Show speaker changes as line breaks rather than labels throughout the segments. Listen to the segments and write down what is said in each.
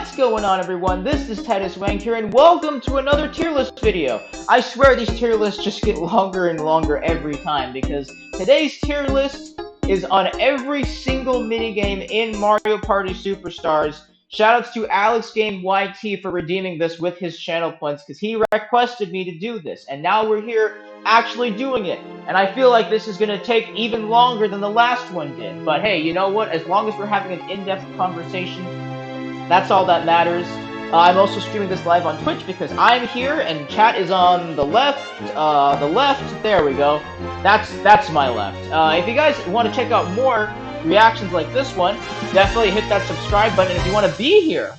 What's going on, everyone? This is Titus Wang here, and welcome to another tier list video. I swear these tier lists just get longer and longer every time, because today's tier list is on every single minigame in Mario Party Superstars. Shoutouts to Alex Game YT for redeeming this with his channel points, because he requested me to do this, and now we're here actually doing it. And I feel like this is going to take even longer than the last one did. But hey, you know what? As long as we're having an in-depth conversation, that's all that matters. I'm also streaming this live on Twitch because I'm here and chat is on the left. There we go. That's my left. If you guys want to check out more reactions like this one, definitely hit that subscribe button. If you want to be here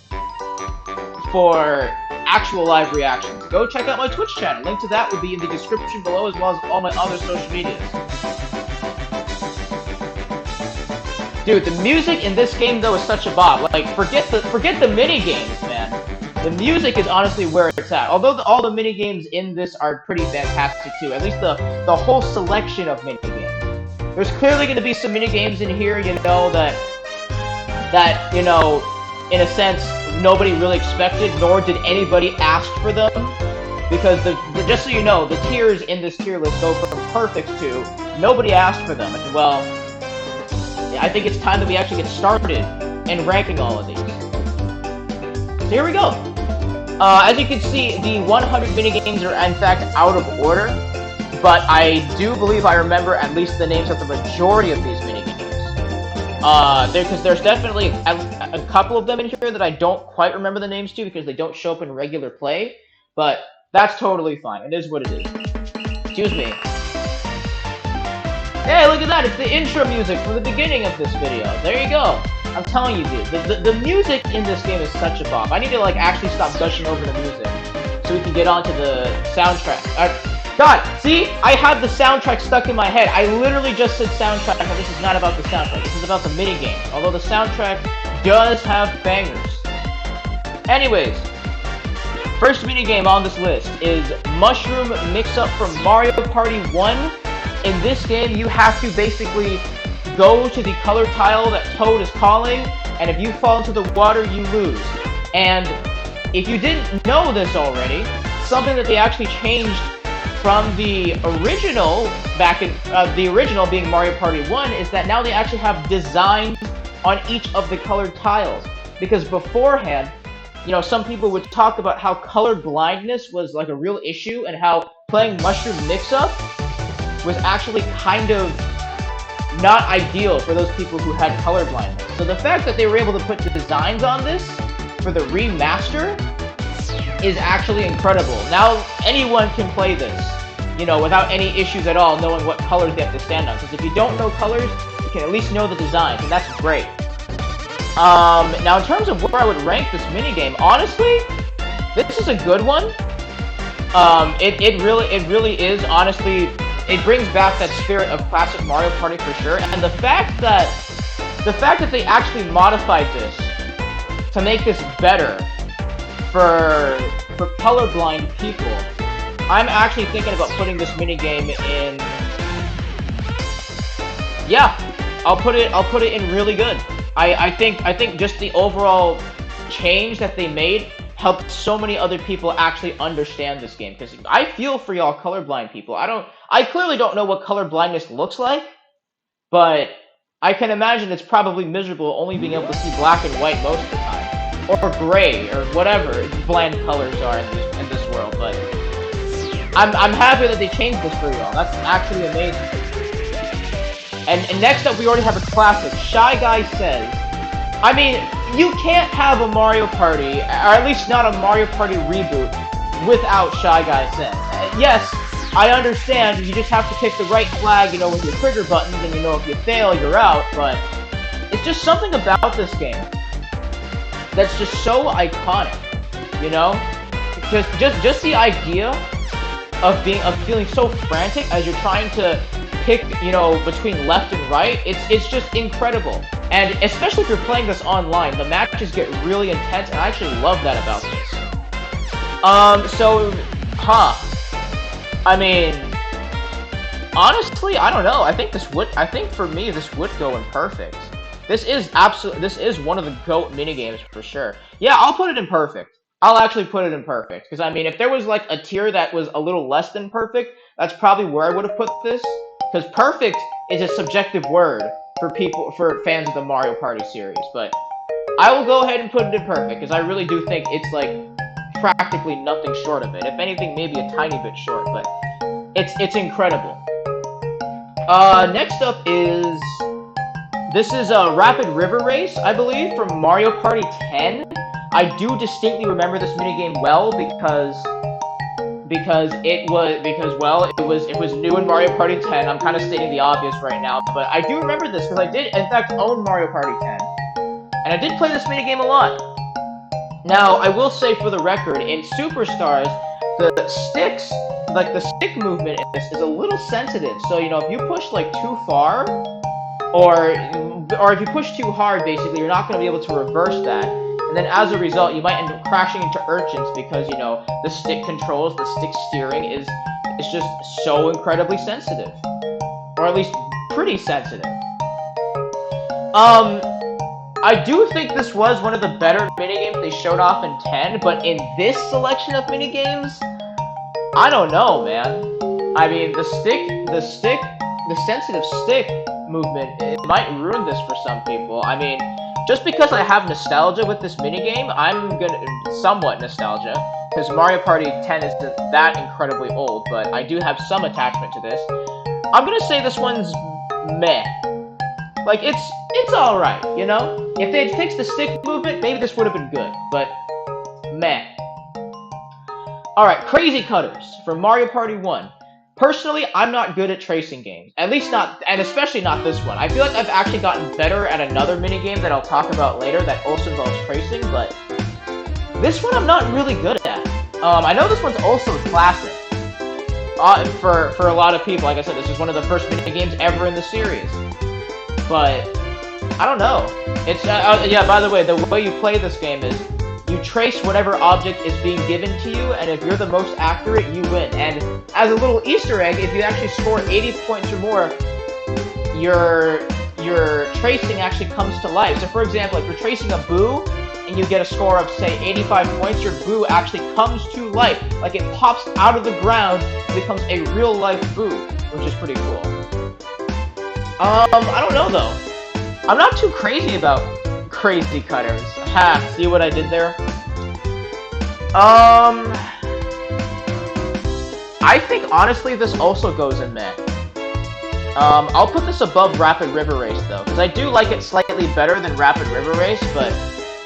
for actual live reactions, go check out my Twitch channel. Link to that will be in the description below, as well as all my other social medias. Dude, the music in this game, though, is such a bop. Like, forget the mini-games, man. The music is honestly where it's at. Although all the mini-games in this are pretty fantastic, too. At least the whole selection of mini-games. There's clearly going to be some mini-games in here, you know, that, you know, in a sense, nobody really expected, nor did anybody ask for them. Because, just so you know, the tiers in this tier list go from perfect to nobody asked for them. And, well, I think it's time that we actually get started in ranking all of these. So here we go. As you can see, the 100 minigames are in fact out of order, but I do believe I remember at least the names of the majority of these minigames. Because there's definitely a couple of them in here that I don't quite remember the names to because they don't show up in regular play, but that's totally fine. It is what it is. Excuse me. Hey, look at that! It's the intro music from the beginning of this video. There you go. I'm telling you, dude, the music in this game is such a bop. I need to, like, actually stop gushing over the music so we can get onto the soundtrack. God, see? I have the soundtrack stuck in my head. I literally just said soundtrack, and this is not about the soundtrack. This is about the minigame. Although the soundtrack does have bangers. Anyways, first minigame on this list is Mushroom Mix-Up from Mario Party 1. In this game, you have to basically go to the color tile that Toad is calling, and if you fall into the water, you lose. And if you didn't know this already, something that they actually changed from the original, the original being Mario Party 1, is that now they actually have designs on each of the colored tiles. Because beforehand, you know, some people would talk about how color blindness was like a real issue, and how playing Mushroom Mix-Up was actually kind of not ideal for those people who had color blindness. So the fact that they were able to put the designs on this for the remaster is actually incredible. Now anyone can play this, you know, without any issues at all, knowing what colors they have to stand on. Because if you don't know colors, you can at least know the designs, and that's great. Now in terms of where I would rank this minigame, honestly, this is a good one. It really is, honestly. It brings back that spirit of classic Mario Party for sure, and the fact that they actually modified this to make this better for colorblind people, I'm actually thinking about putting this minigame in. Yeah, I'll put it in really good. I think just the overall change that they made helped so many other people actually understand this game, because I feel for y'all colorblind people. I clearly don't know what color blindness looks like, but I can imagine it's probably miserable only being able to see black and white most of the time, or gray, or whatever bland colors are in this world. But I'm happy that they changed this for y'all. That's actually amazing. And next up, we already have a classic. Shy Guy Says. I mean, you can't have a Mario Party, or at least not a Mario Party reboot, without Shy Guy Says. Yes, I understand, you just have to pick the right flag, you know, with your trigger buttons, and you know if you fail, you're out, but it's just something about this game that's just so iconic, you know? Just the idea of feeling so frantic as you're trying to pick, you know, between left and right, it's just incredible. And especially if you're playing this online, the matches get really intense, and I actually love that about this. I mean, honestly, I don't know. I think for me, this would go in perfect. This is one of the GOAT minigames for sure. Yeah, I'll put it in perfect. I'll actually put it in perfect. Because, I mean, if there was, like, a tier that was a little less than perfect, that's probably where I would have put this. Because perfect is a subjective word for fans of the Mario Party series. But I will go ahead and put it in perfect, because I really do think it's, like, practically nothing short of it. If anything, maybe a tiny bit short, but it's incredible. Next up is... This is a Rapid River Race, I believe, from Mario Party 10. I do distinctly remember this minigame well because it was new in Mario Party 10. I'm kind of stating the obvious right now, but I do remember this because I did in fact own Mario Party 10, and I did play this minigame a lot. Now, I will say for the record, in Superstars, the sticks, like the stick movement in this is a little sensitive. So, you know, if you push like too far, or if you push too hard, basically, you're not going to be able to reverse that. And then as a result, you might end up crashing into urchins because, you know, the stick controls, the stick steering is just so incredibly sensitive. Or at least pretty sensitive. I do think this was one of the better minigames they showed off in 10, but in this selection of minigames, I don't know, man. I mean, the sensitive stick movement, it might ruin this for some people. I mean, just because I have nostalgia with this minigame, I'm gonna... somewhat nostalgia, because Mario Party 10 isn't that incredibly old, but I do have some attachment to this. I'm gonna say this one's meh. Like, it's alright, you know? If they had fixed the stick movement, maybe this would have been good, but meh. Alright, Crazy Cutters from Mario Party 1. Personally, I'm not good at tracing games. At least not, and especially not this one. I feel like I've actually gotten better at another minigame that I'll talk about later that also involves tracing, but this one I'm not really good at. I know this one's also a classic. For a lot of people, like I said, this is one of the first minigames ever in the series. But I don't know. It's yeah. By the way you play this game is you trace whatever object is being given to you, and if you're the most accurate, you win. And as a little Easter egg, if you actually score 80 points or more, your tracing actually comes to life. So, for example, if you're tracing a Boo and you get a score of say 85 points, your Boo actually comes to life, like it pops out of the ground and becomes a real life Boo, which is pretty cool. I don't know though. I'm not too crazy about Crazy Cutters. Ha, see what I did there? I think honestly this also goes in meh. I'll put this above Rapid River Race though, because I do like it slightly better than Rapid River Race, but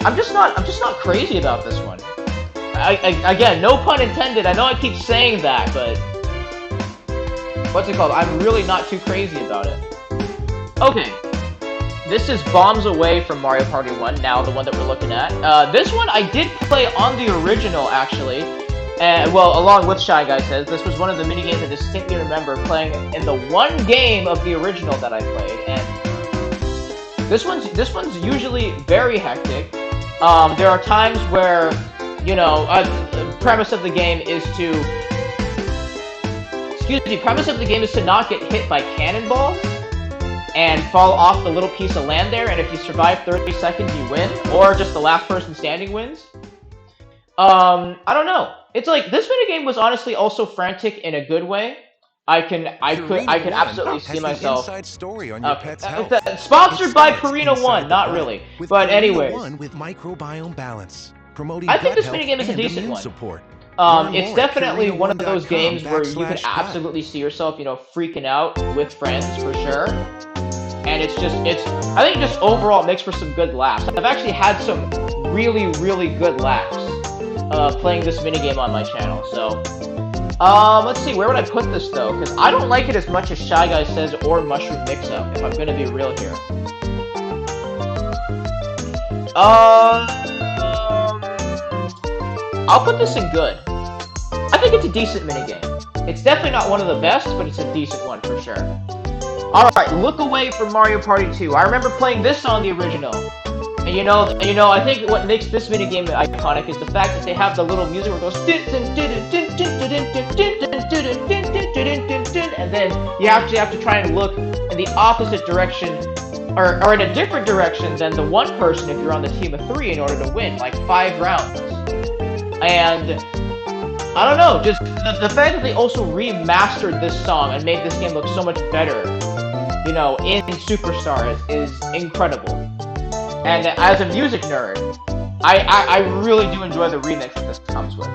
I'm just not crazy about this one. Again, no pun intended. I know I keep saying that, but what's it called? I'm really not too crazy about it. Okay, this is Bombs Away from Mario Party 1, now the one that we're looking at. This one I did play on the original, actually. Well, along with Shy Guy Says, this was one of the minigames I distinctly remember playing in the one game of the original that I played. And this one's usually very hectic. There are times where, you know, the premise of the game is to... premise of the game is to not get hit by cannonballs and fall off the little piece of land there, and if you survive 30 seconds, you win, or just the last person standing wins. I don't know. It's like, this minigame was honestly also frantic in a good way. I could absolutely see myself. Sponsored by Purina One, not really. But anyways, I think this minigame is a decent one. It's definitely one of those games where you can absolutely see yourself, you know, freaking out with friends for sure. And I think just overall it makes for some good laughs. I've actually had some really, really good laughs playing this minigame on my channel. So, let's see, where would I put this though? Because I don't like it as much as Shy Guy Says or Mushroom Mix-Up, if I'm gonna be real here. I'll put this in good. I think it's a decent minigame. It's definitely not one of the best, but it's a decent one for sure. Alright, Look Away from Mario Party 2. I remember playing this on the original. And you know, I think what makes this minigame iconic is the fact that they have the little music where it goes and then you actually have to try and look in the opposite direction, or in a different direction than the one person if you're on the team of 3 in order to win, like 5 rounds. And I don't know, just the fact that they also remastered this song and made this game look so much better, you know, in Superstars is incredible. And as a music nerd, I really do enjoy the remix that this comes with.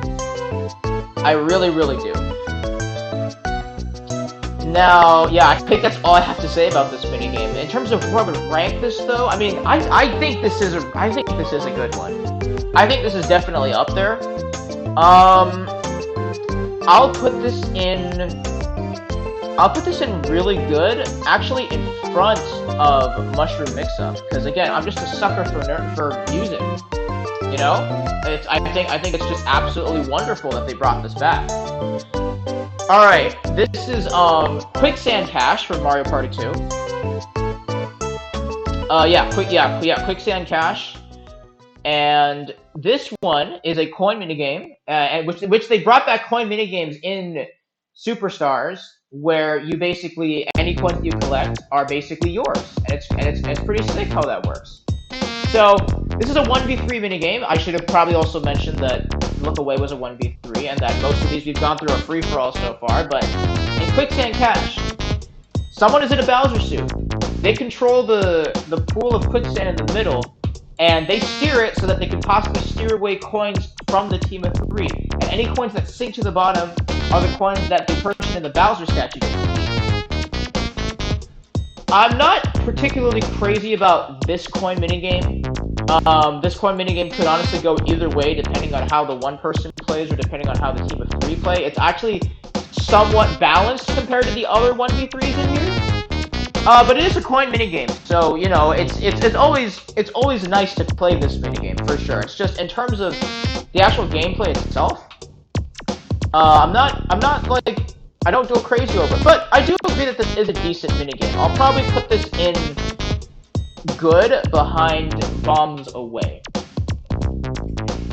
I really, really do. Now, yeah, I think that's all I have to say about this minigame. In terms of where I would rank this, though, I mean, I think this is a good one. I think this is definitely up there. I'll put this in really good, actually in front of Mushroom Mix-Up, because again, I'm just a sucker for music. You know, I think it's just absolutely wonderful that they brought this back. All right, this is Quicksand Cache from Mario Party 2. Quicksand Cache. And this one is a coin minigame, which they brought back coin minigames in Superstars, where you basically any coins that you collect are basically yours, and it's pretty sick how that works. So this is a 1v3 minigame. I should have probably also mentioned that Look Away was a 1v3, and that most of these we've gone through a free-for-all so far. But in Quicksand Cache, someone is in a Bowser suit. They control the pool of quicksand in the middle, and they steer it so that they can possibly steer away coins from the team of 3. And any coins that sink to the bottom are the coins that the person in the Bowser statue gets. I'm not particularly crazy about this coin minigame. This coin minigame could honestly go either way depending on how the one person plays or depending on how the team of 3 play. It's actually somewhat balanced compared to the other 1v3s in here. But it is a coin minigame, so you know it's always nice to play this minigame for sure. It's just in terms of the actual gameplay itself, I'm not like I don't go crazy over it, but I do agree that this is a decent minigame. I'll probably put this in good behind Bombs Away.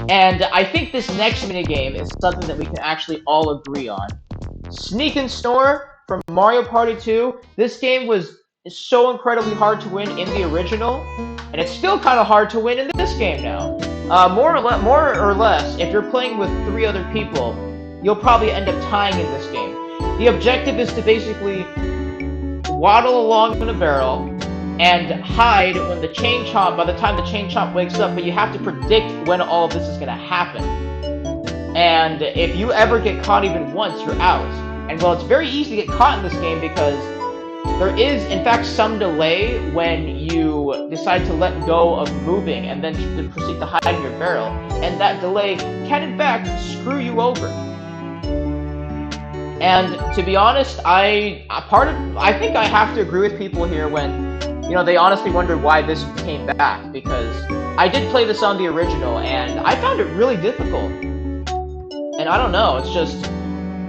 And I think this next minigame is something that we can actually all agree on. Sneak and Snore from Mario Party 2. This game was so incredibly hard to win in the original, and it's still kind of hard to win in this game now. More or less, if you're playing with 3 other people, you'll probably end up tying in this game. The objective is to basically waddle along in a barrel and hide when the chain chomp, by the time the chain chomp wakes up, but you have to predict when all of this is going to happen. And if you ever get caught even once, you're out. And well, it's very easy to get caught in this game because there is, in fact, some delay when you decide to let go of moving and then to proceed to hide in your barrel. And that delay can, in fact, screw you over. And to be honest, I think I have to agree with people here when, you know, they honestly wondered why this came back, because I did play this on the original and I found it really difficult. And I don't know, it's just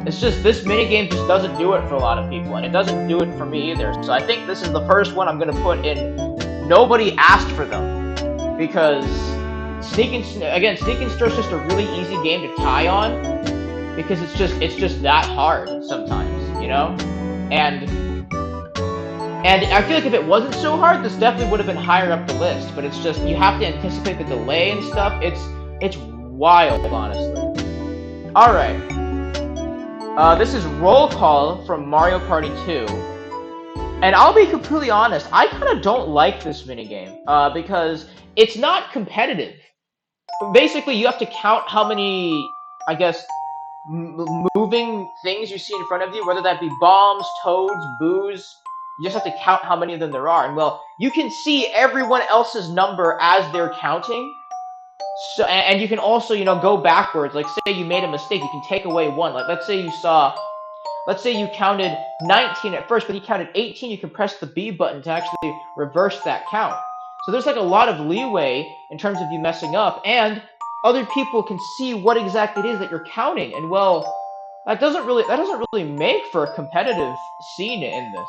this minigame just doesn't do it for a lot of people, and it doesn't do it for me either. So I think this is the first one I'm gonna put in nobody asked for them, because Sneak and Snore is just a really easy game to tie on. Because it's just that hard sometimes, you know? And I feel like if it wasn't so hard, this definitely would have been higher up the list. But it's just, you have to anticipate the delay and stuff. It's wild, honestly. Alright. This is Roll Call from Mario Party 2. And I'll be completely honest, I kind of don't like this minigame. Because it's not competitive. Basically, you have to count how many, I guess, moving things you see in front of you, whether that be bombs, toads, boos. You just have to count how many of them there are. And well, you can see everyone else's number as they're counting. So, and you can also, you know, go backwards. Like, say you made a mistake, you can take away 1. Like, let's say you counted 19 at first, but you counted 18, you can press the B button to actually reverse that count. So there's like a lot of leeway in terms of you messing up, and other people can see what exactly it is that you're counting, and well, that doesn't really make for a competitive scene in this.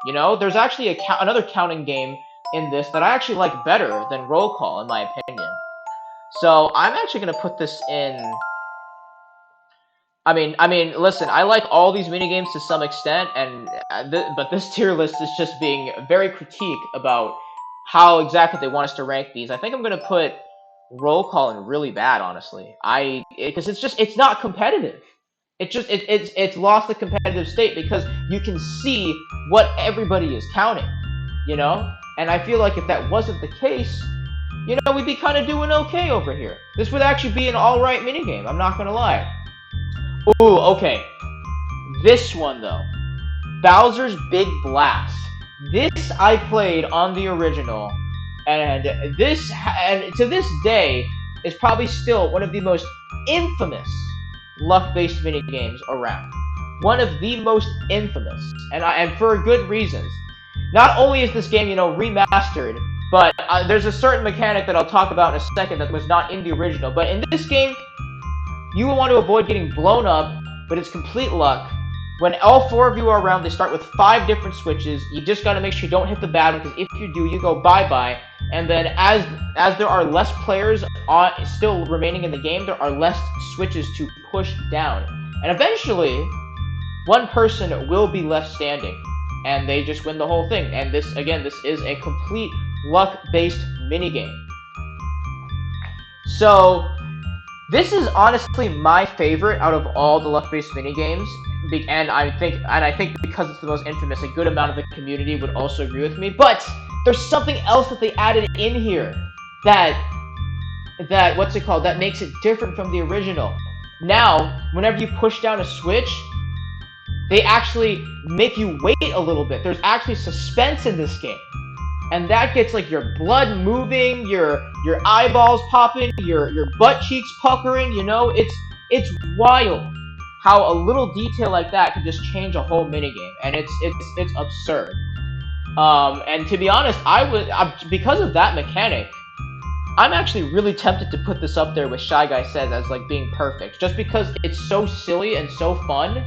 You know, there's actually another counting game in this that I actually like better than Roll Call, in my opinion. So I'm actually gonna put this in. I mean, listen, I like all these minigames to some extent, and but this tier list is just being very critique about how exactly they want us to rank these. I think I'm gonna put roll call in really bad, honestly. Because it's not competitive. It's lost the competitive state because you can see what everybody is counting, you know. And I feel like if that wasn't the case, you know, we'd be kind of doing okay over here. This would actually be an all right minigame. I'm not gonna lie. Ooh, okay. This one though, Bowser's Big Blast. This I played on the original, and to this day is probably still one of the most infamous luck-based minigames around. One of the most infamous, and for good reasons. Not only is this game, you know, remastered, but there's a certain mechanic that I'll talk about in a second that was not in the original. But in this game, you will want to avoid getting blown up, but it's complete luck. When all four of you are around, they start with 5 different switches. You just gotta make sure you don't hit the bad one, because if you do, you go bye-bye. And then as there are less players still remaining in the game, there are less switches to push down. And eventually, one person will be left standing, and they just win the whole thing. And this is a complete luck-based minigame. So, this is honestly my favorite out of all the luck-based minigames. And I think because it's the most infamous, a good amount of the community would also agree with me. But there's something else that they added in here that makes it different from the original. Now, whenever you push down a switch, they actually make you wait a little bit. There's actually suspense in this game. And that gets like your blood moving, your eyeballs popping, your butt cheeks puckering, you know? It's wild how a little detail like that can just change a whole minigame, and it's absurd. And to be honest, because of that mechanic, I'm actually really tempted to put this up there with Shy Guy Says as like being perfect, just because it's so silly and so fun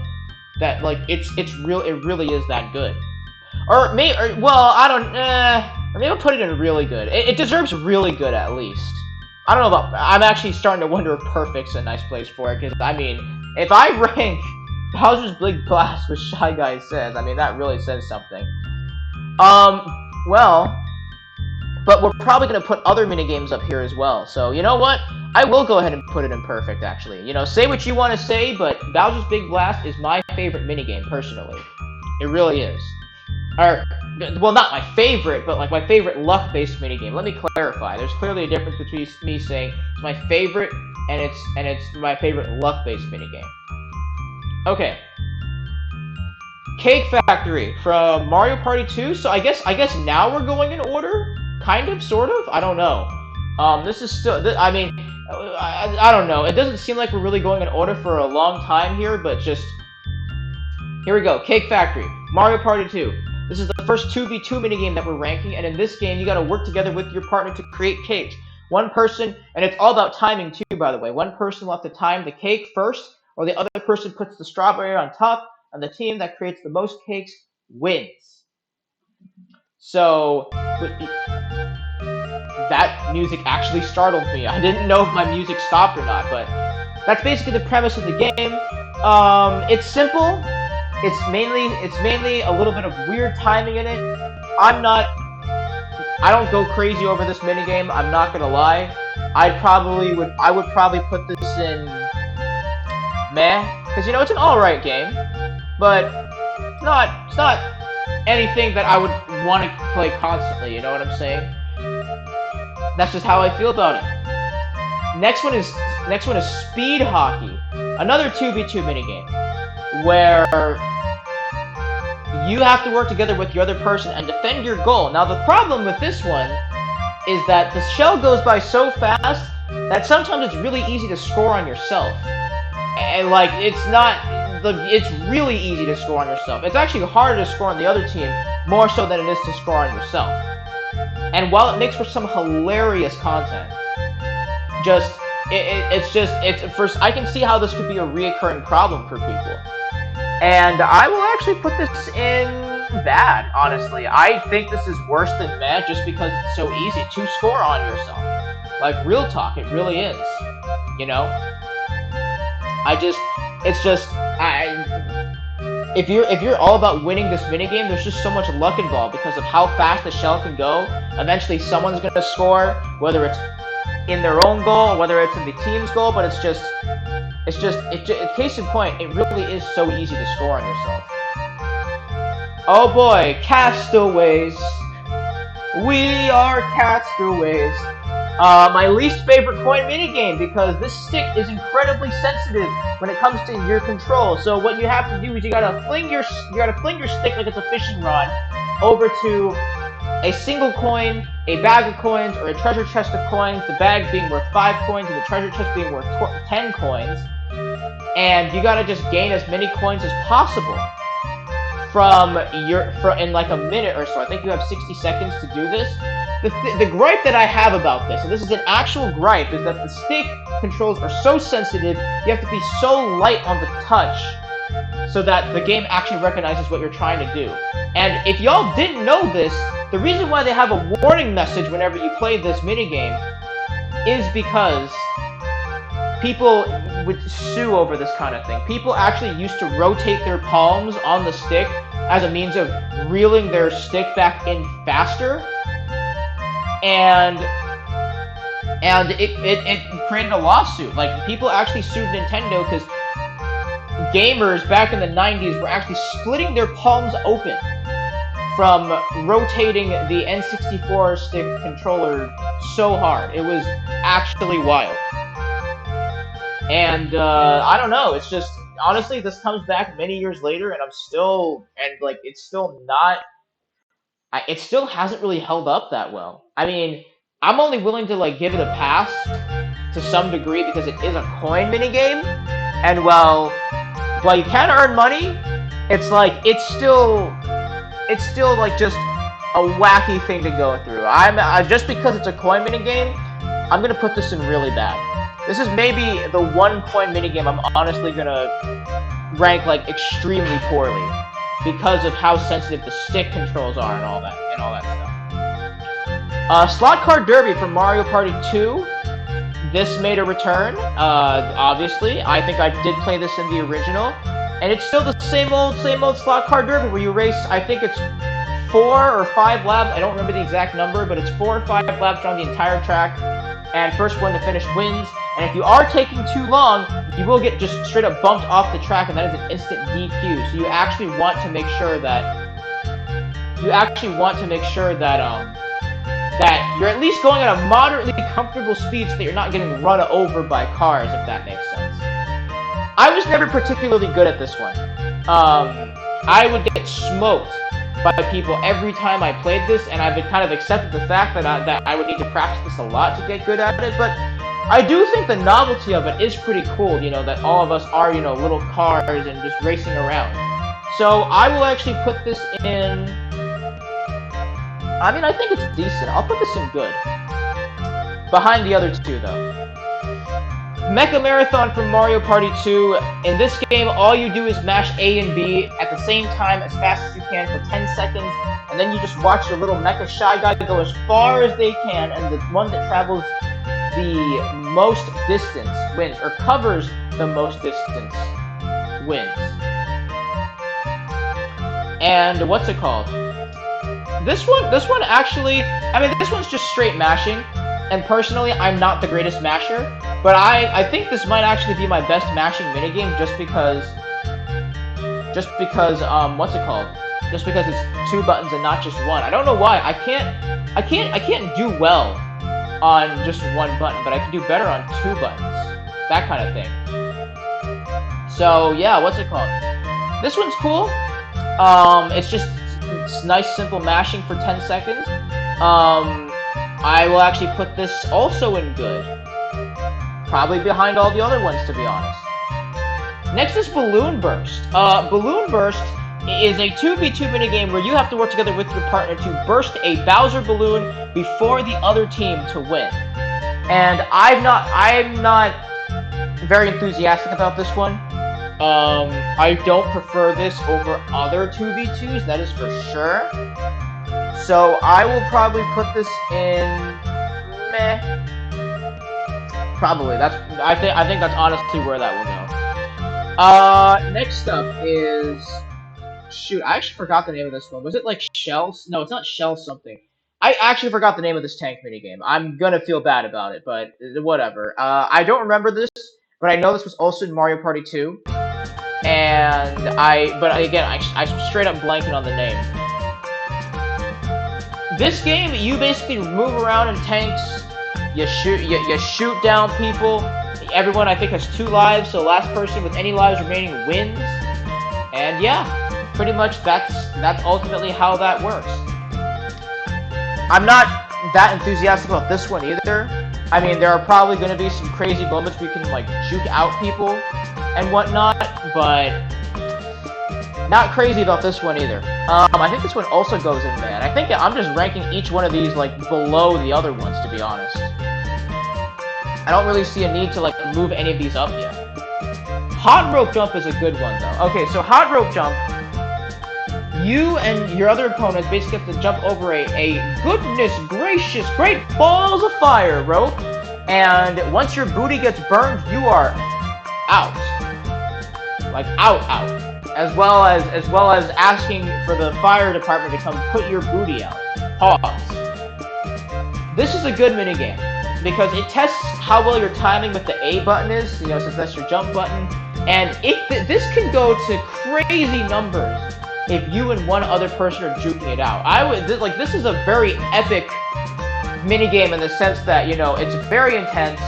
that like it really is that good. Or maybe I'll put it in really good. It deserves really good at least. I don't know about. I'm actually starting to wonder if perfect's a nice place for it, because I mean, if I rank Bowser's Big Blast with Shy Guy Says, I mean that really says something. Well, but we're probably gonna put other minigames up here as well. So you know what? I will go ahead and put it in perfect. Actually, you know, say what you want to say, but Bowser's Big Blast is my favorite minigame personally. It really is. Or, well, not my favorite, but like my favorite luck-based minigame. Let me clarify. There's clearly a difference between me saying it's my favorite and it's my favorite luck-based minigame. Okay. Cake Factory from Mario Party 2. So I guess now we're going in order, kind of, sort of. I don't know. This is still. I mean, I don't know. It doesn't seem like we're really going in order for a long time here, but just here we go. Cake Factory, Mario Party 2. This is the first 2v2 minigame that we're ranking, and in this game, you gotta work together with your partner to create cakes. One person, and it's all about timing too, by the way. One person will have to time the cake first, or the other person puts the strawberry on top, and the team that creates the most cakes wins. So, that music actually startled me. I didn't know if my music stopped or not, but that's basically the premise of the game. It's simple. It's mainly a little bit of weird timing in it. I don't go crazy over this minigame, I'm not gonna lie. I would probably put this in meh, because you know it's an alright game, but it's not anything that I would want to play constantly, you know what I'm saying? That's just how I feel about it. Next one is Speed Hockey. Another 2v2 minigame, where you have to work together with your other person and defend your goal. Now the problem with this one is that the shell goes by so fast that sometimes it's really easy to score on yourself. And like it's really easy to score on yourself. It's actually harder to score on the other team more so than it is to score on yourself. And while it makes for some hilarious content, I can see how this could be a reoccurring problem for people. And I will actually put this in bad, honestly. I think this is worse than meh just because it's so easy to score on yourself. Like, real talk, it really is. You know? if you're all about winning this minigame, there's just so much luck involved because of how fast the shell can go. Eventually, someone's gonna score, whether it's in their own goal or whether it's in the team's goal. But case in point, it really is so easy to score on yourself. Oh boy, castaways. We are castaways. My least favorite coin minigame because this stick is incredibly sensitive when it comes to your control. So what you have to do is you gotta fling your stick like it's a fishing rod over to a single coin, a bag of coins, or a treasure chest of coins. The bag being worth 5 coins and the treasure chest being worth 10 coins. And you gotta just gain as many coins as possible in like a minute or so. I think you have 60 seconds to do this. The gripe that I have about this, and this is an actual gripe, is that the stick controls are so sensitive, you have to be so light on the touch so that the game actually recognizes what you're trying to do. And if y'all didn't know this, the reason why they have a warning message whenever you play this minigame is because people would sue over this kind of thing. People actually used to rotate their palms on the stick as a means of reeling their stick back in faster. And it created a lawsuit. Like, people actually sued Nintendo because gamers back in the 90s were actually splitting their palms open from rotating the N64 stick controller so hard. It was actually wild. And I don't know, it's just, honestly, this comes back many years later and it's still not, it still hasn't really held up that well. I mean, I'm only willing to like give it a pass to some degree because it is a coin minigame, and while you can earn money, it's still like just a wacky thing to go through. Just because it's a coin minigame, I'm gonna put this in really bad. This is maybe the one coin minigame I'm honestly gonna rank like extremely poorly because of how sensitive the stick controls are and all that stuff. Slot Card Derby from Mario Party 2. This made a return, obviously. I think I did play this in the original. And it's still the same old Slot Card Derby where you race, I think it's 4 or 5 laps. I don't remember the exact number, but it's 4 or 5 laps around the entire track. And first one to finish wins. And if you are taking too long, you will get just straight up bumped off the track, and that is an instant DQ. So you actually want to make sure that that you're at least going at a moderately comfortable speed so that you're not getting run over by cars, if that makes sense. I was never particularly good at this one. I would get smoked by people every time I played this, and I've kind of accepted the fact that I would need to practice this a lot to get good at it, but I do think the novelty of it is pretty cool, you know, that all of us are, you know, little cars and just racing around. So I will actually put this in, I mean, I think it's decent. I'll put this in good. Behind the other two, though. Mecha Marathon from Mario Party 2. In this game, all you do is mash A and B at the same time as fast as you can for 10 seconds, and then you just watch your little Mecha Shy Guy go as far as they can, and the one that travels the most distance wins, or covers the most distance wins. And what's it called? This one actually, I mean, this one's just straight mashing, and personally, I'm not the greatest masher, but I think this might actually be my best mashing minigame just because, what's it called? Just because it's 2 buttons and not just 1. I don't know why. I can't do well on just 1 button, but I can do better on 2 buttons. That kind of thing. So, yeah, what's it called? This one's cool. It's nice, simple mashing for 10 seconds. I will actually put this also in good. Probably behind all the other ones, to be honest. Next is Balloon Burst. Balloon Burst is a 2v2 minigame where you have to work together with your partner to burst a Bowser balloon before the other team to win. And I'm not very enthusiastic about this one. I don't prefer this over other 2v2s, that is for sure. So I will probably put this in meh. Probably. I think that's honestly where that will go. Next up is shoot, I actually forgot the name of this one. Was it like Shell? No, it's not Shell something. I actually forgot the name of this tank minigame. I'm gonna feel bad about it, but whatever. I don't remember this, but I know this was also in Mario Party 2. But again, I'm straight up blanking on the name. This game, you basically move around in tanks, you shoot down people. Everyone, I think, has 2 lives, so the last person with any lives remaining wins. And yeah, pretty much that's ultimately how that works. I'm not that enthusiastic about this one either. I mean, there are probably going to be some crazy moments where you can, like, juke out people and whatnot, but not crazy about this one either. I think this one also goes in man. I think I'm just ranking each one of these, like, below the other ones, to be honest. I don't really see a need to, like, move any of these up yet. Hot rope jump is a good one, though. Okay, so hot rope jump, you and your other opponents basically have to jump over a goodness gracious, great balls of fire rope, and once your booty gets burned, you are out. Like, out. As well as asking for the fire department to come put your booty out. Pause. This is a good minigame, because it tests how well your timing with the A button is, you know, since that's your jump button, and this can go to crazy numbers if you and one other person are juking it out. This is a very epic minigame in the sense that, you know, it's very intense.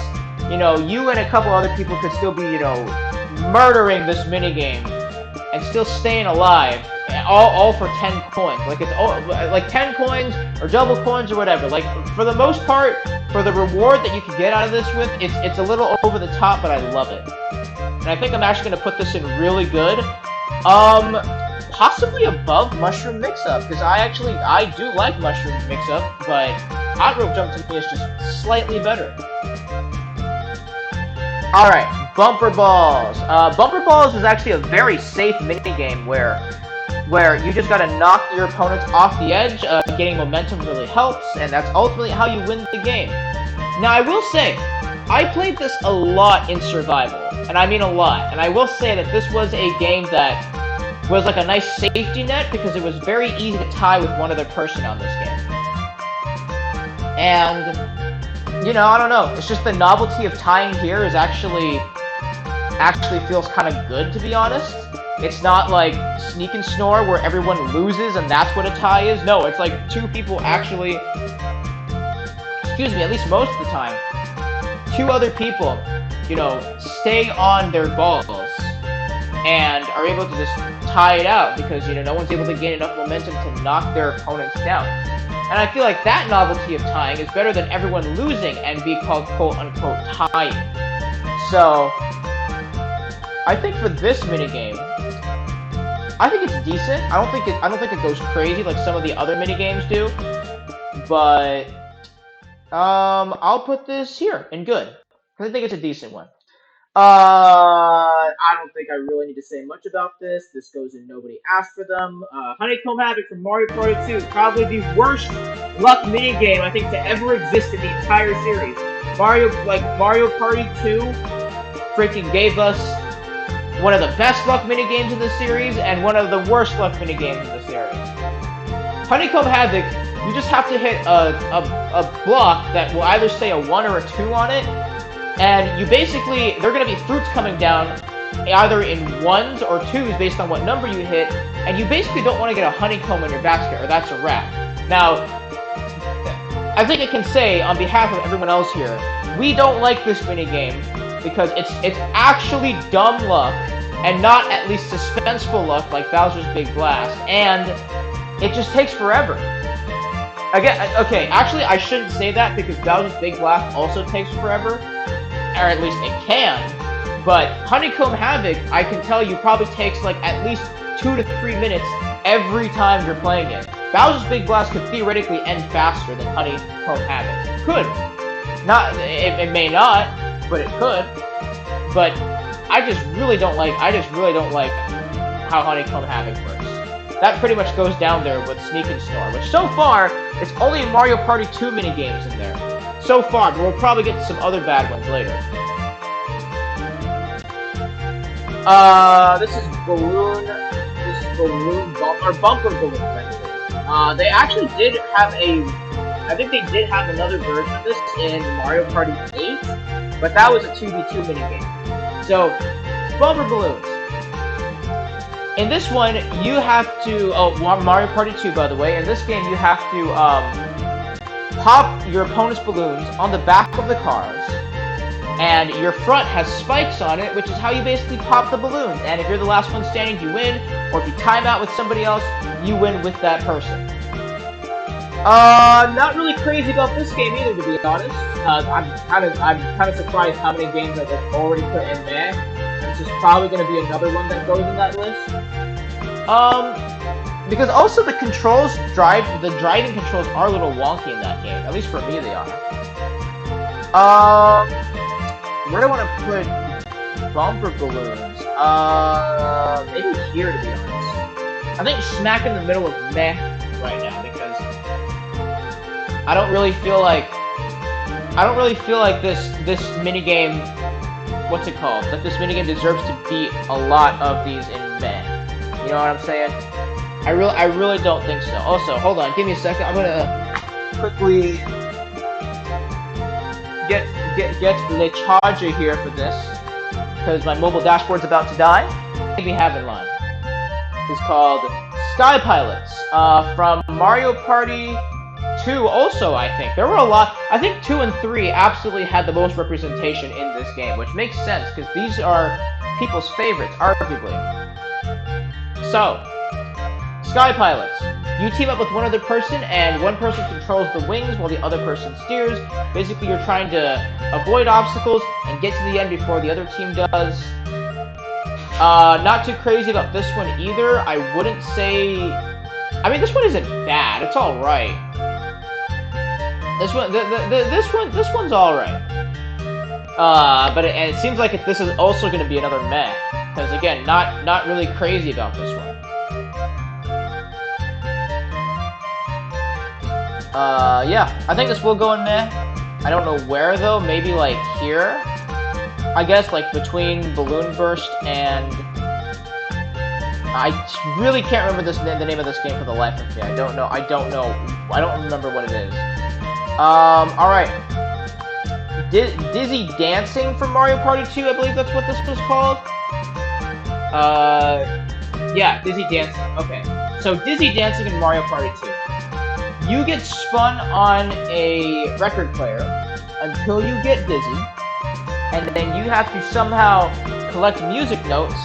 You know, you and a couple other people could still be, you know, murdering this minigame and still staying alive, all for 10 coins. Like, it's all, like 10 coins or double coins or whatever. Like, for the most part, for the reward that you can get out of this with, it's a little over the top, but I love it. And I think I'm actually going to put this in really good. Possibly above Mushroom Mix-Up, because I do like Mushroom Mix-Up, but Hot Rope Jump to me is just slightly better. Alright, Bumper Balls. Bumper Balls is actually a very safe minigame where you just gotta knock your opponents off the edge. Getting momentum really helps, and that's ultimately how you win the game. Now, I will say, I played this a lot in Survival, and I mean a lot, and I will say that this was a game that was like a nice safety net, because it was very easy to tie with one other person on this game. And, you know, I don't know, it's just the novelty of tying here is actually feels kind of good, to be honest. It's not like Sneak and Snore where everyone loses and that's what a tie is. No, it's like 2 people actually, excuse me, at least most of the time, 2 other people, you know, stay on their balls and are able to just tie it out because, you know, no one's able to gain enough momentum to knock their opponents down. And I feel like that novelty of tying is better than everyone losing and be called quote-unquote tying. So, I think for this minigame, I think it's decent. I don't think it goes crazy like some of the other minigames do. But I'll put this here in good, because I think it's a decent one. I don't think I really need to say much about this. This goes in Nobody Asked for Them. Honeycomb Havoc from Mario Party 2. Probably the worst luck minigame I think to ever exist in the entire series. Mario Party 2 freaking gave us one of the best luck minigames in the series and one of the worst luck minigames in the series. Honeycomb Havoc, you just have to hit a block that will either say a 1 or a 2 on it, and you basically, there are going to be fruits coming down either in 1s or 2s based on what number you hit, and you basically don't want to get a honeycomb in your basket, or that's a wrap. Now, I think I can say on behalf of everyone else here, we don't like this minigame because it's actually dumb luck and not at least suspenseful luck like Bowser's Big Blast, and it just takes forever. Again, okay, actually I shouldn't say that because Bowser's Big Blast also takes forever, or at least it can, but Honeycomb Havoc, I can tell you, probably takes like at least 2 to 3 minutes every time you're playing it. Bowser's Big Blast could theoretically end faster than Honeycomb Havoc. Could. Not, it may not, but it could. But I just really don't like how Honeycomb Havoc works. That pretty much goes down there with Sneak and Snore, which so far, it's only Mario Party 2 minigames in there. So far, but we'll probably get some other bad ones later. This is Balloon. balloon or bumper balloons. They actually did have I think they did have another version of this in Mario Party 8, but that was a 2v2 minigame. So, bumper balloons. In this one, you have to, Mario Party 2, by the way, in this game you have to, pop your opponent's balloons on the back of the cars, and your front has spikes on it, which is how you basically pop the balloons, and if you're the last one standing, you win, or if you time out with somebody else, you win with that person. Not really crazy about this game either, to be honest. I'm kind of surprised how many games I've already put in there. This is probably going to be another one that goes in that list. Because also the driving controls are a little wonky in that game. At least for me, they are. Where do I want to put bumper balloons? Maybe here, to be honest. I think smack in the middle of meh right now, because I don't really feel like this minigame, what's it called? That this minigame deserves to beat a lot of these in meh. You know what I'm saying? I really don't think so. Also, hold on, give me a second. I'm gonna quickly get the charger here for this, because my mobile dashboard's about to die. I think we have in line. It's called Sky Pilots, from Mario Party 2 also, I think. There were a lot. I think 2 and 3 absolutely had the most representation in this game, which makes sense, because these are people's favorites, arguably. So, Sky Pilots. You team up with one other person, and one person controls the wings while the other person steers. Basically, you're trying to avoid obstacles and get to the end before the other team does. Not too crazy about this one either. I wouldn't say... I mean, this one isn't bad. It's alright. This one's alright. But it seems like this is also going to be another meh. Because, again, not really crazy about this one. Yeah, I think this will go in meh. I don't know where, though. Maybe, like, here? I guess, like, between Balloon Burst and... I really can't remember the name of this game for the life of me. I don't know. I don't remember what it is. Alright. Dizzy Dancing from Mario Party 2, I believe that's what this was called. Yeah, Dizzy Dancing. Okay. So, Dizzy Dancing in Mario Party 2. You get spun on a record player until you get dizzy, and then you have to somehow collect music notes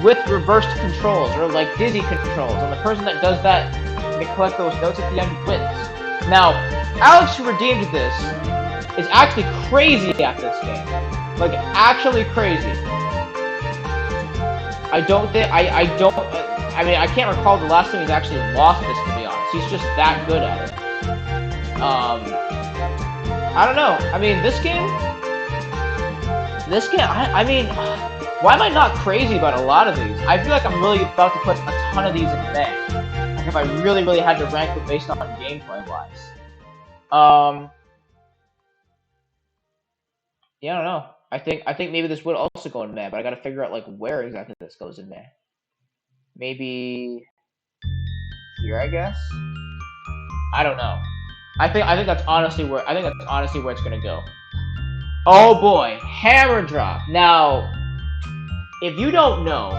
with reversed controls, or like dizzy controls, and the person that does that, they collect those notes at the end, wins. Now, Alex, who redeemed this, is actually crazy at this game. Like, actually crazy. I mean, I can't recall the last time he's actually lost this, to be honest. He's just that good at it. I don't know. I mean, this game, I mean, why am I not crazy about a lot of these? I feel like I'm really about to put a ton of these in May. Like, if I really had to rank them based on gameplay-wise. Yeah, I don't know. I think maybe this would also go in May, but I gotta figure out, like, where exactly this goes in May. Maybe here, I guess? I don't know. I think that's honestly where it's gonna go. Oh boy, Hammer Drop. Now, if you don't know,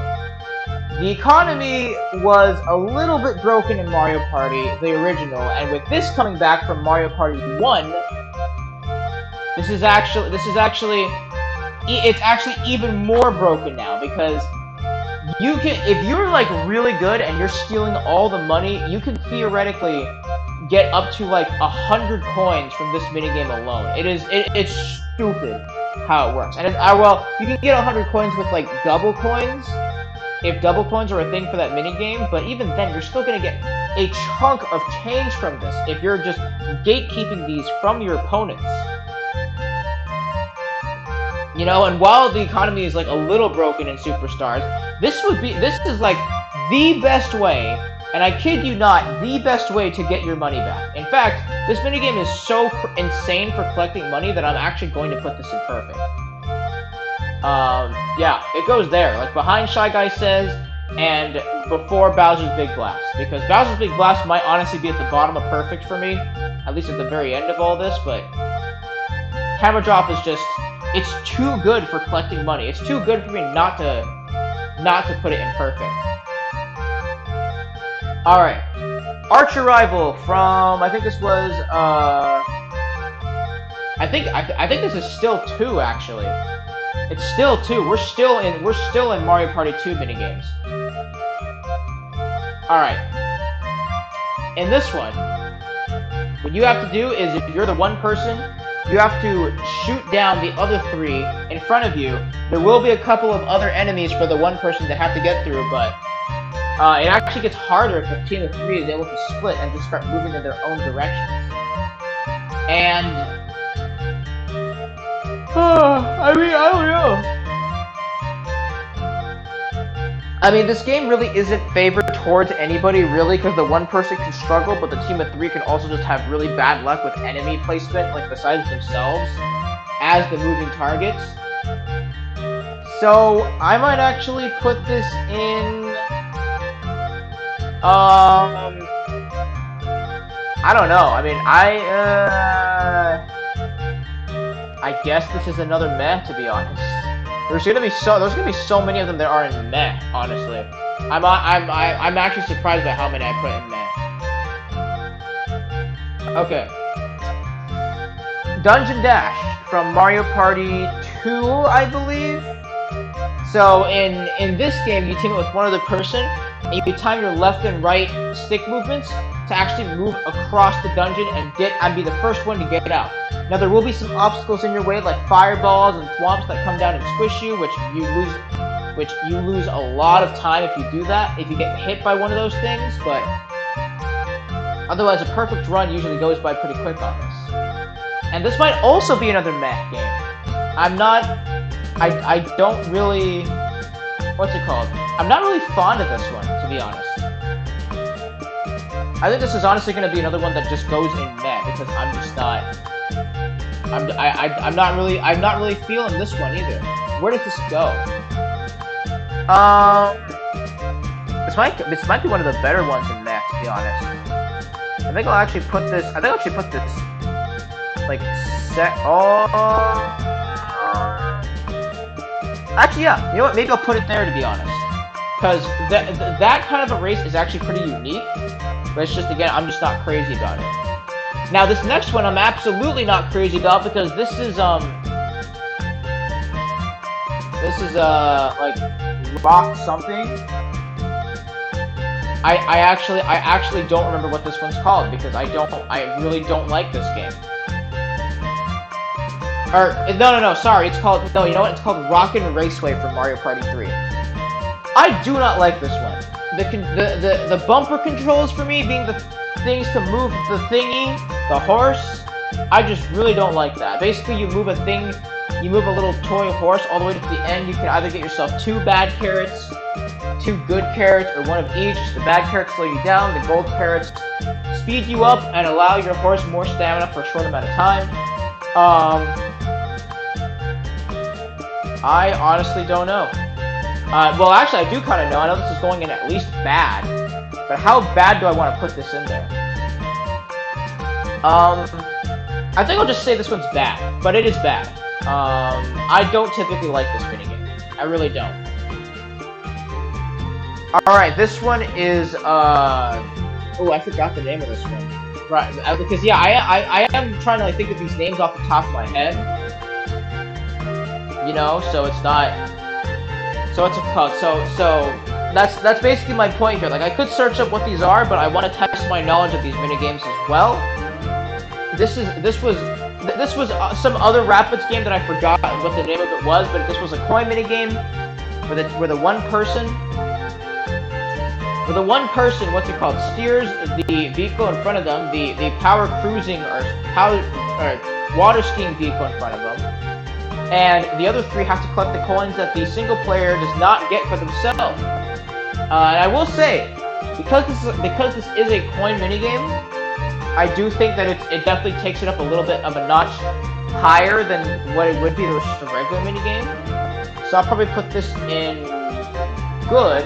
the economy was a little bit broken in Mario Party, the original, and with this coming back from Mario Party 1, it's actually even more broken now, because you can, if you're like really good and you're stealing all the money, you can theoretically get up to like 100 coins from this minigame alone. It's stupid how it works. And well, you can get 100 coins with like double coins, if double coins are a thing for that minigame, but even then, you're still gonna get a chunk of change from this if you're just gatekeeping these from your opponents. You know, and while the economy is like a little broken in Superstars, this is like the best way, and I kid you not, the best way to get your money back. In fact, this minigame is so insane for collecting money that I'm actually going to put this in perfect. Yeah, it goes there. Like, behind Shy Guy says, and before Bowser's Big Blast, because Bowser's Big Blast might honestly be at the bottom of perfect for me, at least at the very end of all this, but Hammer Drop is just, it's too good for collecting money. It's too good for me not to put it in perfect. Alright. Arch Arrival from, I think this was, I think this is still 2, actually. It's still 2. We're still in Mario Party 2 minigames. Alright. In this one, what you have to do is, if you're the one person, you have to shoot down the other 3 in front of you. There will be a couple of other enemies for the one person to have to get through, but it actually gets harder if the team of 3 is able to split and just start moving in their own directions. And I mean, I don't know. I mean, this game really isn't favored towards anybody, really, because the one person can struggle, but the team of 3 can also just have really bad luck with enemy placement, like besides themselves, as the moving targets. So, I might actually put this in... I don't know. I mean, I guess this is another meh, to be honest. There's gonna be so many of them that are in meh, honestly. I'm actually surprised by how many I put in meh. Okay. Dungeon Dash from Mario Party 2, I believe. So in this game, you team it with one other person, and you time your left and right stick movements to actually move across the dungeon and be the first one to get out. Now there will be some obstacles in your way, like fireballs and thwomps that come down and squish you, which you lose a lot of time if you do that, if you get hit by one of those things, but otherwise a perfect run usually goes by pretty quick on this. And this might also be another meh game. I don't really, what's it called? I'm not really fond of this one, to be honest. I think this is honestly going to be another one that just goes in meh, because I'm just not... I'm not really feeling this one either. Where does this go? This might be one of the better ones in meh, to be honest. I think I'll actually put this, like, actually, yeah, you know what, maybe I'll put it there, to be honest. Because that kind of a race is actually pretty unique, but it's just, again, I'm just not crazy about it. Now, this next one I'm absolutely not crazy about, because this is, like, rock something. I actually don't remember what this one's called, because I really don't like this game. Or, no, sorry, it's called, no, you know what, it's called Rockin' Raceway from Mario Party 3. I do not like this one. The bumper controls for me being the things to move the thingy, the horse, I just really don't like that. Basically, you move a little toy horse all the way to the end. You can either get yourself 2 bad carrots, 2 good carrots, or one of each. The bad carrots slow you down, the gold carrots speed you up and allow your horse more stamina for a short amount of time. I honestly don't know. Well, actually, I do kind of know. I know this is going in at least bad. But how bad do I want to put this in there? I think I'll just say this one's bad. But it is bad. I don't typically like this minigame. I really don't. Alright, this one is, oh, I forgot the name of this one. Right, because, yeah, I am trying to, like, think of these names off the top of my head. You know, so it's not... So what's it called? So that's basically my point here. Like, I could search up what these are, but I want to test my knowledge of these minigames as well. This was some other Rapids game that I forgot what the name of it was, but this was a coin minigame where the one person, what's it called, steers the vehicle in front of them, the power cruising or water skiing vehicle in front of them. And the other 3 have to collect the coins that the single player does not get for themselves. And I will say, because this is a coin minigame, I do think that it definitely takes it up a little bit of a notch higher than what it would be if it was just a regular minigame. So I'll probably put this in good.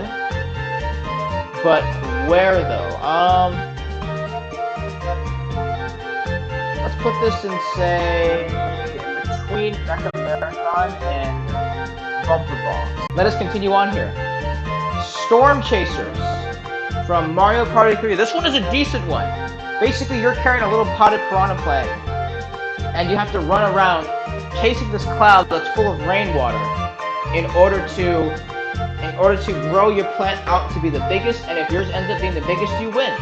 But where though? Let's put this in, say, between Mecha Marathon and Bumper Ball. Let us continue on here. Storm Chasers from Mario Party 3. This one is a decent one. Basically, you're carrying a little potted piranha plant, and you have to run around chasing this cloud that's full of rainwater in order to grow your plant out to be the biggest, and if yours ends up being the biggest, you win.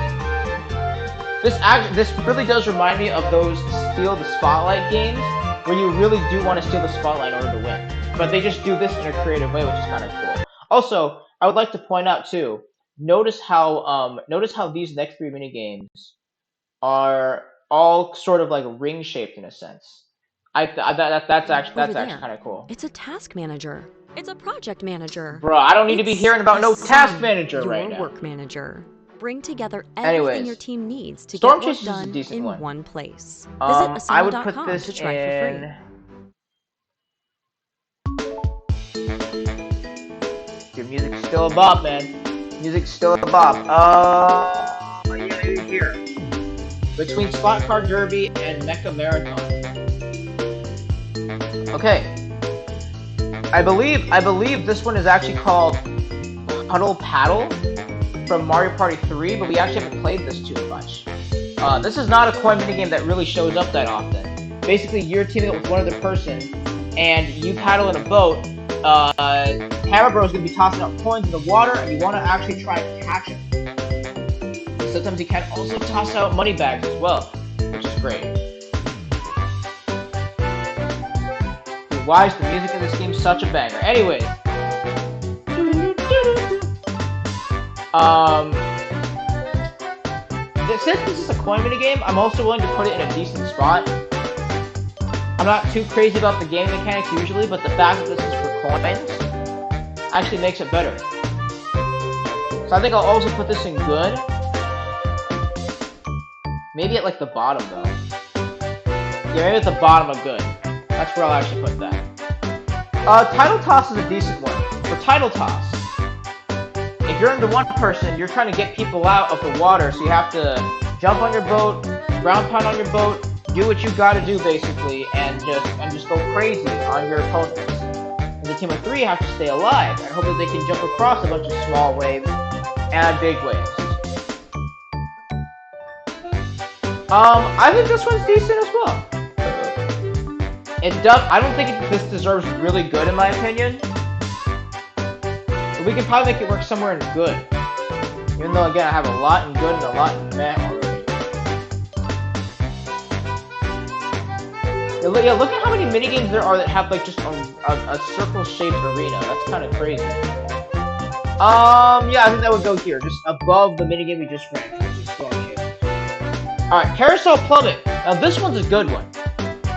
This really does remind me of those Steal the Spotlight games, where you really do want to steal the spotlight in order to win. But they just do this in a creative way, which is kind of cool. Also, I would like to point out too, notice how these next three minigames are all sort of like ring shaped in a sense. That's actually kind of cool.
It's a task manager. It's a project manager.
Bro, I don't need to be hearing about no task manager right now.
Your work manager. Bring together everything your team needs to
Storm
get work
Chasers
done
is a decent
in
one
place. Visit
I would put
asana.com
this
to try
in... Your music's still a bop, man. Music's still a bop. Yeah, here. Between Spot Car Derby and Mecha Marathon. Okay. I believe this one is actually called Puddle Paddle from Mario Party 3, but we actually haven't played this too much. This is not a coin minigame that really shows up that often. Basically, you're teaming up with one other person, and you paddle in a boat. Hammer Bro is going to be tossing out coins in the water, and you want to actually try and catch him. Sometimes you can also toss out money bags as well, which is great. Why is the music in this game such a banger? Anyways. Since this is a coin minigame, I'm also willing to put it in a decent spot. I'm not too crazy about the game mechanics usually, but the fact that this is for coins actually makes it better. So I think I'll also put this in good. Maybe at like the bottom though. Yeah, maybe at the bottom of good. That's where I'll actually put that. Title Toss is a decent one. For Title Toss, if you're into one person, you're trying to get people out of the water, so you have to jump on your boat, ground pound on your boat, do what you gotta do basically, and just go crazy on your opponents. And the team of three have to stay alive, and hope that they can jump across a bunch of small waves and big waves. I think this one's decent as well. I don't think this deserves really good in my opinion. But we can probably make it work somewhere in good. Even though again I have a lot in good and a lot in meh already. Yeah, look at how many minigames there are that have like just a circle-shaped arena. That's kind of crazy. Yeah, I think that would go here, just above the minigame we just ran, which is Storm Chasers. Alright, Carousel Plummet. Now this one's a good one.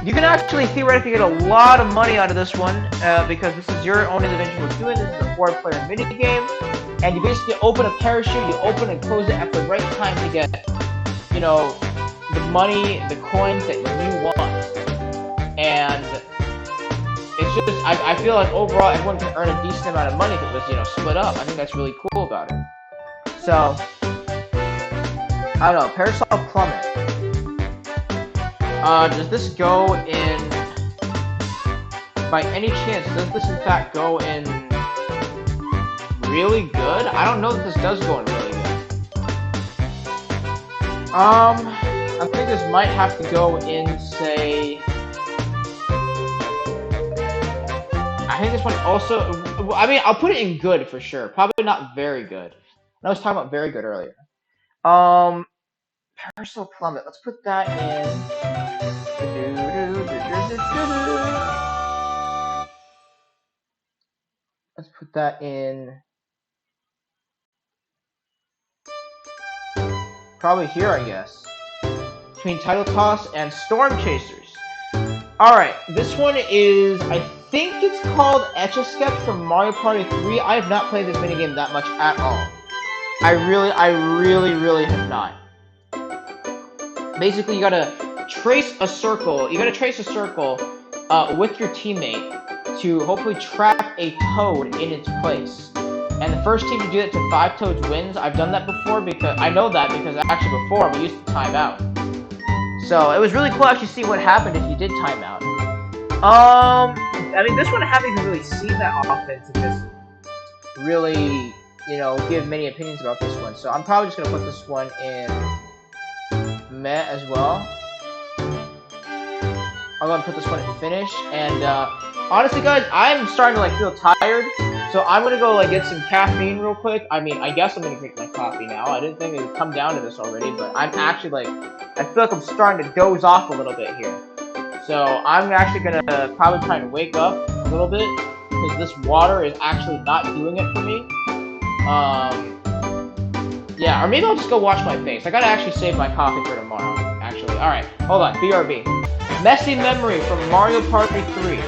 You can actually theoretically get a lot of money out of this one, because this is your own individual doing. This is a 4-player minigame, and you basically open a parachute, you open and close it at the right time to get, you know, the money, the coins that you want. And it's just, I feel like overall everyone can earn a decent amount of money if it was, you know, split up. I think that's really cool about it. So, I don't know, Parasol Plummet. Does this go in, by any chance, does this in fact go in really good? I don't know that this does go in really good. I think this might have to go in, say, I think this one also, I mean, I'll put it in good for sure. Probably not very good. I was talking about very good earlier. Parasol Plummet, let's put that in. Let's put that in. Probably here, I guess. Between Title Toss and Storm Chasers. Alright, this one is, I think it's called Etch-a-Sketch from Mario Party 3. I have not played this minigame that much at all. I really have not. Basically, you gotta trace a circle. You gotta trace a circle with your teammate to hopefully trap a toad in its place. And the first team to do it to 5 toads wins. I've done that before because I know that because actually before we used to time out. So it was really cool to actually see what happened if you did time out. I mean, this one I haven't even really seen that often to just really, you know, give many opinions about this one. So I'm probably just gonna put this one in meh as well. I'm gonna put this one in finish. And honestly, guys, I'm starting to like feel tired. So I'm gonna go like get some caffeine real quick. I mean, I guess I'm gonna drink my coffee now. I didn't think it would come down to this already, but I'm actually like, I feel like I'm starting to doze off a little bit here. So I'm actually gonna probably try and wake up a little bit because this water is actually not doing it for me. Yeah, or maybe I'll just go wash my face. I gotta actually save my coffee for tomorrow. Actually, all right, hold on. BRB. Messy memory from Mario Party 3.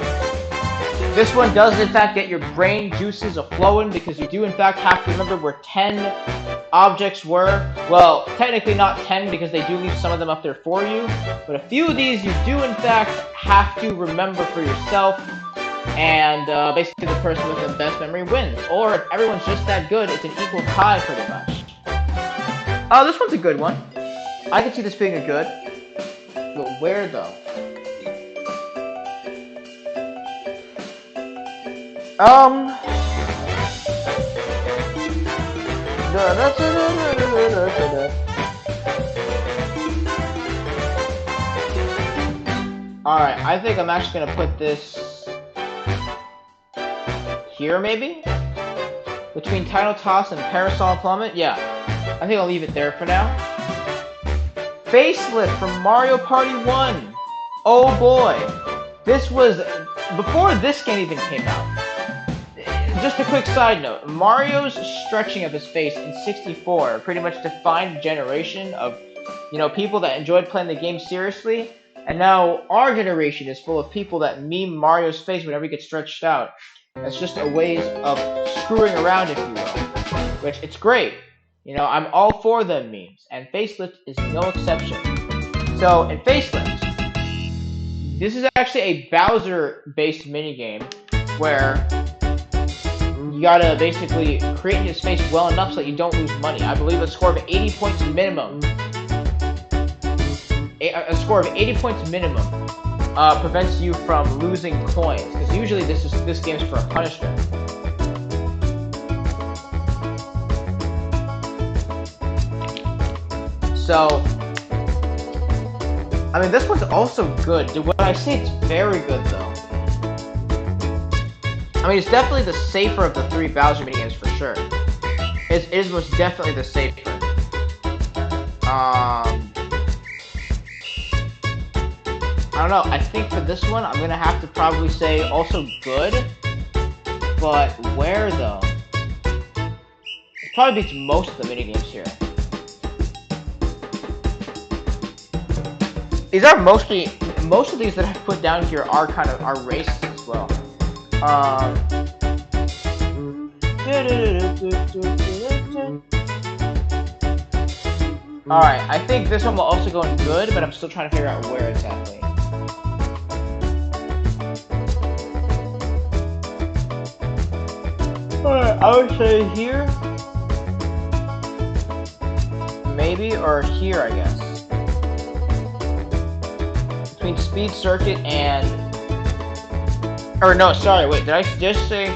This one does in fact get your brain juices a-flowing because you do in fact have to remember where 10 objects were. Well, technically not 10 because they do leave some of them up there for you, but a few of these you do in fact have to remember for yourself, and basically the person with the best memory wins. Or if everyone's just that good, it's an equal tie pretty much. Oh, this one's a good one. I can see this being a good, but where though? Alright, I think I'm actually gonna put this here, maybe? Between Tidal Toss and Parasol Plummet? Yeah, I think I'll leave it there for now. Facelift from Mario Party 1! Oh boy! This was before this game even came out. Just a quick side note, Mario's stretching of his face in 64 pretty much defined a generation of, you know, people that enjoyed playing the game seriously, and now our generation is full of people that meme Mario's face whenever he gets stretched out. It's just a way of screwing around, if you will, which it's great. You know, I'm all for them memes, and Facelift is no exception. So, in Facelift, this is actually a Bowser-based minigame where you gotta basically create his face well enough so that you don't lose money. I believe a score of 80 points minimum. A score of 80 points minimum prevents you from losing coins, because usually this game's for a punishment. So, I mean, this one's also good. When I say it's very good, though, I mean, it's definitely the safer of the 3 Bowser minigames for sure. It is most definitely the safer. I don't know. I think for this one, I'm gonna have to probably say also good, but where though? It probably beats most of the minigames here. These are most of these that I've put down here are races as well. Alright, I think this one will also go in good, but I'm still trying to figure out where exactly. Alright, I would say here. Maybe, or here, I guess. Between Speed Circuit and... Or no, sorry, wait, did I just say...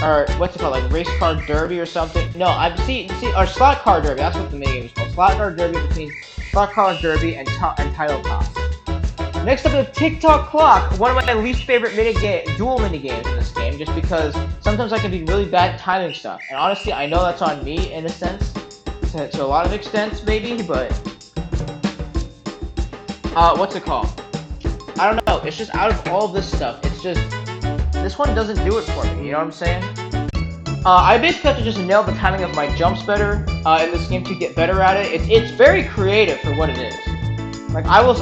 Or, what's it called, like Race Car Derby or something? No, or Slot Car Derby, that's what the minigame is called. Slot Car Derby between Slot Car Derby and Tidal Toss. Next up, the TikTok Clock, one of my least favorite dual minigames in this game, just because sometimes I can be really bad at timing stuff. And honestly, I know that's on me, in a sense, to a lot of extents, maybe, but... what's it called? I don't know, it's just out of all this stuff, it's just... This one doesn't do it for me, you know what I'm saying? I basically have to just nail the timing of my jumps better in this game to get better at it. It's very creative for what it is. Like I will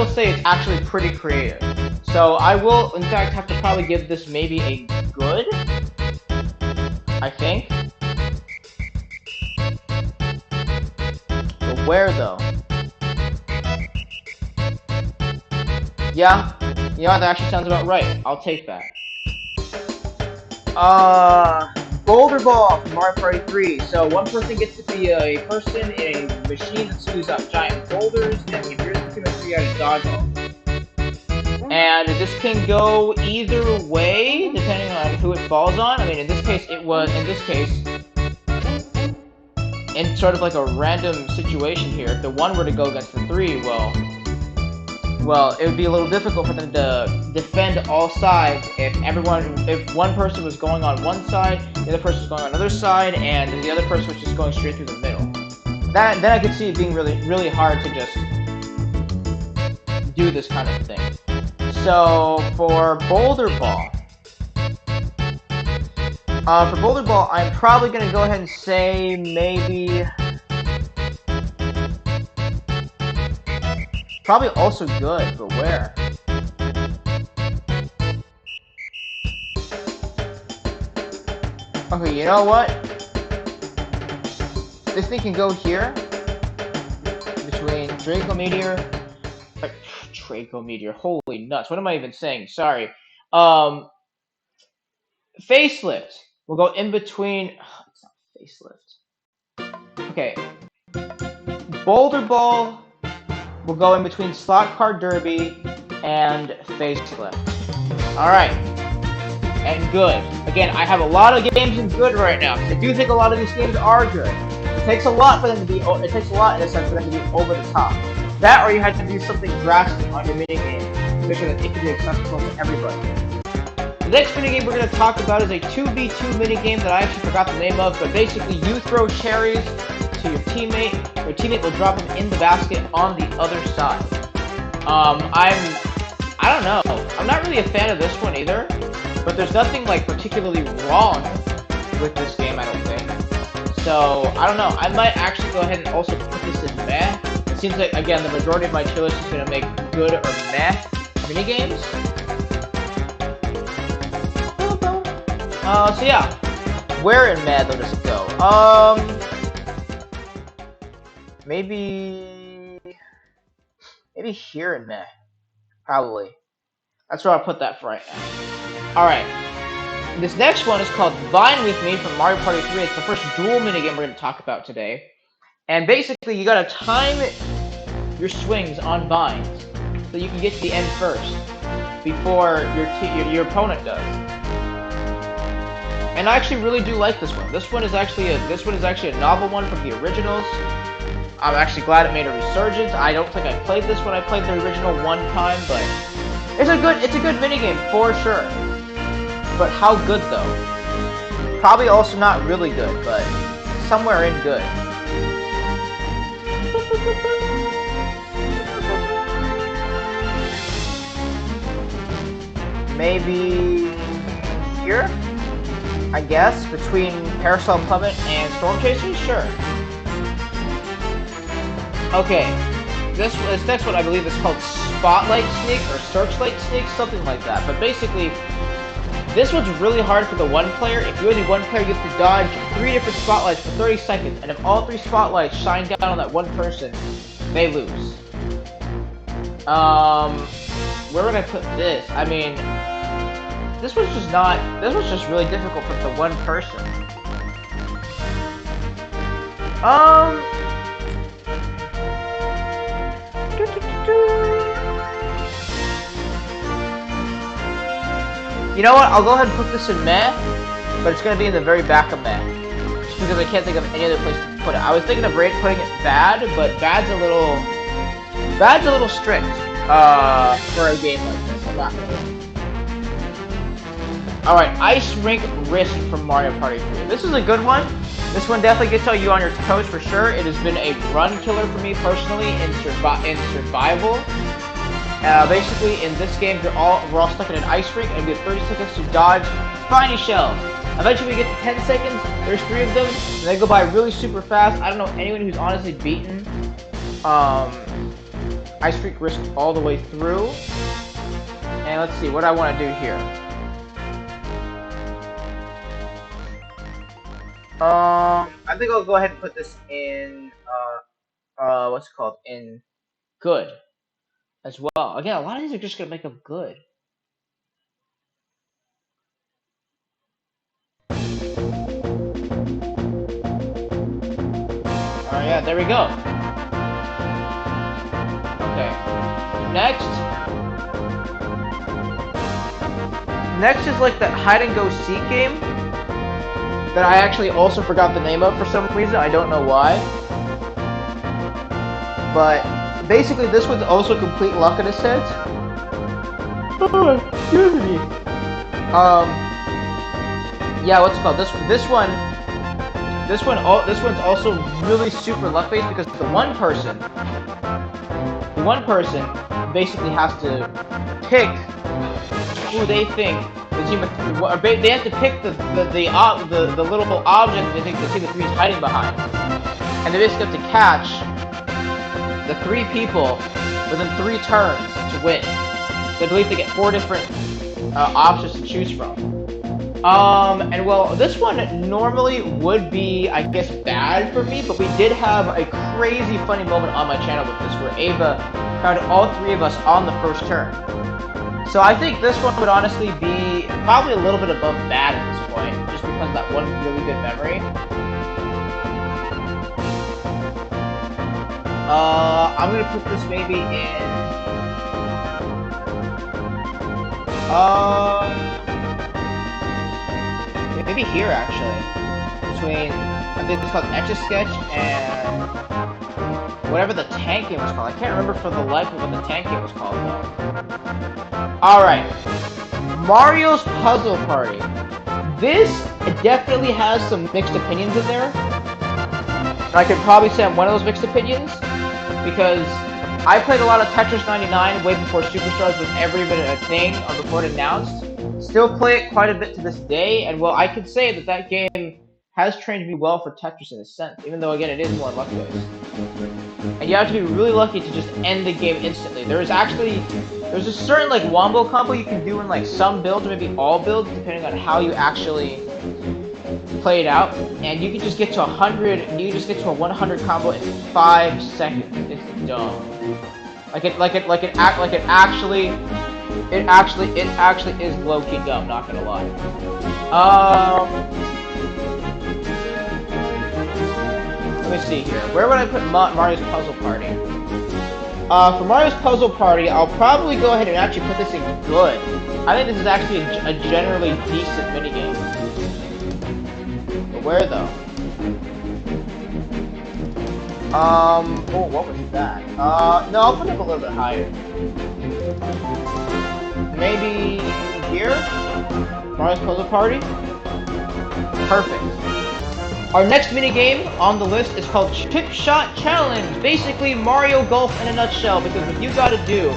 say it's actually pretty creative. So I will in fact have to probably give this maybe a good. I think. But where though? Yeah, you know, that actually sounds about right. I'll take that. Boulder Ball from Mario Party 3. So one person gets to be a person in a machine that spews out giant boulders, and if you're the team of three, you gotta dodge all of them. And this can go either way, depending on who it falls on. I mean, in this case, in sort of like a random situation here, if the one were to go against the three, well, it would be a little difficult for them to defend all sides if one person was going on one side, the other person was going on another side, and the other person was just going straight through the middle. Then I could see it being really, really hard to just do this kind of thing. So for Boulder Ball, I'm probably gonna go ahead and say maybe. Probably also good, but where? Okay, you know what? This thing can go here between Draco Meteor. Draco Meteor. Holy nuts! What am I even saying? Sorry. Facelift. We'll go in between. Oh, it's not facelift. Okay. Boulder Ball. We'll go in between Slot Car Derby and Facelift. All right. And good. Again, I have a lot of games in good right now because I do think a lot of these games are good. It takes a lot for them to be. It takes a lot in a sense for them to be over the top. That, or you had to do something drastic on your minigame to make sure that it can be accessible to everybody. The next minigame we're going to talk about is a 2v2 minigame that I actually forgot the name of, but basically you throw cherries to your teammate will drop them in the basket on the other side. I don't know. I'm not really a fan of this one either, but there's nothing like particularly wrong with this game, I don't think. So, I don't know. I might actually go ahead and also put this in meh. It seems like, again, the majority of my tier list is going to make good or meh minigames. So yeah. Where in meh though does it go? Maybe here in meh. Probably. That's where I'll put that for right now. Alright. This next one is called Vine With Me from Mario Party 3. It's the first dual minigame we're going to talk about today. And basically, you gotta time your swings on vines so you can get to the end first before your opponent does. And I actually really do like this one. This one is actually a novel one from the originals. I'm actually glad it made a resurgence. I don't think I played this when I played the original one time, but it's a good minigame for sure. But how good though? Probably also not really good, but somewhere in good. Maybe here? I guess, between Parasol Plummet and Storm Chasers? Sure. Okay, this next one I believe is called Spotlight Sneak or Searchlight Sneak, something like that. But basically, this one's really hard for the one player. If you're the one player, you have to dodge 3 different spotlights for 30 seconds, and if all 3 spotlights shine down on that one person, they lose. Where would I put this? I mean, this was just really difficult for the one person. You know what? I'll go ahead and put this in meh, but it's gonna be in the very back of meh, just because I can't think of any other place to put it. I was thinking of putting it bad, but bad's a little strict for a game like this. I'm not gonna lie. Alright, Ice Rink Risk from Mario Party 3. This is a good one. This one definitely gets you on your toes for sure. It has been a run killer for me personally in survival. Basically, in this game, we're all stuck in an ice rink, and we have 30 seconds to dodge spiny shells. Eventually, we get to 10 seconds. There's 3 of them, and they go by really super fast. I don't know anyone who's honestly beaten Ice Rink Risk all the way through. And let's see what I want to do here. I think I'll go ahead and put this in what's it called? In good as well. Again, a lot of these are just gonna make them good. yeah, there we go. Okay. Next is like that hide and go seek game that I actually also forgot the name of for some reason. I don't know why. But basically, this one's also complete luck in a sense. Oh, excuse me. Yeah, what's it called? This one's also really super luck based because the one person basically has to pick who they think the team. They have to pick the little object they think the team of three is hiding behind, and they basically have to catch the 3 people within 3 turns to win. So I believe they get 4 different options to choose from. And well, this one normally would be, I guess, bad for me, but we did have a crazy funny moment on my channel with this, where Ava found all 3 of us on the first turn. So I think this one would honestly be probably a little bit above bad at this point, just because of that one really good memory. I'm gonna put this maybe in... maybe here, actually. Between, I think it's called Etch-a-Sketch and whatever the tank game was called. I can't remember for the life of what the tank game was called, though. Alright. Mario's Puzzle Party. This definitely has some mixed opinions in there. I could probably say I'm one of those mixed opinions, because I played a lot of Tetris 99 way before Superstars was ever even a thing or before it announced. Still play it quite a bit to this day, and well, I could say that that game has trained me well for Tetris in a sense, even though again it is more luck-based. And you have to be really lucky to just end the game instantly. There's a certain like wombo combo you can do in like some builds, or maybe all builds, depending on how you actually play it out, and you can just get to 100, and you just get to a 100 combo in 5 seconds. It's dumb. It actually is low-key dumb, not gonna lie. Let me see here. Where would I put Mario's Puzzle Party? For Mario's Puzzle Party, I'll probably go ahead and actually put this in good. I think this is actually a generally decent minigame. But where though? Oh, what was that? No, I'll put it a little bit higher. Maybe here? Mario's Puzzle Party? Perfect. Our next minigame on the list is called Chip Shot Challenge. Basically, Mario Golf in a nutshell, because what you gotta do,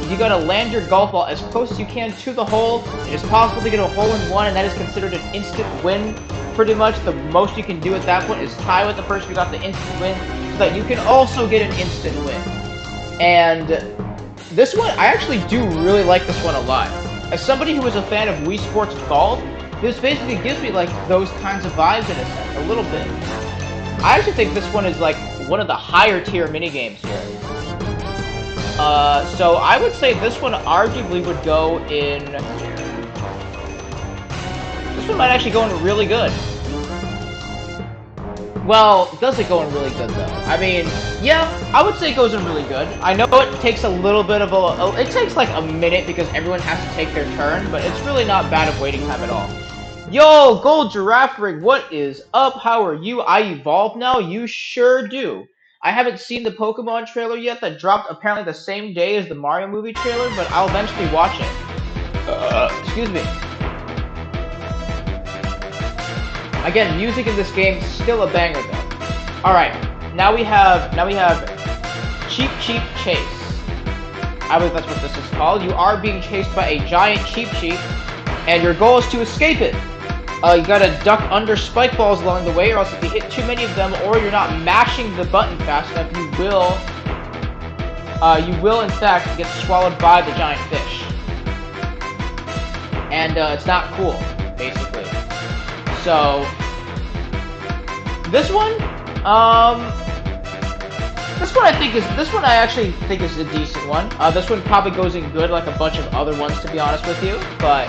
you gotta land your golf ball as close as you can to the hole. It is possible to get a hole-in-one, and that is considered an instant win. Pretty much the most you can do at that point is tie with the person who got the instant win, so that you can also get an instant win. And this one, I actually do really like this one a lot. As somebody who is a fan of Wii Sports Golf, this basically gives me like those kinds of vibes in a sense, a little bit. I actually think this one is like one of the higher tier minigames here. So I would say this one arguably would go in... This one might actually go in really good. Well, does it go in really good though? I mean, yeah, I would say it goes in really good. I know it takes a little bit of it takes like a minute because everyone has to take their turn, but it's really not bad of waiting time at all. Yo, Gold Giraffe Rig, what is up? How are you? I evolved now? You sure do. I haven't seen the Pokemon trailer yet that dropped apparently the same day as the Mario movie trailer, but I'll eventually watch it. Excuse me. Again, music in this game is still a banger though. Alright, now we have Cheep Cheep Chase. I believe that's what this is called. You are being chased by a giant Cheep Cheep, and your goal is to escape it. You gotta duck under spike balls along the way, or else if you hit too many of them, or you're not mashing the button fast enough, you will in fact get swallowed by the giant fish. And it's not cool, basically. So this one I actually think is a decent one. This one probably goes in good like a bunch of other ones, to be honest with you, but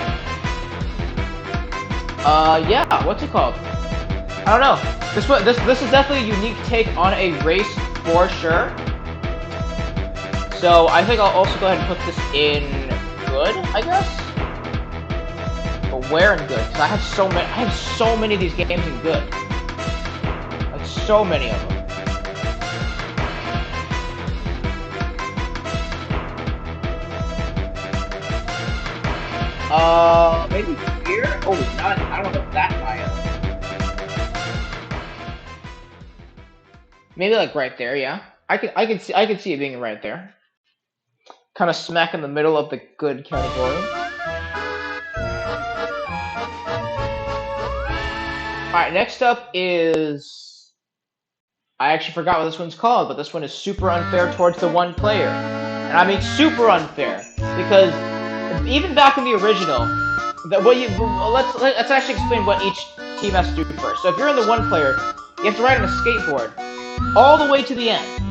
yeah, what's it called? I don't know. This is definitely a unique take on a race for sure. So I think I'll also go ahead and put this in good, I guess. But where in good? Because I have so many of these games in good. Like so many of them. Maybe here? Oh, not. I don't know if that high up. Maybe like right there, yeah. I can see it being right there. Kind of smack in the middle of the good category. Alright, next up is... I actually forgot what this one's called, but this one is super unfair towards the one player. And I mean super unfair, because even back in the original, let's actually explain what each team has to do first. So if you're in the one player, you have to ride on a skateboard all the way to the end.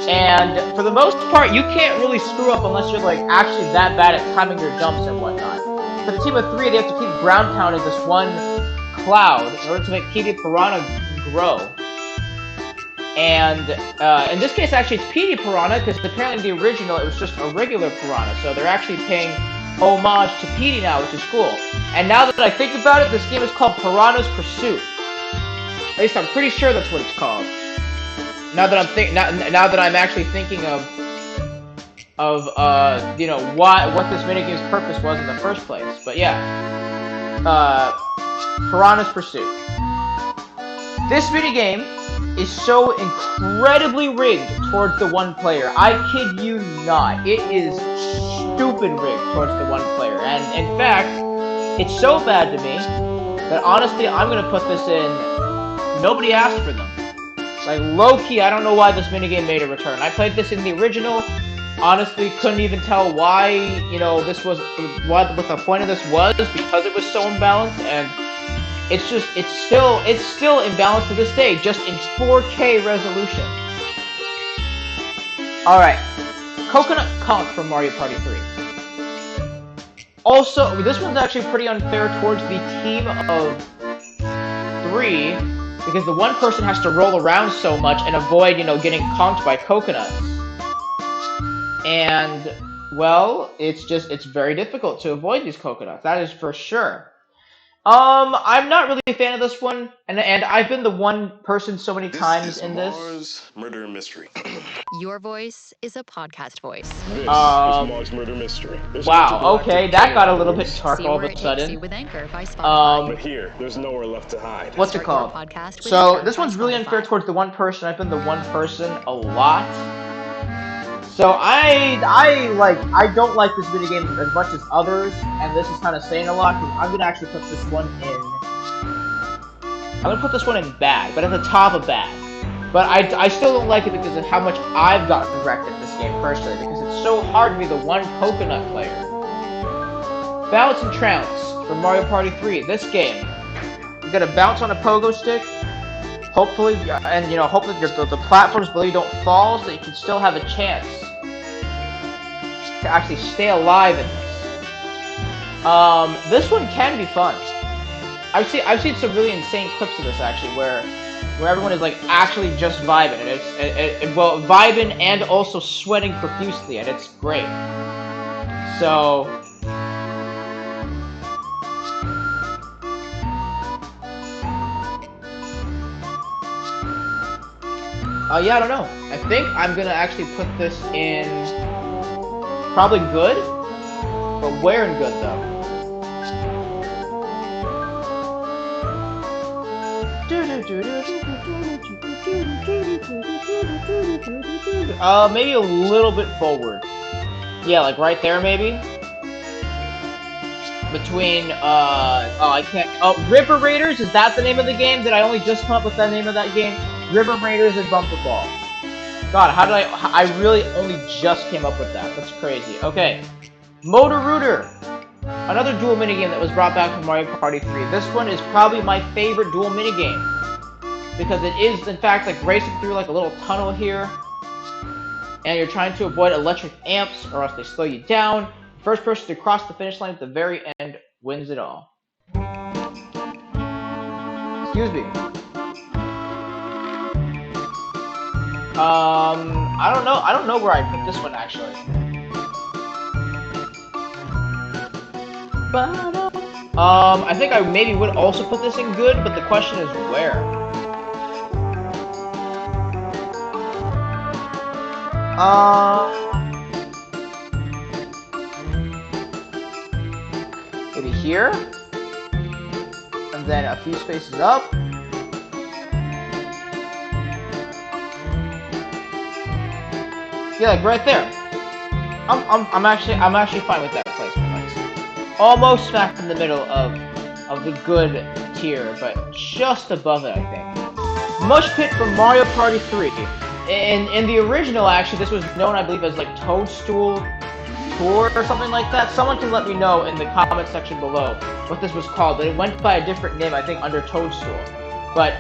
And for the most part, you can't really screw up unless you're like actually that bad at timing your jumps and whatnot. For the team of 3, they have to keep ground pounding this one cloud in order to make Petey Piranha grow. And in this case, actually, it's Petey Piranha, because apparently in the original, it was just a regular piranha. So they're actually paying homage to Petey now, which is cool. And now that I think about it, this game is called Piranha's Pursuit. At least I'm pretty sure that's what it's called. Now that I'm actually thinking of you know, what this minigame's purpose was in the first place. But yeah, Piranha's Pursuit. This minigame is so incredibly rigged towards the one player. I kid you not. It is stupid rigged towards the one player. And in fact, it's so bad to me that honestly, I'm gonna put this in. Nobody asked for them. Like, low-key, I don't know why this minigame made a return. I played this in the original, honestly couldn't even tell why, you know, this was, what the point of this was, because it was so imbalanced, and it's still imbalanced to this day, just in 4K resolution. Alright, Coconut Conk from Mario Party 3. Also, this one's actually pretty unfair towards the team of 3, because the one person has to roll around so much and avoid, you know, getting conked by coconuts. And, well, it's very difficult to avoid these coconuts. That is for sure. I'm not really a fan of this one, and I've been the one person so many times in this.
Mars Murder Mystery.
Your voice is a podcast voice.
This is Mars Murder Mystery.
Wow, okay, that got a little bit dark all of a sudden.
With Anchor by
but here, there's nowhere left to hide.
What's it called? So, this one's really unfair towards the one person. I've been the one person a lot. So, I don't like this minigame as much as others, and this is kind of saying a lot, because I'm gonna actually put this one in... I'm gonna put this one in bad, but at the top of bad. But I still don't like it because of how much I've gotten wrecked at this game personally, because it's so hard to be the one coconut player. Bounce and Trounce from Mario Party 3. This game, you gotta bounce on a pogo stick, hopefully, and you know, hopefully the platforms below you don't fall, so that you can still have a chance to actually stay alive in this. This one can be fun. I've seen some really insane clips of this actually, where everyone is like actually just vibing, and it's well, vibing and also sweating profusely, and it's great. So yeah, I don't know. I think I'm gonna actually put this in probably good, but where in good though? Maybe a little bit forward. Yeah, like right there maybe. Between I can't. Oh, River Raiders, is that the name of the game? Did I only just come up with the name of that game? River Raiders and Bumper Ball. God, how did I really only just came up with that. That's crazy. Okay. Motor Rooter. Another dual minigame that was brought back from Mario Party 3. This one is probably my favorite dual minigame, because it is, in fact, like racing through like a little tunnel here, and you're trying to avoid electric amps or else they slow you down. First person to cross the finish line at the very end wins it all. Excuse me. I don't know where I put this one actually. I think I maybe would also put this in good, but the question is where. Maybe here, and then a few spaces up. Yeah, like right there. I'm actually fine with that placement. Like, almost smack in the middle of the good tier, but just above it, I think. Mush Pit from Mario Party 3. In the original, actually, this was known, I believe, as like Toadstool Tour or something like that. Someone can let me know in the comment section below what this was called, but it went by a different name, I think, under Toadstool. But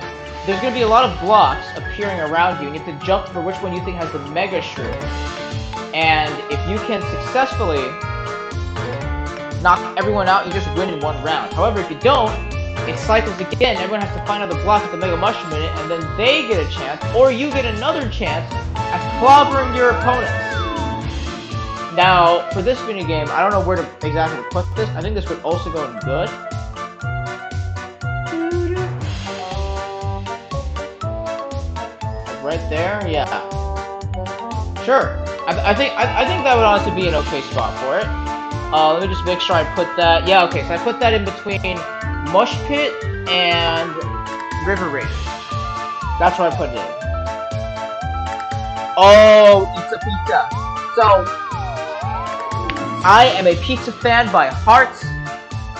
there's going to be a lot of blocks appearing around you, and you have to jump for which one you think has the Mega Shroom. And if you can successfully knock everyone out, you just win in one round. However, if you don't, it cycles again. Everyone has to find another block with the Mega Mushroom in it, and then they get a chance, or you get another chance at clobbering your opponents. Now, for this minigame, I don't know where to exactly put this. I think this would also go in good. Right there, yeah. Sure. I think that would honestly be an okay spot for it. Let me just make sure I put that. Yeah, okay. So I put that in between Mush Pit and River Race. That's what I put it in. Oh, it's a pizza. So I am a pizza fan by heart.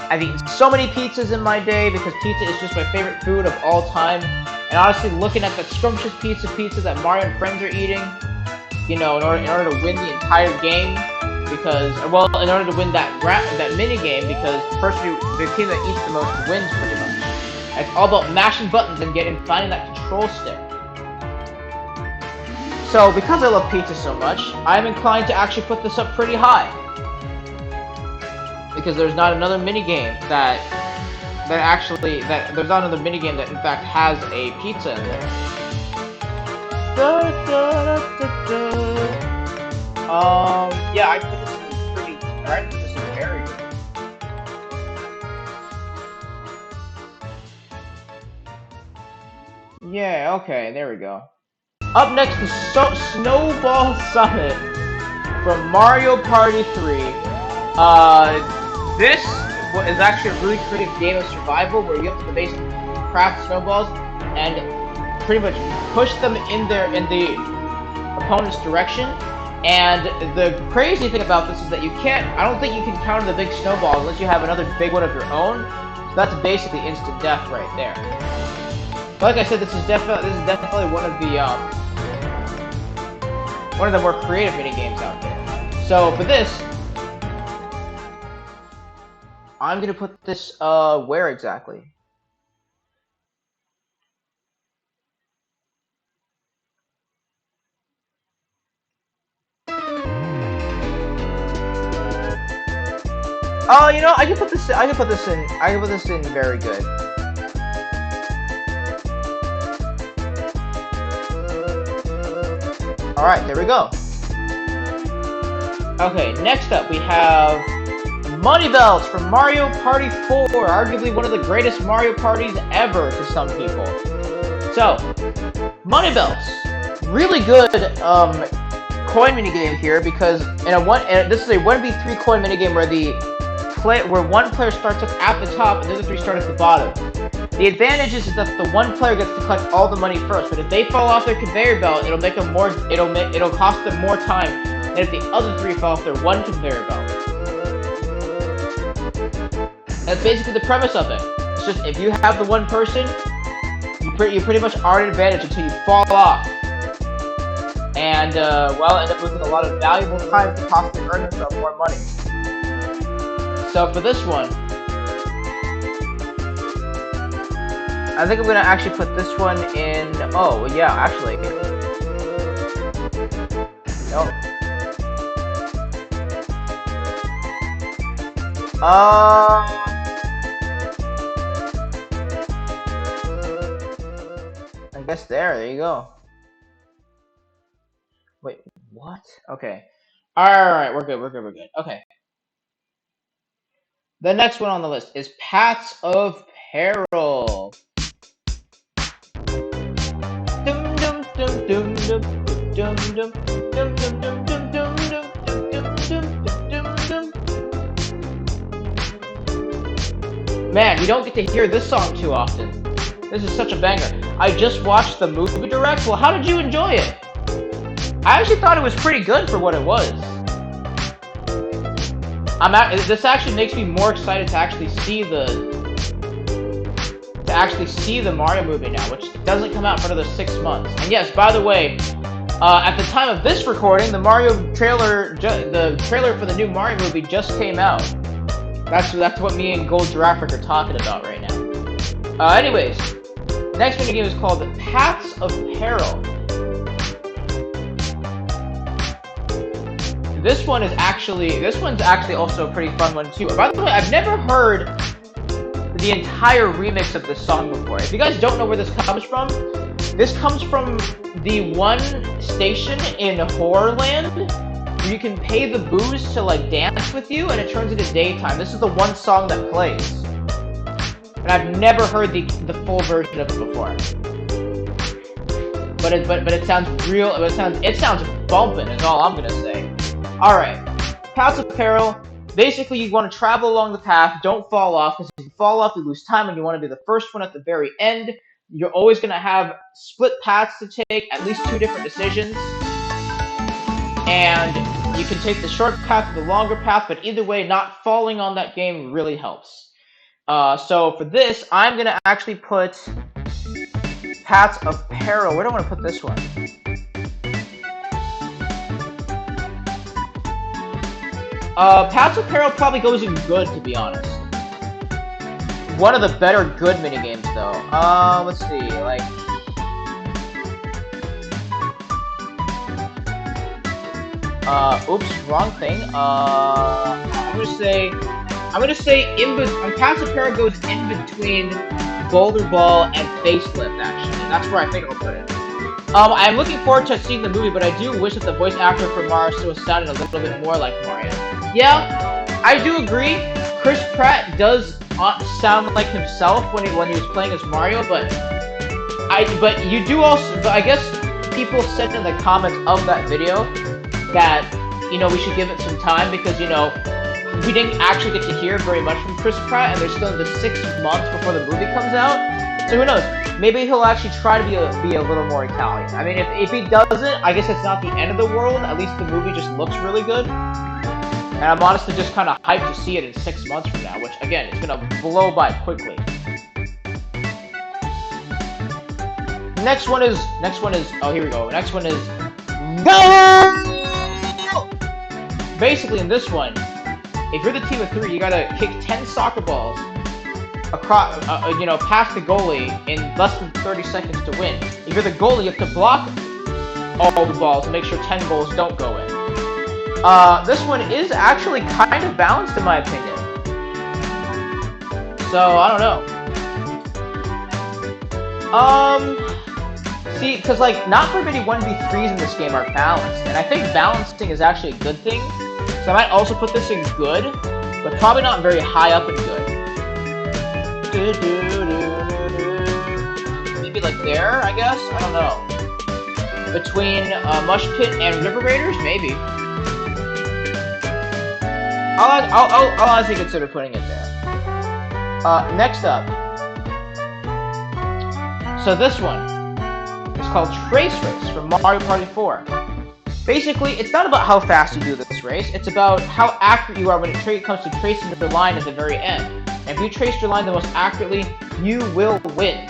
I've eaten so many pizzas in my day because pizza is just my favorite food of all time. And honestly, looking at that scrumptious pizza that Mario and friends are eating, you know, in order to win the entire game, because, well, in order to win that mini game, because the team that eats the most wins pretty much. It's all about mashing buttons and finding that control stick. So, because I love pizza so much, I'm inclined to actually put this up pretty high, because there's not another mini game there's not another minigame that in fact has a pizza in there. Yeah, I put this in very good. Yeah, okay, there we go. Up next is Snowball Summit from Mario Party 3. This is actually a really creative game of survival where you have to basically craft snowballs and pretty much push them in the opponent's direction. And the crazy thing about this is that I don't think you can counter the big snowball unless you have another big one of your own. So that's basically instant death right there. But like I said, this is definitely one of the more creative mini games out there. So for this, I'm gonna put this where exactly? Oh, you know, I can put this in very good. All right, there we go. Okay, next up we have Money Belts from Mario Party 4, arguably one of the greatest Mario parties ever to some people. So, Money Belts, really good coin minigame here because this is a 1v3 coin minigame where one player starts up at the top and the other three start at the bottom. The advantage is that the one player gets to collect all the money first, but if they fall off their conveyor belt, it'll cost them more time than if the other three fall off their one conveyor belt. That's basically the premise of it. It's just if you have the one person, you pretty much are at an advantage until you fall off. And, well, end up losing a lot of valuable time to possibly earn yourself more money. So for this one, I think I'm going to actually put this one in... Oh, yeah, actually. Nope. guess there you go. Wait, what? Okay. Alright, we're good. Okay. The next one on the list is Paths of Peril. Dum dum dum dum dum dum dum dum dum dum dum dum dum dum dum. Man, you don't get to hear this song too often. This is such a banger. I just watched the movie direct. Well, how did you enjoy it? I actually thought it was pretty good for what it was. This actually makes me more excited to actually see the Mario movie now, which doesn't come out for another 6 months. And yes, by the way, at the time of this recording, the trailer for the new Mario movie just came out. That's what me and Gold Giraffe are talking about right now. Anyways, next minigame is called Paths of Peril. This one's actually also a pretty fun one too. By the way, I've never heard the entire remix of this song before. If you guys don't know where this comes from the one station in Horrorland where you can pay the booze to like dance with you, and it turns into daytime. This is the one song that plays, and I've never heard the full version of it before. But it sounds real. It sounds bumping. Is all I'm gonna say. All right, Paths of Peril. Basically, you want to travel along the path. Don't fall off, because if you fall off, you lose time, and you want to be the first one at the very end. You're always going to have split paths to take, at least 2 different decisions. And you can take the short path or the longer path, but either way, not falling on that game really helps. So for this, I'm going to actually put Paths of Peril. Where do I want to put this one? Paths of Peril probably goes in good, to be honest. One of the better good minigames, though. Let's see, like... oops, wrong thing. I'm gonna say Paths of Peril goes in between Boulder Ball and Facelift, actually. That's where I think I'll put it. I'm looking forward to seeing the movie, but I do wish that the voice actor for Mario still sounded a little bit more like Mario. Yeah, I do agree. Chris Pratt does sound like himself when he was playing as Mario, but you do also. But I guess people said in the comments of that video that we should give it some time, because we didn't actually get to hear very much from Chris Pratt, and there's still the 6 months before the movie comes out. So who knows? Maybe he'll actually try to be a little more Italian. I mean, if he doesn't, I guess it's not the end of the world. At least the movie just looks really good. And I'm honestly just kind of hyped to see it in 6 months from now, which, again, is going to blow by quickly. Next one is, oh, here we go. Next one is, go! Basically, in this one, if you're the team of 3, you gotta kick 10 soccer balls across, past the goalie in less than 30 seconds to win. If you're the goalie, you have to block all the balls and make sure 10 goals don't go in. This one is actually kind of balanced in my opinion. So, I don't know. See, because, not very many 1v3s in this game are balanced, and I think balancing is actually a good thing. So I might also put this in good, but probably not very high up in good. Maybe like there, I guess? I don't know. Between Mush Pit and River Raiders? Maybe. I'll honestly consider putting it there. Next up. So this one is called Trace Race from Mario Party 4. Basically, it's not about how fast you do this race, it's about how accurate you are when it comes to tracing your line at the very end. And if you trace your line the most accurately, you will win.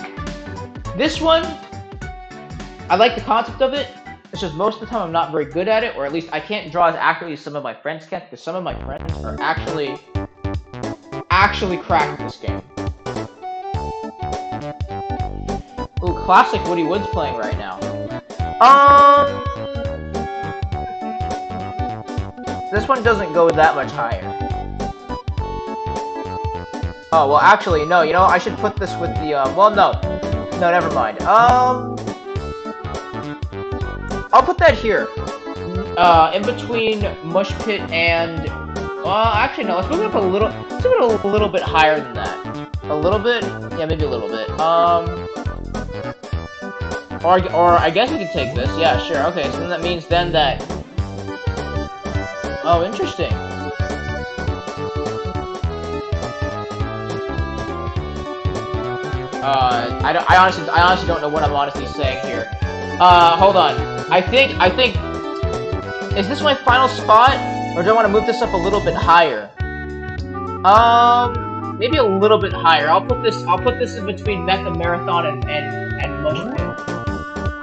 This one, I like the concept of it. It's just most of the time I'm not very good at it, or at least I can't draw as accurately as some of my friends can, because some of my friends are actually cracked at this game. Ooh, classic Woody Woods playing right now. This one doesn't go that much higher. Oh, well, actually, no, I should put this with the, well, no. No, never mind. I'll put that here. In between Mush Pit and... actually, no, let's move it up a little... Let's move it a little bit higher than that. A little bit? Yeah, maybe a little bit. Or I guess we can take this. Yeah, sure. Okay, so then that means then that... Oh, interesting. I honestly don't know what I'm honestly saying here. Hold on. I think, is this my final spot? Or do I want to move this up a little bit higher? Maybe a little bit higher. I'll put this in between Mecha Marathon and Mush Pit.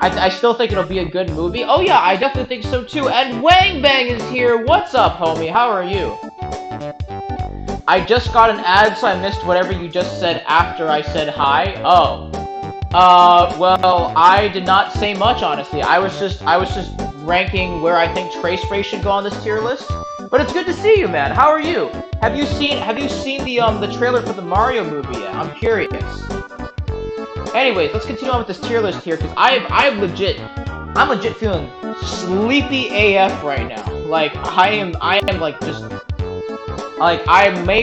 I still think it'll be a good movie. Oh yeah, I definitely think so too. And Wang Bang is here. What's up, homie? How are you? I just got an ad, so I missed whatever you just said after I said hi. Oh. Well, I did not say much, honestly. I was just ranking where I think Trace Ray should go on this tier list. But it's good to see you, man. How are you? Have you seen the trailer for the Mario movie yet? I'm curious. Anyways, let's continue on with this tier list here, because I'm legit feeling sleepy AF right now. Like I am like just like I may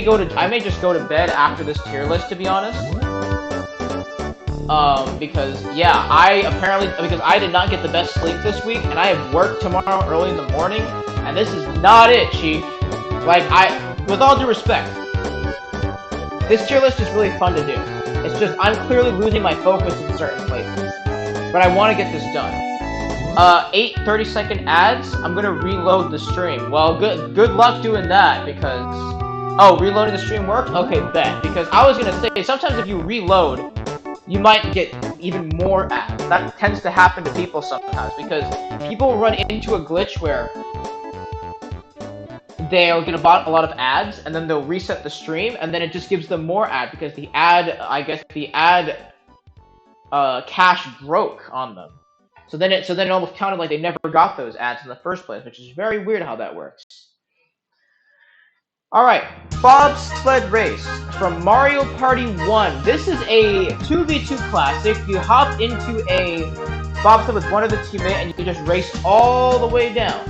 just go to bed after this tier list, to be honest. Because yeah, because I did not get the best sleep this week, and I have work tomorrow early in the morning, and this is not it, Chief. Like with all due respect, this tier list is really fun to do. It's just, I'm clearly losing my focus in certain places. But I want to get this done. 8 30-second ads. I'm going to reload the stream. Well, good luck doing that, because... Oh, reloading the stream worked? Okay, bet. Because I was going to say, sometimes if you reload, you might get even more ads. That tends to happen to people sometimes, because people run into a glitch where they'll get a lot of ads, and then they'll reset the stream, and then it just gives them more ad, because the ad cache broke on them. So then it almost counted like they never got those ads in the first place, which is very weird how that works. Alright, Bobsled Race from Mario Party 1. This is a 2v2 classic. You hop into a bobsled with one other teammate, and you just race all the way down.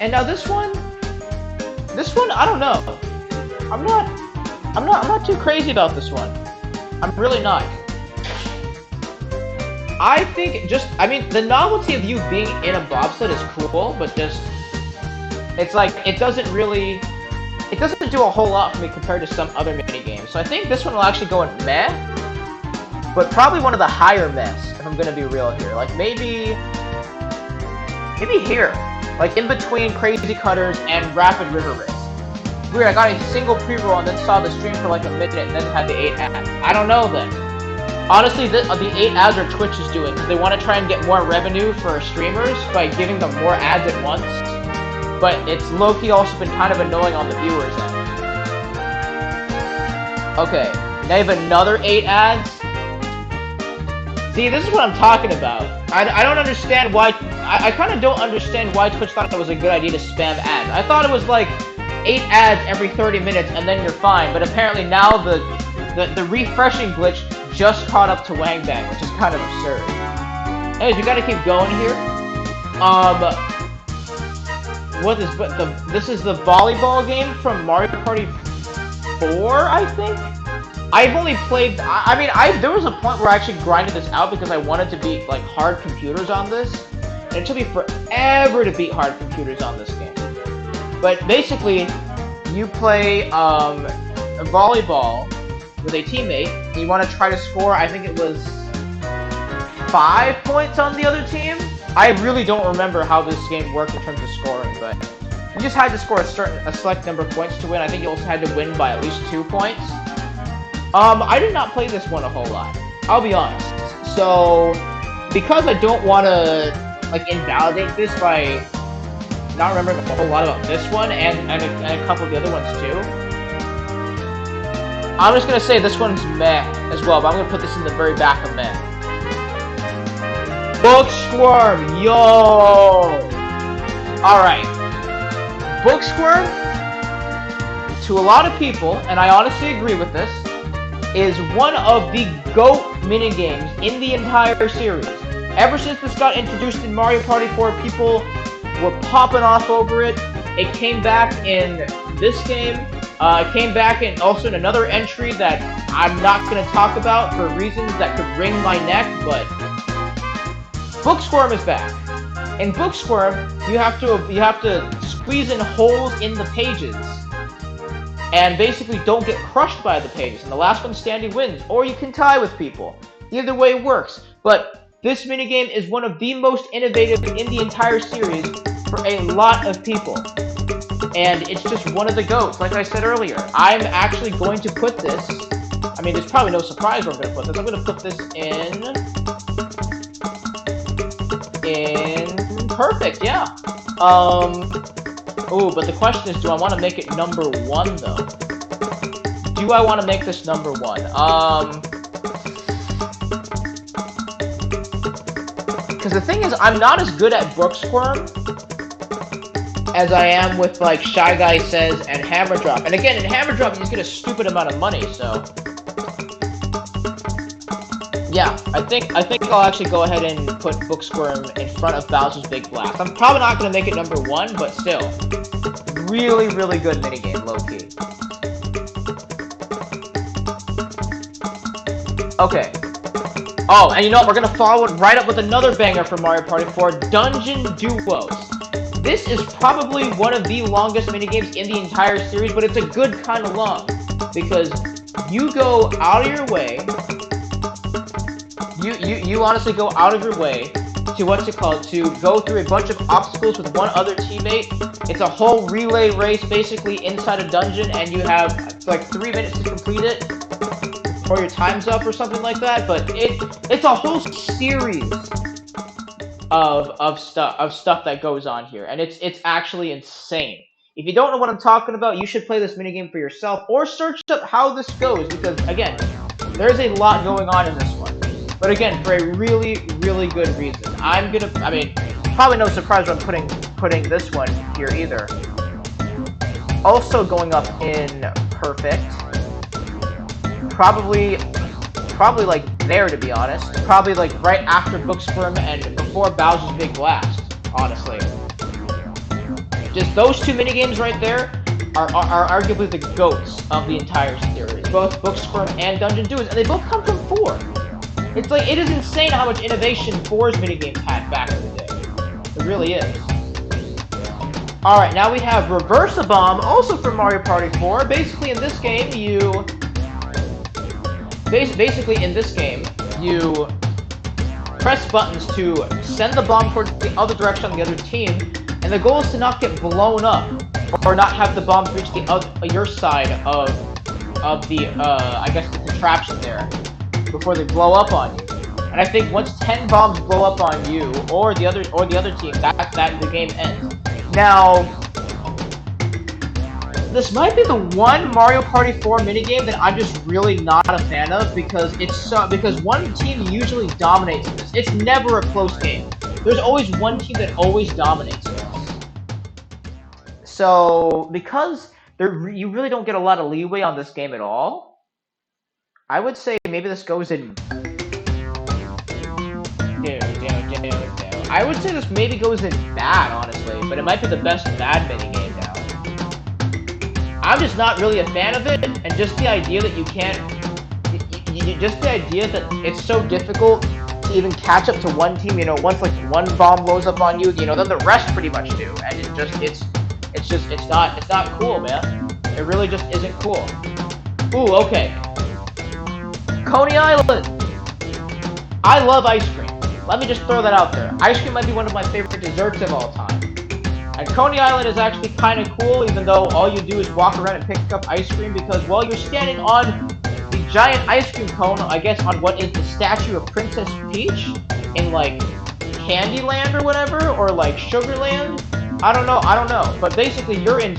And now this one, I don't know. I'm not too crazy about this one. I'm really not. I think the novelty of you being in a bobsled is cool, but it's like, it doesn't do a whole lot for me compared to some other minigames. So I think this one will actually go in meh, but probably one of the higher mehs, if I'm gonna be real here. Like, maybe here. Like, in between Crazy Cutters and Rapid River Race. Weird, I got a single pre-roll and then saw the stream for like a minute and then had the 8 ads. I don't know then. Honestly, the 8 ads are Twitch is doing, because they want to try and get more revenue for streamers by giving them more ads at once. But it's low-key also been kind of annoying on the viewers' end. Okay, now you have another 8 ads. See, this is what I'm talking about. I don't understand why... I kind of don't understand why Twitch thought it was a good idea to spam ads. I thought it was like 8 ads every 30 minutes and then you're fine. But apparently now the refreshing glitch just caught up to Wang Bang, which is kind of absurd. Anyways, we gotta keep going here. What is... This is the volleyball game from Mario Party 4, I think? I've only played... there was a point where I actually grinded this out because I wanted to beat, like, hard computers on this. And it took me forever to beat hard computers on this game. But basically, you play volleyball with a teammate, and you want to try to score, I think it was 5 points on the other team? I really don't remember how this game worked in terms of scoring, but you just had to score a select number of points to win. I think you also had to win by at least 2 points. I did not play this one a whole lot, I'll be honest. So, because I don't want to like invalidate this by not remembering a whole lot about this one and a couple of the other ones too, I'm just gonna say this one's meh as well, but I'm gonna put this in the very back of meh. Booksquirm, yo! Alright. Booksquirm, to a lot of people, and I honestly agree with this, is one of the GOAT minigames in the entire series. Ever since this got introduced in Mario Party 4, people were popping off over it. It came back in this game. It came back in also in another entry that I'm not going to talk about for reasons that could wring my neck, but Booksquirm is back. In Booksquirm, you have to squeeze in holes in the pages and basically don't get crushed by the pages, and the last one standing wins, or you can tie with people. Either way works, but this minigame is one of the most innovative in the entire series for a lot of people, and it's just one of the GOATs. Like I said earlier, I'm actually going to put this, I mean, there's probably no surprise where I'm going to put this. I'm going to put this in perfect, yeah. Ooh, but the question is, do I want to make it number 1, though? Do I want to make this number 1? Because the thing is, I'm not as good at Booksquirm as I am with, like, Shy Guy Says and Hammer Drop. And again, in Hammer Drop, you just get a stupid amount of money, so... yeah, I think I'll actually go ahead and put Booksquirm in front of Bowser's Big Blast. I'm probably not going to make it number 1, but still. Really, really good minigame, low-key. Okay. Oh, and you know what? We're going to follow it right up with another banger from Mario Party 4, Dungeon Duos. This is probably one of the longest minigames in the entire series, but it's a good kind of long. Because you go out of your way... You honestly go out of your way to to go through a bunch of obstacles with one other teammate. It's a whole relay race basically inside a dungeon, and you have like 3 minutes to complete it before your time's up or something like that. But it's a whole series of stuff that goes on here, and it's actually insane. If you don't know what I'm talking about, you should play this minigame for yourself or search up how this goes, because again, there's a lot going on in this one. But again, for a really, really good reason. I mean, probably no surprise when I'm putting this one here either. Also going up in perfect. Probably like there, to be honest. Probably like right after Booksquirm and before Bowser's Big Blast, honestly. Just those 2 minigames right there are arguably the GOATs of the entire series. Both Booksquirm and Dungeon Duos, and they both come from 4. It's like, it is insane how much innovation 4's minigames had back in the day. It really is. Alright, now we have Reverse-A-Bomb, also from Mario Party 4. Basically, in this game, you press buttons to send the bomb towards the other direction on the other team, and the goal is to not get blown up, or not have the bombs reach your side of the, I guess, the contraption there, before they blow up on you. And I think once 10 bombs blow up on you or the other team, that the game ends. Now, this might be the one Mario Party 4 minigame that I'm just really not a fan of, because because one team usually dominates this. It's never a close game. There's always one team that always dominates this. So because you really don't get a lot of leeway on this game at all, I would say maybe this goes in... I would say this maybe goes in bad, honestly, but it might be the best bad minigame now. I'm just not really a fan of it, and just the idea that you can't... just the idea that it's so difficult to even catch up to one team, you know, once like one bomb blows up on you, you know, then the rest pretty much do, and it's not cool, man. It really just isn't cool. Ooh, okay. Coney Island! I love ice cream. Let me just throw that out there. Ice cream might be one of my favorite desserts of all time. And Coney Island is actually kind of cool, even though all you do is walk around and pick up ice cream, because, well, you're standing on the giant ice cream cone, I guess, on what is the statue of Princess Peach in, like, Candyland or whatever, or, like, Sugarland? I don't know. But basically, you're in,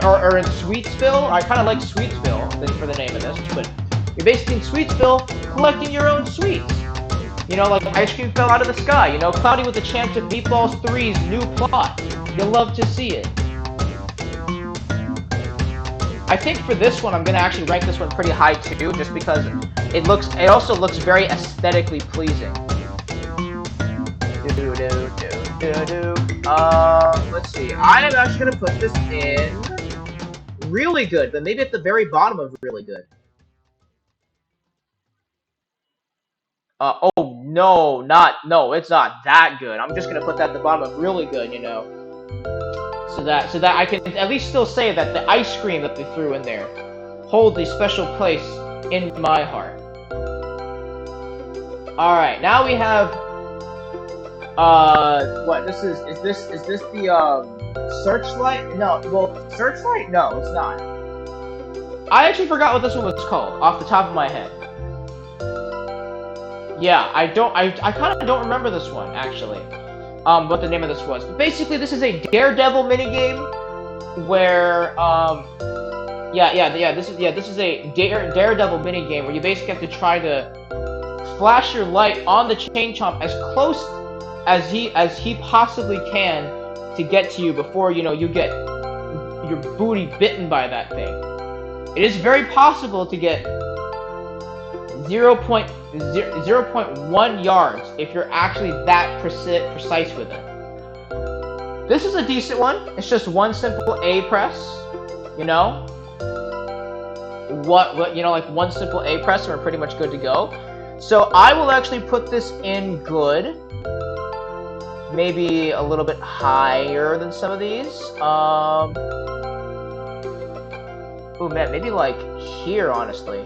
or in Sweetsville. I kind of like Sweetsville for the name of this, but... you're basically in Sweetsville collecting your own sweets. You know, like ice cream fell out of the sky. You know, Cloudy with a Chance of Meatballs 3's new plot. You'll love to see it. I think for this one, I'm gonna actually rank this one pretty high too, just because it also looks very aesthetically pleasing. Let's see. I am actually gonna put this in really good, but maybe at the very bottom of really good. Oh no, no, it's not that good. I'm just gonna put that at the bottom of really good, you know. So that I can at least still say that the ice cream that they threw in there holds a special place in my heart. Alright, now we have what this is this the Searchlight? No, well, Searchlight? No, it's not. I actually forgot what this one was called off the top of my head. Yeah, I kind of don't remember this one, actually. What the name of this was. But basically, this is a Daredevil minigame where, this is a Daredevil minigame where you basically have to try to flash your light on the Chain Chomp as close as he possibly can to get to you before, you know, you get your booty bitten by that thing. It is very possible to get 0.1 yards if you're actually that precise with it. This is a decent one. It's just one simple A press, you know. What you know, like one simple A press, and we're pretty much good to go. So I will actually put this in good. Maybe a little bit higher than some of these. Oh man, maybe like here, honestly.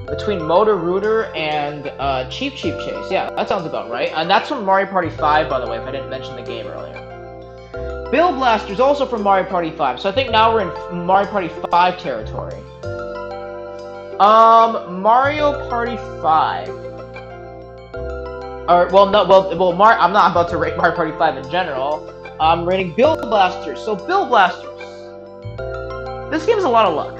Between Motor Rooter and Cheap Chase. Yeah, that sounds about right. And that's from Mario Party 5, by the way, if I didn't mention the game earlier. Bill Blaster's also from Mario Party 5, so I think now we're in Mario Party 5 territory. Mario Party 5. I'm not about to rate Mario Party 5 in general. I'm rating Bill Blasters. So, Bill Blasters. This game is a lot of luck.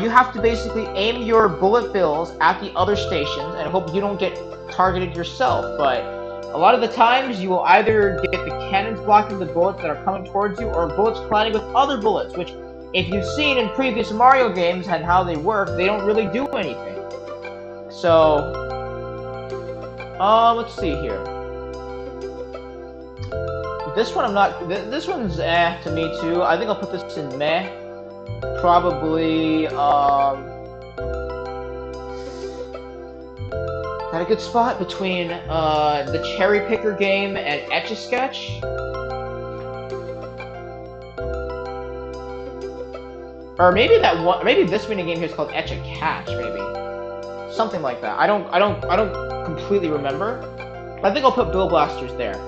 You have to basically aim your bullet bills at the other stations and hope you don't get targeted yourself, but a lot of the times you will either get the cannons blocking the bullets that are coming towards you, or bullets colliding with other bullets, which, if you've seen in previous Mario games and how they work, they don't really do anything. So, let's see here. This one this one's to me too. I think I'll put this in meh. Probably, is that a good spot between, the Cherry Picker game and Etch-a-Sketch? Or maybe maybe this minigame here is called Etch-a-Catch, maybe. Something like that. I don't completely remember. I think I'll put Bill Blasters there.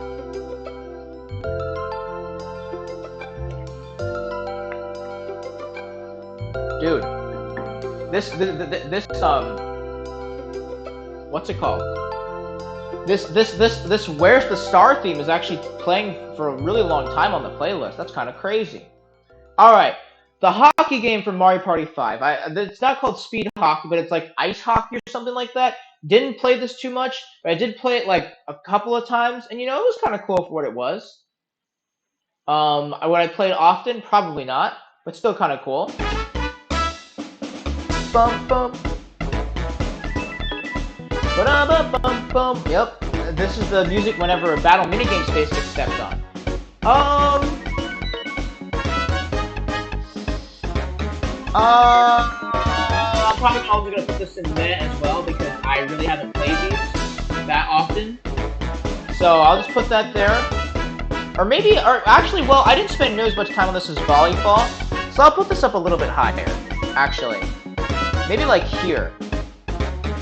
Dude, this what's it called? This Where's the Star theme is actually playing for a really long time on the playlist. That's kind of crazy. Alright, the hockey game from Mario Party 5. It's not called Speed Hockey, but it's like Ice Hockey or something like that. Didn't play this too much, but I did play it like a couple of times, and you know, it was kind of cool for what it was. Would I play it often? Probably not, but still kind of cool. Bum bum. Ba-da-ba-bum bum. Yep, this is the music whenever a battle minigame space gets stepped on. I'm probably also gonna put this in meh as well because I really haven't played these that often. So I'll just put that there. Or maybe, actually, well, I didn't spend nearly as much time on this as volleyball, so I'll put this up a little bit higher, actually. Maybe like here.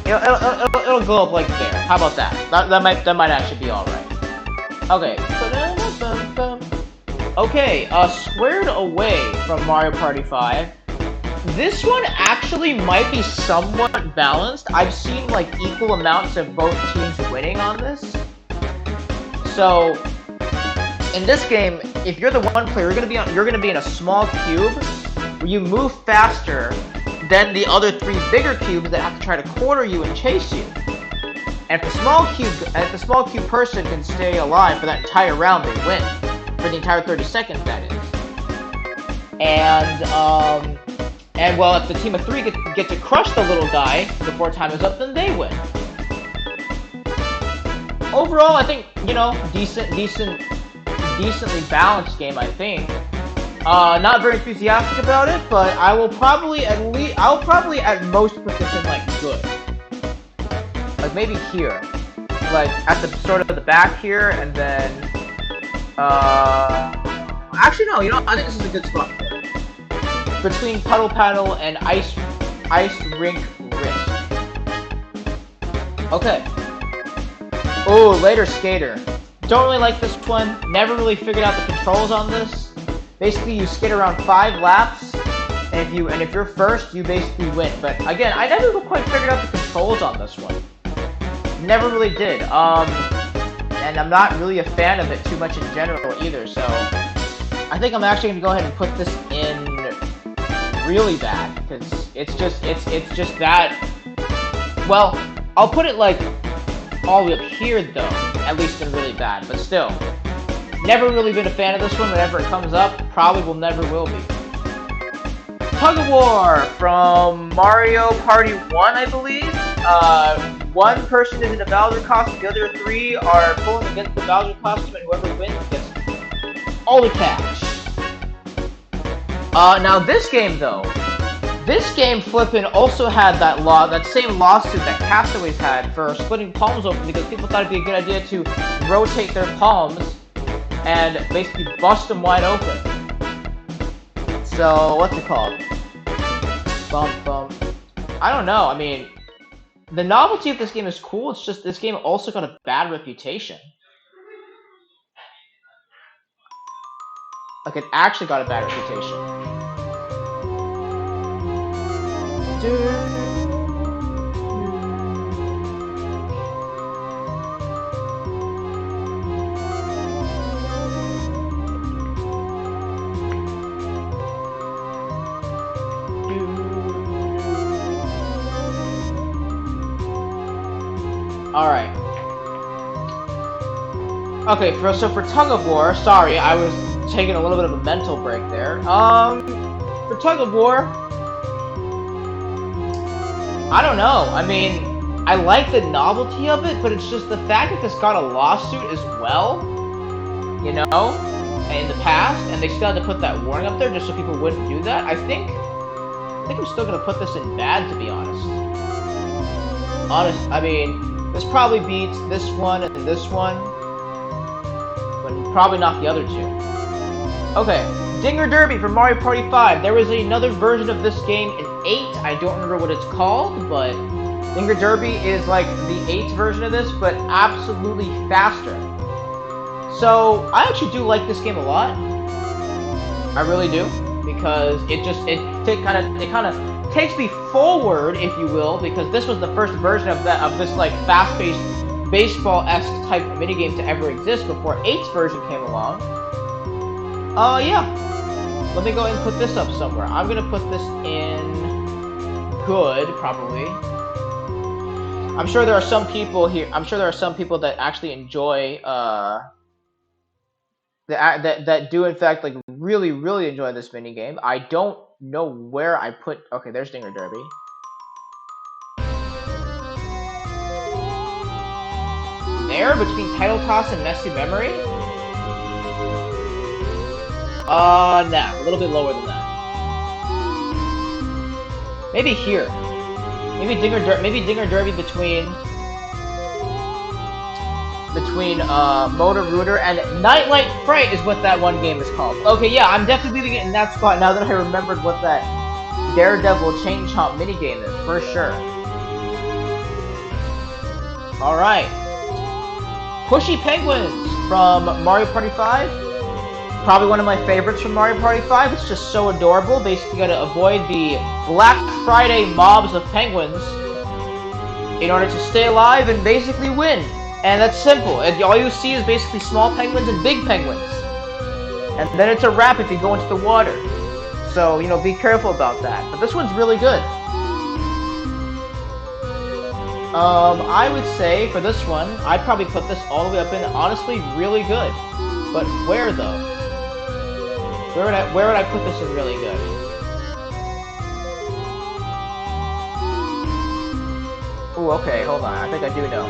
It'll go up like there. How about that? That might actually be alright. Okay. Okay, Squared Away from Mario Party 5. This one actually might be somewhat balanced. I've seen like equal amounts of both teams winning on this. So in this game, if you're the one player, you're gonna be in a small cube where you move faster than the other three bigger cubes that have to try to corner you and chase you. And if the small cube person can stay alive for that entire round, they win. For the entire 30 seconds, that is. And And well, if the team of 3 get to crush the little guy before time is up, then they win. Overall, I think, you know, decently balanced game, I think. Not very enthusiastic about it, but I will probably at most put this in, like, good. Like, maybe here. Like, at the sort of the back here, and then, actually, no, you know, I think this is a good spot for it. Between Puddle Paddle and Ice Rink Risk. Okay. Oh, Later Skater. Don't really like this one. Never really figured out the controls on this. Basically, you skate around 5 laps, and if you're first, you basically win. But again, I never quite figured out the controls on this one. Never really did. And I'm not really a fan of it too much in general either. So I think I'm actually gonna go ahead and put this in really bad, because it's just that. Well, I'll put it like all the way up here though, at least in really bad, but still. Never really been a fan of this one. Whenever it comes up, probably will be. Tug of War from Mario Party 1, I believe. One person is in a Bowser costume, the other 3 are pulling against the Bowser costume, and whoever wins gets all the cash. Now this game though, flippin' also had that same lawsuit that Castaways had for splitting palms open, because people thought it'd be a good idea to rotate their palms and basically bust them wide open. So, what's it called? I don't know, I mean, the novelty of this game is cool, it's just this game also got a bad reputation. Like, it actually got a bad reputation. Alright. Okay, so for Tug of War, sorry, I was taking a little bit of a mental break there. For Tug of War, I don't know. I mean, I like the novelty of it, but it's just the fact that this got a lawsuit as well, you know, in the past, and they still had to put that warning up there just so people wouldn't do that. I think I'm still gonna put this in bad, to be honest. I mean, this probably beats this one and this one, but probably not the other 2. Okay, Dinger Derby from Mario Party 5. There was another version of this game in 8. I don't remember what it's called, but Dinger Derby is like the 8th version of this, but absolutely faster. So I actually do like this game a lot. I really do, because it kind of takes me forward, if you will, because this was the first version of this like fast-paced baseball-esque type of minigame to ever exist before 8's version came along. Yeah. Let me go ahead and put this up somewhere. I'm gonna put this in good, probably. I'm sure there are some people here. I'm sure there are some people that actually enjoy that do in fact like really enjoy this minigame. I don't know where I put. Okay, there's Dinger Derby. There, between Title Toss and Messy Memory? Nah, a little bit lower than that. Maybe here. Maybe Dinger Derby between Motor Rooter and Nightlight Fright is what that one game is called. Okay, yeah, I'm definitely leaving it in that spot now that I remembered what that Daredevil Chain Chomp minigame is, for sure. Alright. Pushy Penguins from Mario Party 5. Probably one of my favorites from Mario Party 5. It's just so adorable. Basically, you gotta avoid the Black Friday mobs of penguins in order to stay alive and basically win. And that's simple. All you see is basically small penguins and big penguins. And then it's a wrap if you go into the water. So, you know, be careful about that. But this one's really good. I would say for this one, I'd probably put this all the way up in, honestly, really good. But where though? Where would I put this in really good? Ooh, okay, hold on. I think I do know.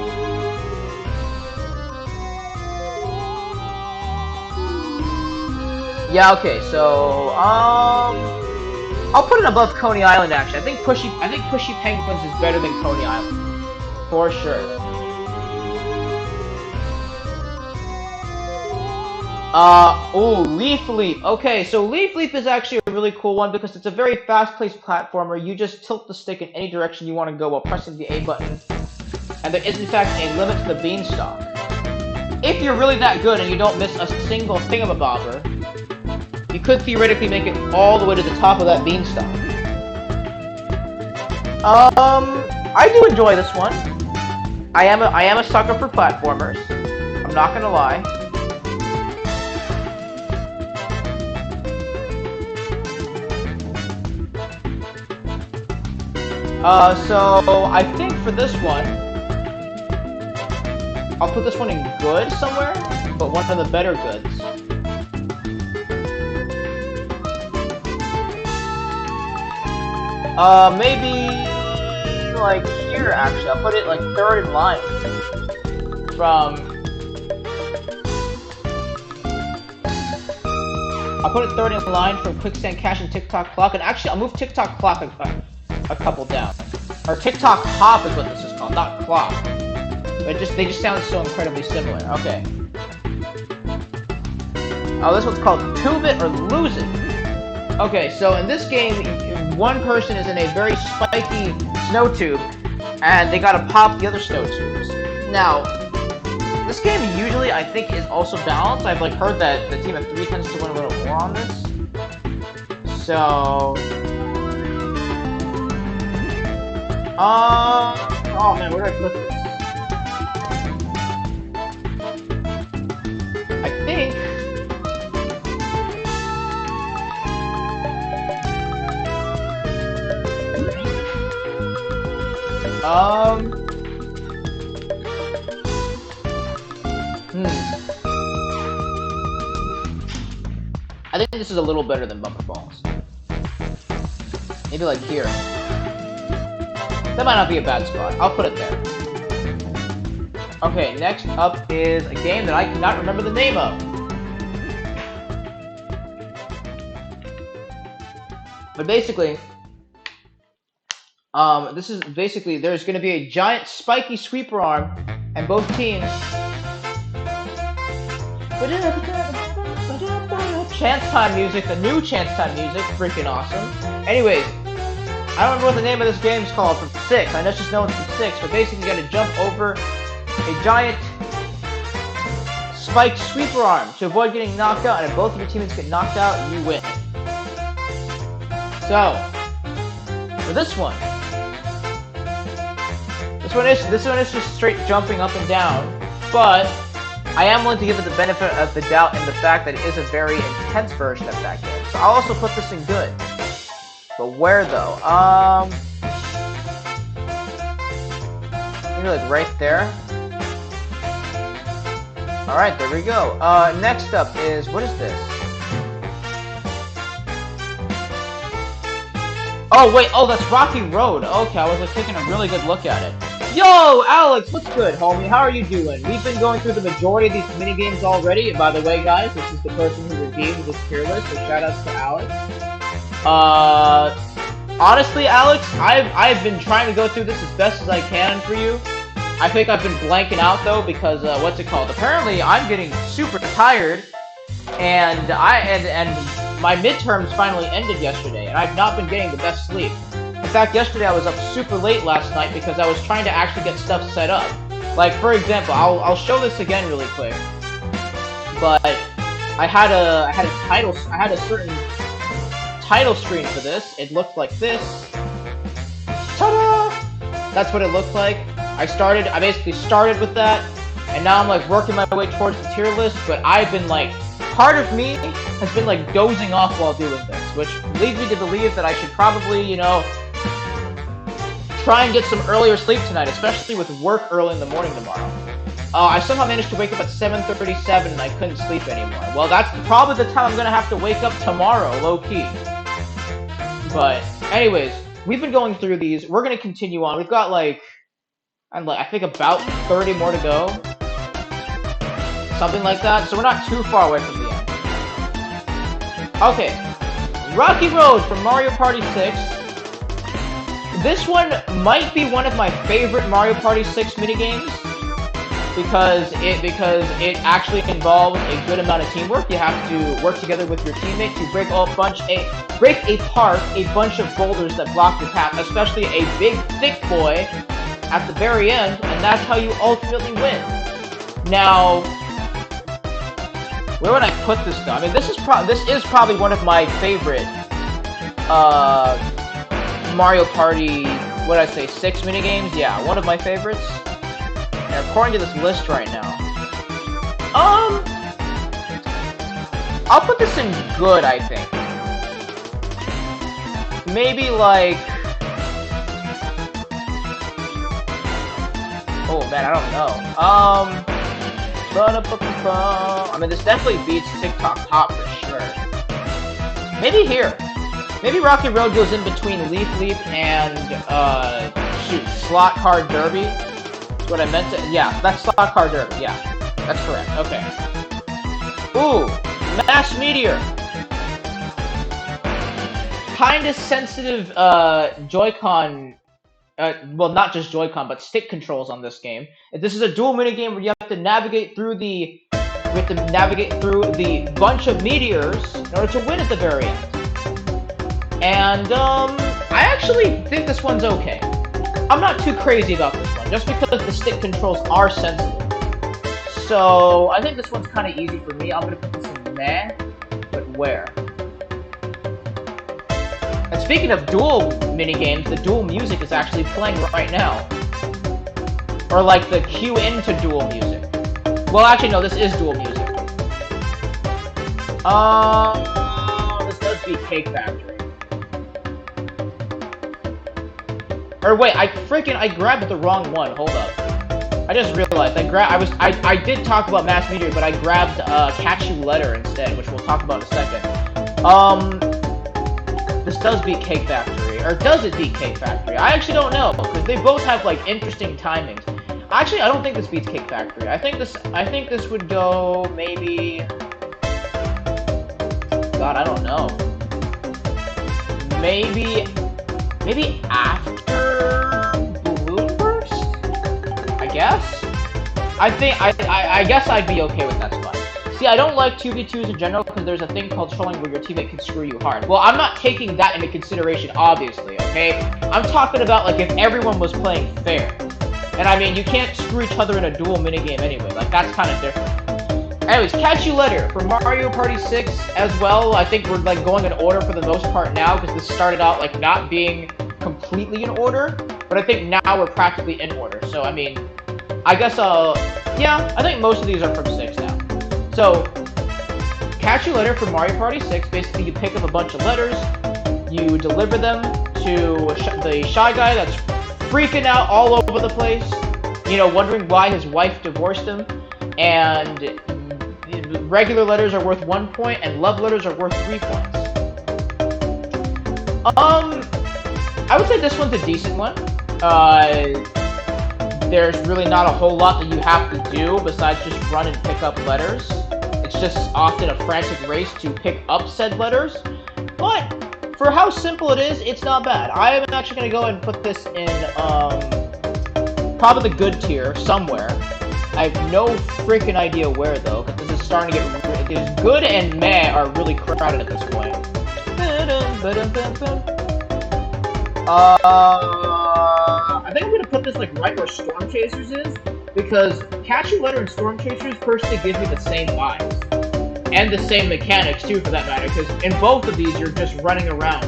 Yeah, okay, so, I'll put it above Coney Island, actually. I think Pushy Penguins is better than Coney Island. For sure. Ooh, Leaf Leap. Okay, so Leaf Leap is actually a really cool one because it's a very fast-paced platformer. You just tilt the stick in any direction you want to go while pressing the A button. And there is, in fact, a limit to the beanstalk. If you're really that good and you don't miss a single thingamabobber, you could theoretically make it all the way to the top of that beanstalk. I do enjoy this one. I am a sucker for platformers. I'm not gonna lie. So I think for this one, I'll put this one in good somewhere, but one of the better goods. Maybe like here actually. I'll put it like third in line from. I'll put it third in line from Quicksand Cash and TikTok Clock, and actually I'll move TikTok Clock a couple down. Or TikTok Hop is what this is called, not Clock. But they just sound so incredibly similar. Okay. Oh, this one's called Tube It or Lose It. Okay, so in this game, one person is in a very spiky snow tube, and they gotta pop the other snow tubes. Now, this game usually, I think, is also balanced. I've like heard that the team of 3 tends to win a little more on this. So... oh man, where do I put this? I think... I think this is a little better than Bumper Falls. Maybe like here. That might not be a bad spot. I'll put it there. Okay, next up is a game that I cannot remember the name of. But basically, this is basically, there's going to be a giant spiky sweeper arm, and both teams... Chance Time music, the new Chance Time music, freaking awesome. Anyways, I don't remember what the name of this game is called from 6. I just know it's from 6, but basically you gotta jump over a giant spiked sweeper arm to avoid getting knocked out, and if both of your teammates get knocked out, you win. So, for this one is just straight jumping up and down, but I am willing to give it the benefit of the doubt in the fact that it is a very intense version of that game. So I'll also put this in good. But where though? Maybe like right there. Alright, there we go. Next up is, what is this? Oh wait, oh that's Rocky Road. Okay, I was like taking a really good look at it. Yo, Alex, what's good, homie? How are you doing? We've been going through the majority of these minigames already. And by the way, guys, this is the person who redeemed this tier list, so shoutouts to Alex. Honestly, Alex, I've been trying to go through this as best as I can for you. I think I've been blanking out though because what's it called? Apparently, I'm getting super tired, and my midterms finally ended yesterday, and I've not been getting the best sleep. In fact, yesterday I was up super late last night because I was trying to actually get stuff set up. Like, for example, I'll show this again really quick. But I had a certain title screen for this. It looked like this. Ta-da! That's what it looked like. I basically started with that, and now I'm like working my way towards the tier list, but I've been like, part of me has been like dozing off while doing this, which leads me to believe that I should probably, you know, try and get some earlier sleep tonight, especially with work early in the morning tomorrow. I somehow managed to wake up at 7:37 and I couldn't sleep anymore. Well, that's probably the time I'm gonna have to wake up tomorrow, low-key. But, anyways, we've been going through these. We're gonna continue on. We've got, like, And like, I think about 30 more to go. Something like that. So we're not too far away from the end. Okay. Rocky Road from Mario Party 6. This one might be one of my favorite Mario Party 6 minigames. Because it actually involves a good amount of teamwork. You have to work together with your teammate to break apart a bunch of boulders that block your path, especially a big, thick boy at the very end, and that's how you ultimately win. Now, where would I put this though? I mean, this is probably one of my favorite Mario Party, what did I say, 6 minigames? Yeah, one of my favorites. And according to this list right now, I'll put this in good, I think. Maybe like, oh man, I don't know. I mean, this definitely beats TikTok Pop for sure. Maybe here. Maybe Rocky Road goes in between Leaf Leap and, Slot Card Derby. That's what I meant to, yeah, that's Slot Card Derby, yeah. That's correct, okay. Ooh, Mass Meteor. Kinda sensitive, Joy-Con, well, not just Joy-Con, but stick controls on this game. This is a dual minigame where you have to navigate through the bunch of meteors in order to win at the very end. And, I actually think this one's okay. I'm not too crazy about this one, just because the stick controls are sensitive. So, I think this one's kind of easy for me. I'm gonna put this in meh, but where? And speaking of dual minigames, the dual music is actually playing right now. Or like the cue into dual music. Well, actually, no, this is dual music. This does beat Cake Factory. Or wait, I grabbed the wrong one. Hold up. I just realized I did talk about Mass Meteor, but I grabbed Catch You Letter instead, which we'll talk about in a second. This does beat Cake Factory, or does it beat Cake Factory? I actually don't know, because they both have like interesting timings. Actually, I don't think this beats Cake Factory. I think this would go maybe. God, I don't know. Maybe after Balloon Burst? I guess? I guess I'd be okay with that spot. See, I don't like 2v2s in general because there's a thing called trolling where your teammate can screw you hard. Well, I'm not taking that into consideration, obviously, okay? I'm talking about, like, if everyone was playing fair. And, I mean, you can't screw each other in a dual minigame anyway. Like, that's kind of different. Anyways, Catch You Later for Mario Party 6 as well. I think we're, like, going in order for the most part now because this started out, like, not being completely in order. But I think now we're practically in order. So, I mean, I guess yeah, I think most of these are from 6 now. So, Catch You Later for Mario Party 6, basically you pick up a bunch of letters, you deliver them to the Shy Guy that's freaking out all over the place, you know, wondering why his wife divorced him, and regular letters are worth 1 point, and love letters are worth 3 points. I would say this one's a decent one. There's really not a whole lot that you have to do besides just run and pick up letters. It's just often a frantic race to pick up said letters. But for how simple it is, it's not bad. I am actually going to go ahead and put this in probably the good tier somewhere. I have no freaking idea where though, because this is starting to get because good and meh are really crowded at this point. I think I'm going to put this like right where Storm Chasers is, because Catch You Later and Storm Chasers personally give me the same vibes. And the same mechanics too, for that matter, because in both of these you're just running around,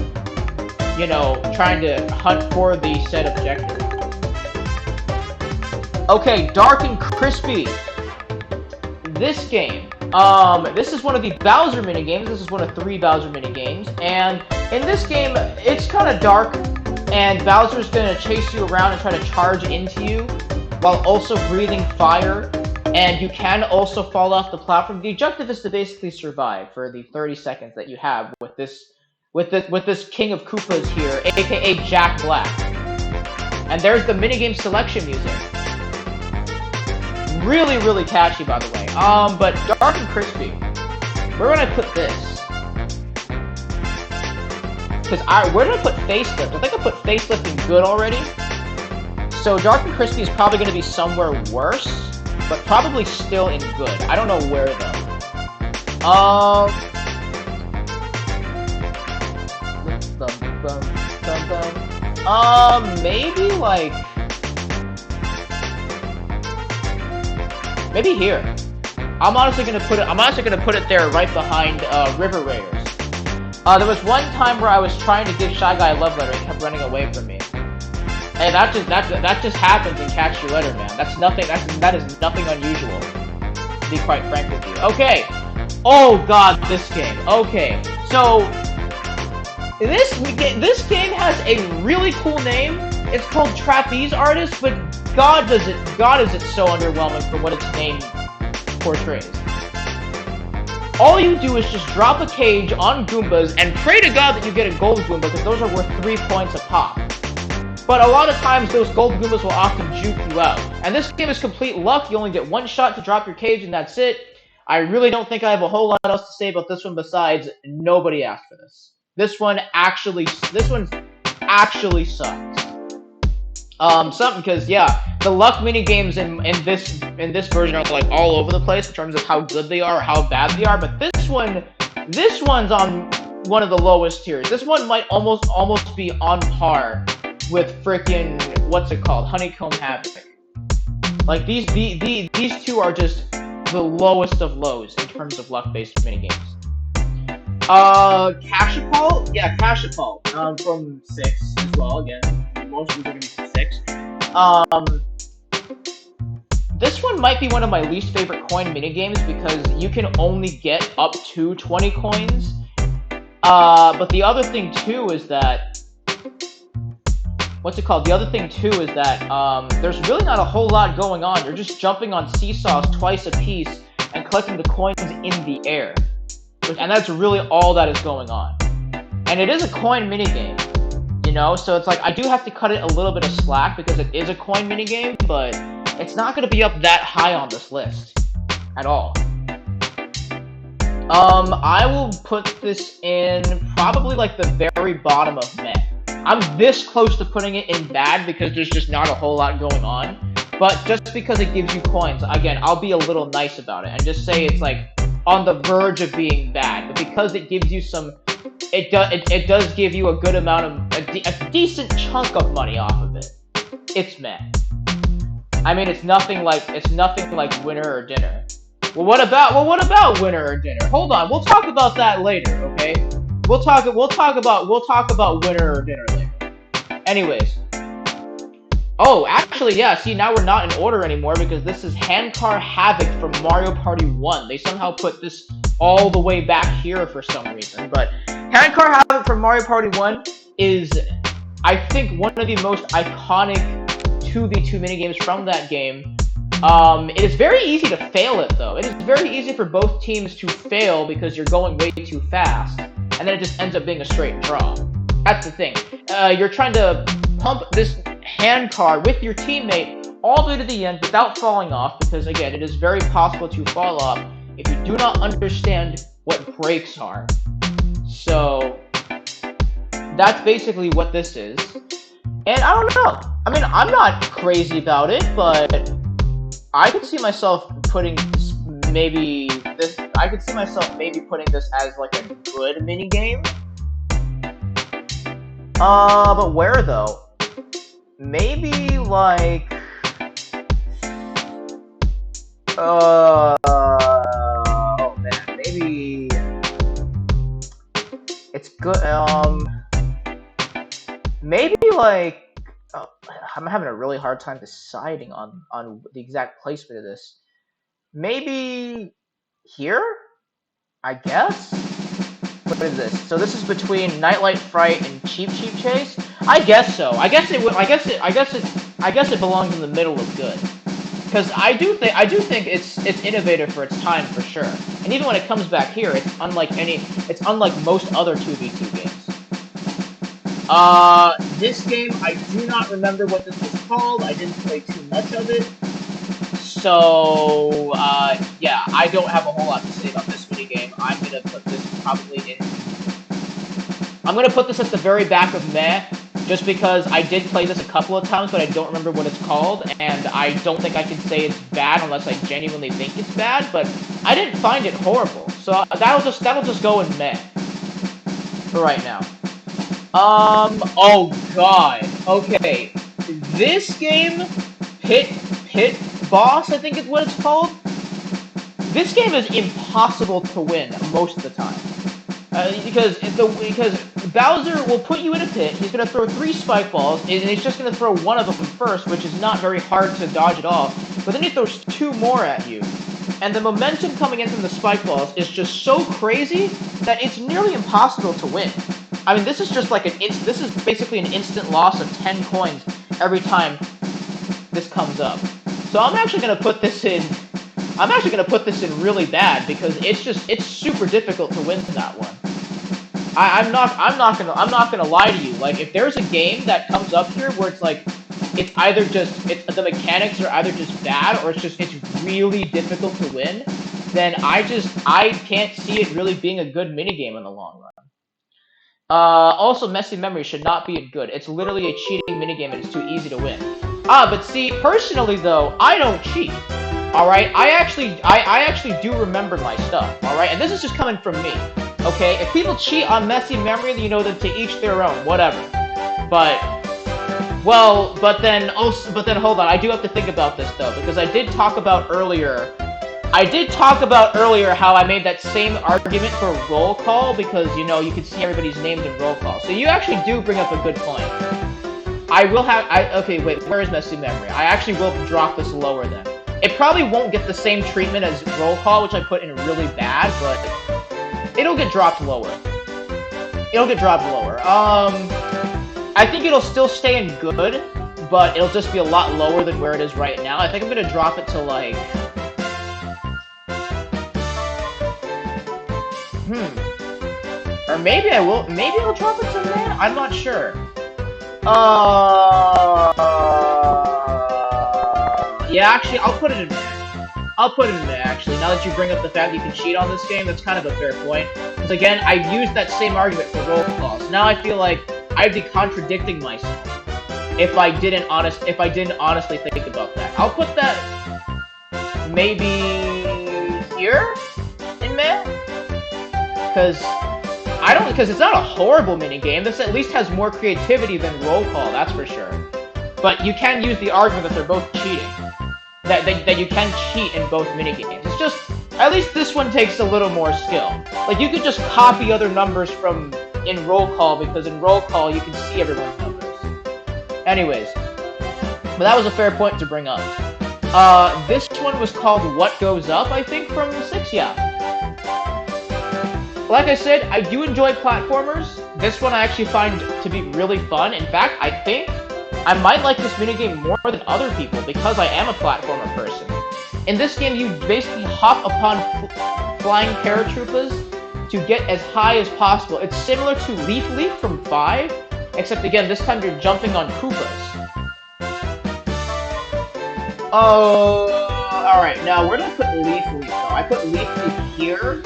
you know, trying to hunt for the said objective. Okay, Dark and Crispy. This game, this is one of the Bowser minigames. This is one of 3 Bowser minigames, and in this game, it's kind of dark, and Bowser's gonna chase you around and try to charge into you, while also breathing fire, and you can also fall off the platform. The objective is to basically survive for the 30 seconds that you have with this King of Koopas here, aka Jack Black. And there's the minigame selection music. Really, really catchy, by the way. But Dark and Crispy, where would I put this? Because where did I put Facelift? I think I put Facelift in good already. So Dark and Crispy is probably going to be somewhere worse, but probably still in good. I don't know where though. Maybe like, maybe here. I'm honestly gonna put it there right behind River Raiders. There was one time where I was trying to give Shy Guy a love letter and he kept running away from me. And that just happens in Catch You Later, man. That is nothing unusual, to be quite frank with you. Okay. Oh god, this game. Okay. So this game has a really cool name. It's called Trapeze Artist, but God is it so underwhelming for what its name portrays. All you do is just drop a cage on Goombas and pray to God that you get a gold Goomba, because those are worth 3 points a pop. But a lot of times, those gold Goombas will often juke you out. And this game is complete luck. You only get one shot to drop your cage, and that's it. I really don't think I have a whole lot else to say about this one besides nobody asked for this. This one's actually sucks. Something, because yeah, the luck minigames in this version are like all over the place in terms of how good they are or how bad they are. But this one's on one of the lowest tiers. This one might almost be on par with frickin' what's it called, Honeycomb Havoc. Like these two are just the lowest of lows in terms of luck-based minigames. Cashapult? Yeah, Cashapult. From 6 as well, again. Most of these are gonna be from 6. This one might be one of my least favorite coin minigames because you can only get up to 20 coins. But the other thing too is that The other thing too is that there's really not a whole lot going on. You're just jumping on seesaws twice a piece and collecting the coins in the air. And that's really all that is going on. And it is a coin minigame, you know? So it's like, I do have to cut it a little bit of slack because it is a coin minigame, but it's not going to be up that high on this list at all. I will put this in probably like the very bottom of meh. I'm this close to putting it in bad because there's just not a whole lot going on. But just because it gives you coins, again, I'll be a little nice about it and just say it's like on the verge of being bad. But because it gives you it does give you a good amount of, a decent chunk of money off of it. It's meh. I mean, it's nothing like Winner or Dinner. Well, what about Winner or Dinner? Hold on, we'll talk about that later, okay? We'll talk about Winner or Dinner later. Anyways. Oh, actually, yeah, see, now we're not in order anymore because this is Handcar Havoc from Mario Party 1. They somehow put this all the way back here for some reason. But Handcar Havoc from Mario Party 1 is, I think, one of the most iconic 2v2 minigames from that game. It is very easy to fail it, though. It is very easy for both teams to fail because you're going way too fast. And then it just ends up being a straight draw. That's the thing. You're trying to pump this handcar with your teammate all the way to the end without falling off, because again, it is very possible to fall off if you do not understand what brakes are. So that's basically what this is. And I don't know. I mean, I'm not crazy about it, but I could see myself putting maybe this as like a good minigame. But where though? Maybe like oh man, maybe it's good. Maybe like I'm having a really hard time deciding on the exact placement of this. Maybe here, I guess. What is this? So this is between Nightlight Fright and Cheap Chase. I guess so. I guess it belongs in the middle of good. Because I do think it's innovative for its time for sure. And even when it comes back here, it's unlike most other 2v2 games. This game, I do not remember what this was called. I didn't play too much of it. So, yeah, I don't have a whole lot to say about this minigame. I'm gonna put this probably in... I'm gonna put this at the very back of meh, just because I did play this a couple of times, but I don't remember what it's called, and I don't think I can say it's bad unless I genuinely think it's bad, but I didn't find it horrible. So that'll just go in meh for right now. Oh god. Okay. This game, Pit Boss, I think is what it's called. This game is impossible to win most of the time. Because Bowser will put you in a pit, he's gonna throw 3 spike balls, and he's just gonna throw one of them first, which is not very hard to dodge at all, but then he throws 2 more at you. And the momentum coming in from the spike balls is just so crazy that it's nearly impossible to win. I mean, this is just like this is basically an instant loss of 10 coins every time this comes up. So I'm actually gonna put this in really bad because it's super difficult to win that one. I'm not gonna lie to you. Like, if there's a game that comes up here where it's like the mechanics are either just bad or it's really difficult to win, then I can't see it really being a good minigame in the long run. Also, Messy Memory should not be good. It's literally a cheating minigame and it's too easy to win. But see, personally though, I don't cheat. Alright, I actually do remember my stuff, alright? And this is just coming from me, okay? If people cheat on Messy Memory, you know, then to each their own, whatever. But then hold on, I do have to think about this though, because I did talk about earlier how I made that same argument for roll call, because, you know, you can see everybody's names in roll call. So you actually do bring up a good point. Okay, wait, where is Messy Memory? I actually will drop this lower then. It probably won't get the same treatment as roll call, which I put in really bad, but it'll get dropped lower. I think it'll still stay in good, but it'll just be a lot lower than where it is right now. I think I'm gonna drop it to like... Or maybe I'll drop it to meh? I'm not sure. Yeah, actually, I'll put it in meh, actually. Now that you bring up the fact that you can cheat on this game, that's kind of a fair point. Because again, I've used that same argument for roll calls. Now I feel like I'd be contradicting myself if I didn't honestly think about that. I'll put that maybe here in meh? Because it's not a horrible minigame. This at least has more creativity than roll call, that's for sure. But you can use the argument that they're both cheating. That you can cheat in both minigames. It's just, at least this one takes a little more skill. Like, you could just copy other numbers in roll call, because in roll call you can see everyone's numbers. Anyways, but that was a fair point to bring up. This one was called What Goes Up, I think, from 6, yeah. Like I said, I do enjoy platformers. This one I actually find to be really fun. In fact, I think I might like this minigame more than other people because I am a platformer person. In this game, you basically hop upon flying paratroopers to get as high as possible. It's similar to Leaf Leap from 5, except again, this time you're jumping on Koopas. Oh, alright, now where did I put Leaf Leap though? I put Leaf Leap here.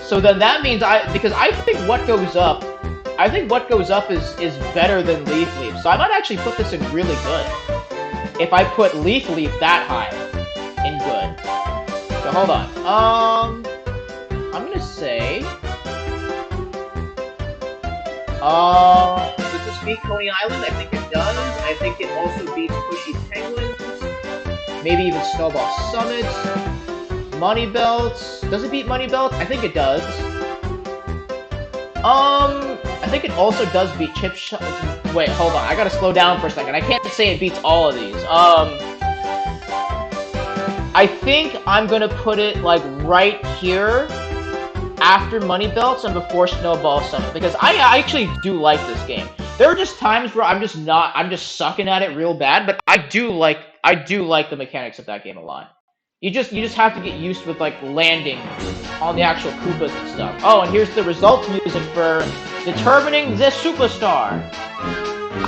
So then that means because I think What Goes Up is better than Leaf Leap. So I might actually put this in really good. If I put Leaf Leap that high in good. So hold on. I'm gonna say does this beat Coney Island? I think it does. I think it also beats Pushy Penguins. Maybe even Snowball Summit. Money Belts. Does it beat Money Belts? I think it does. I think it also does beat Chip Shot. Wait, hold on. I gotta slow down for a second. I can't say it beats all of these. I think I'm gonna put it, like, right here after Money Belts and before Snowball Summit, because I actually do like this game. There are just times where I'm just sucking at it real bad, but I do like the mechanics of that game a lot. You just have to get used with like landing on the actual Koopas and stuff. Oh, and here's the results music for determining the superstar.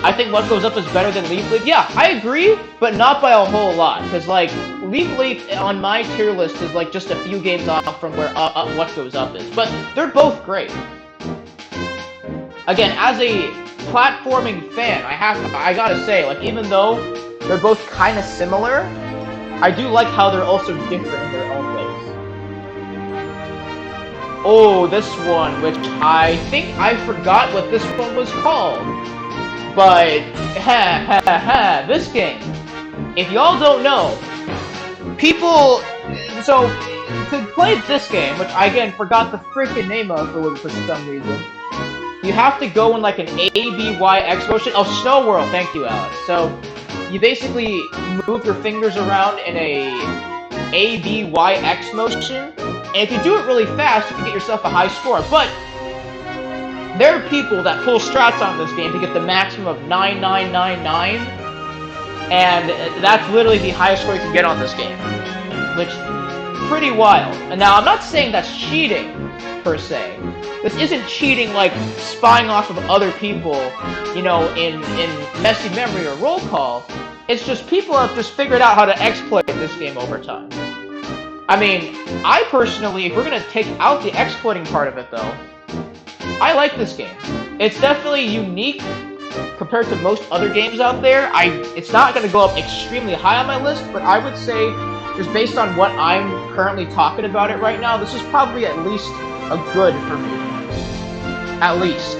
I think What Goes Up is better than Leaf Leaf. Yeah, I agree, but not by a whole lot. Because, like, Leaf Leaf on my tier list is, like, just a few games off from where What Goes Up is. But they're both great. Again, as a platforming fan, I gotta say, like, even though they're both kind of similar, I do like how they're also different in their own ways. Oh, this one, which I think I forgot what this one was called. But, this game, if y'all don't know, people, so, to play this game, which I, again, forgot the freaking name of for some reason, you have to go in, like, an A, B, Y, X motion. Oh, Snow World, thank you, Alex. So, you basically move your fingers around in A, B, Y, X motion, and if you do it really fast, you can get yourself a high score, but there are people that pull strats on this game to get the maximum of 9999, and that's literally the highest score you can get on this game, which is pretty wild. And now, I'm not saying that's cheating, per se. This isn't cheating like spying off of other people, you know, in messy memory or roll call. It's just people have just figured out how to exploit this game over time. I mean, I personally, if we're gonna take out the exploiting part of it, though, I like this game. It's definitely unique compared to most other games out there. It's not going to go up extremely high on my list, but I would say, just based on what I'm currently talking about it right now, this is probably at least a good for me. At least.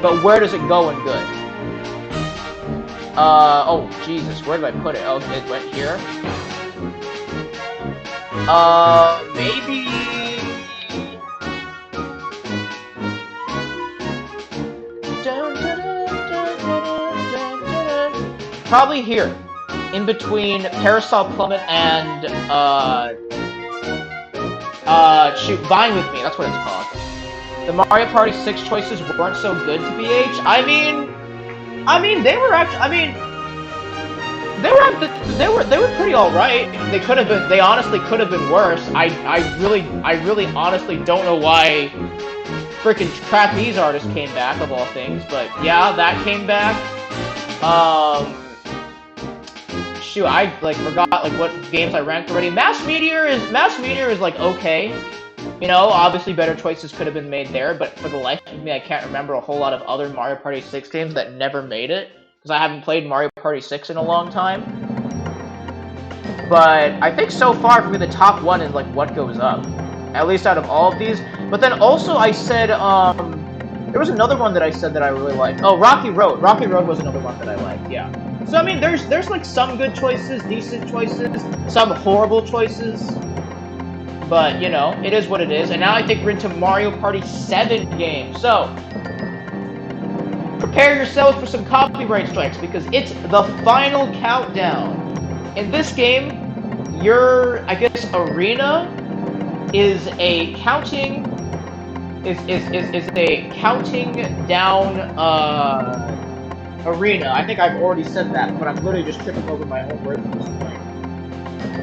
But where does it go in good? Oh, Jesus, where did I put it? Oh, it went here. Maybe... Probably here, in between Parasol Plummet and, shoot, Vine With Me, that's what it's called. The Mario Party 6 choices weren't so good to BH. I mean, they were actually, they were pretty alright. They honestly could have been worse. I really honestly don't know why frickin' Trapeze Artist came back, of all things, but yeah, that came back. Shoot, I like forgot like what games I ranked already. Mass Meteor is like okay. You know, obviously better choices could have been made there, but for the life of me, I can't remember a whole lot of other Mario Party 6 games that never made it, because I haven't played Mario Party 6 in a long time. But I think so far for me the top one is like What Goes Up, at least out of all of these. But then also I said there was another one that I said that I really liked. Oh, Rocky Road. Rocky Road was another one that I liked. Yeah. So I mean, there's like some good choices, decent choices, some horrible choices. But, you know, it is what it is. And now I think we're into Mario Party 7 games. So, prepare yourselves for some copyright strikes, because it's the final countdown. In this game, your, I guess, arena is a counting... is a counting down, arena. I think I've already said that, but I'm literally just tripping over my own words at this point.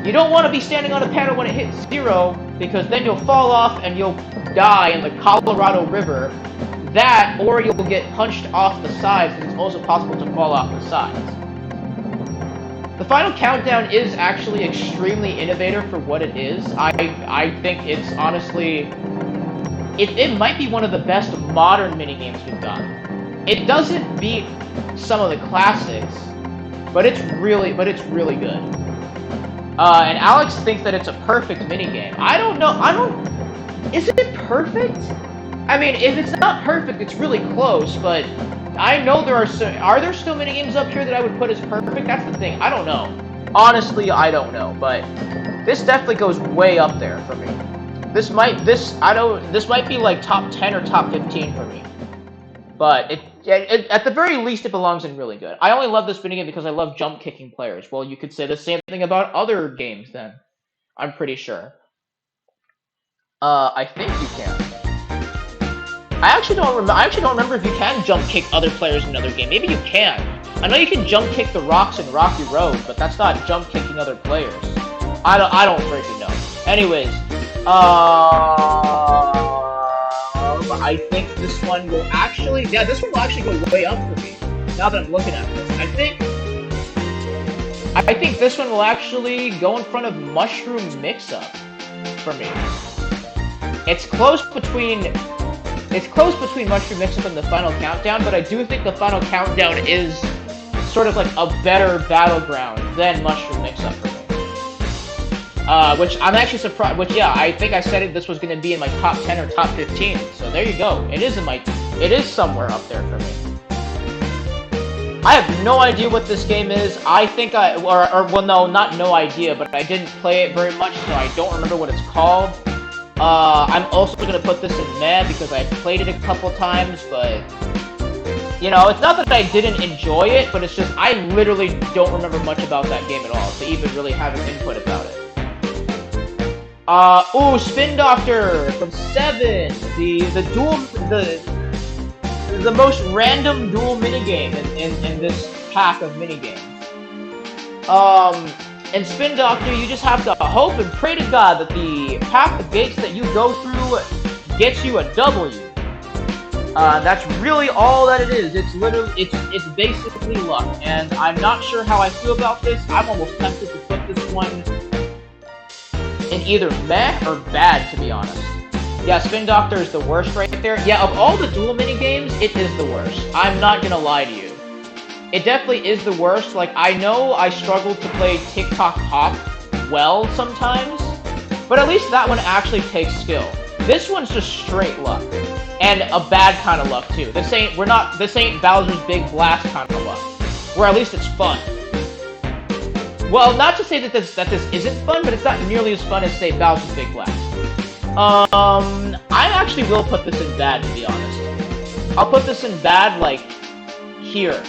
You don't want to be standing on a panel when it hits 0, because then you'll fall off and you'll die in the Colorado River. That, or you'll get punched off the sides, because it's also possible to fall off the sides. The final countdown is actually extremely innovative for what it is. I think it's honestly... It might be one of the best modern minigames we've gotten. It doesn't beat some of the classics, but it's really good. And Alex thinks that it's a perfect minigame. I don't know. Is it perfect? I mean, if it's not perfect, it's really close, but I know are there still minigames up here that I would put as perfect? That's the thing. I don't know. Honestly, I don't know, but this definitely goes way up there for me. This might be like top 10 or top 15 for me. But at the very least, it belongs in really good. I only love this minigame because I love jump kicking players. Well, you could say the same thing about other games then. I'm pretty sure. I think you can. I actually don't remember if you can jump kick other players in another game. Maybe you can. I know you can jump kick the rocks in Rocky Road, but that's not jump kicking other players. I don't freaking know. Anyways, I think this one will actually, yeah, this one will actually go way up for me. Now that I'm looking at this, I think this one will actually go in front of Mushroom Mix-Up for me. It's close between Mushroom Mix-Up and the Final Countdown, but I do think the Final Countdown is sort of like a better battleground than Mushroom Mix-Up for me. Which I'm actually surprised. Which, yeah, I think I said this was going to be in my top 10 or top 15. So there you go. It is somewhere up there for me. I have no idea what this game is. I think well, no, not no idea, but I didn't play it very much, so I don't remember what it's called. I'm also going to put this in meh because I played it a couple times, but, you know, it's not that I didn't enjoy it, but it's just I literally don't remember much about that game at all to even really have an input about it. Ooh, Spin Doctor from 7, the most random dual minigame in this pack of minigames. In Spin Doctor, you just have to hope and pray to God that the path of gates that you go through gets you a W. That's really all that it is. It's literally, it's basically luck, and I'm not sure how I feel about this. I'm almost tempted to put this one in either meh or bad, to be honest. Yeah, Spin Doctor is the worst right there. Yeah, of all the dual minigames, it is the worst. I'm not gonna lie to you. It definitely is the worst. Like, I know I struggle to play TikTok Pop well sometimes, but at least that one actually takes skill. This one's just straight luck. And a bad kind of luck, too. This ain't Bowser's Big Blast kind of luck. Where at least it's fun. Well, not to say that this isn't fun, but it's not nearly as fun as, say, Bowser's Big Blast. I actually will put this in bad, to be honest. I'll put this in bad, like, here.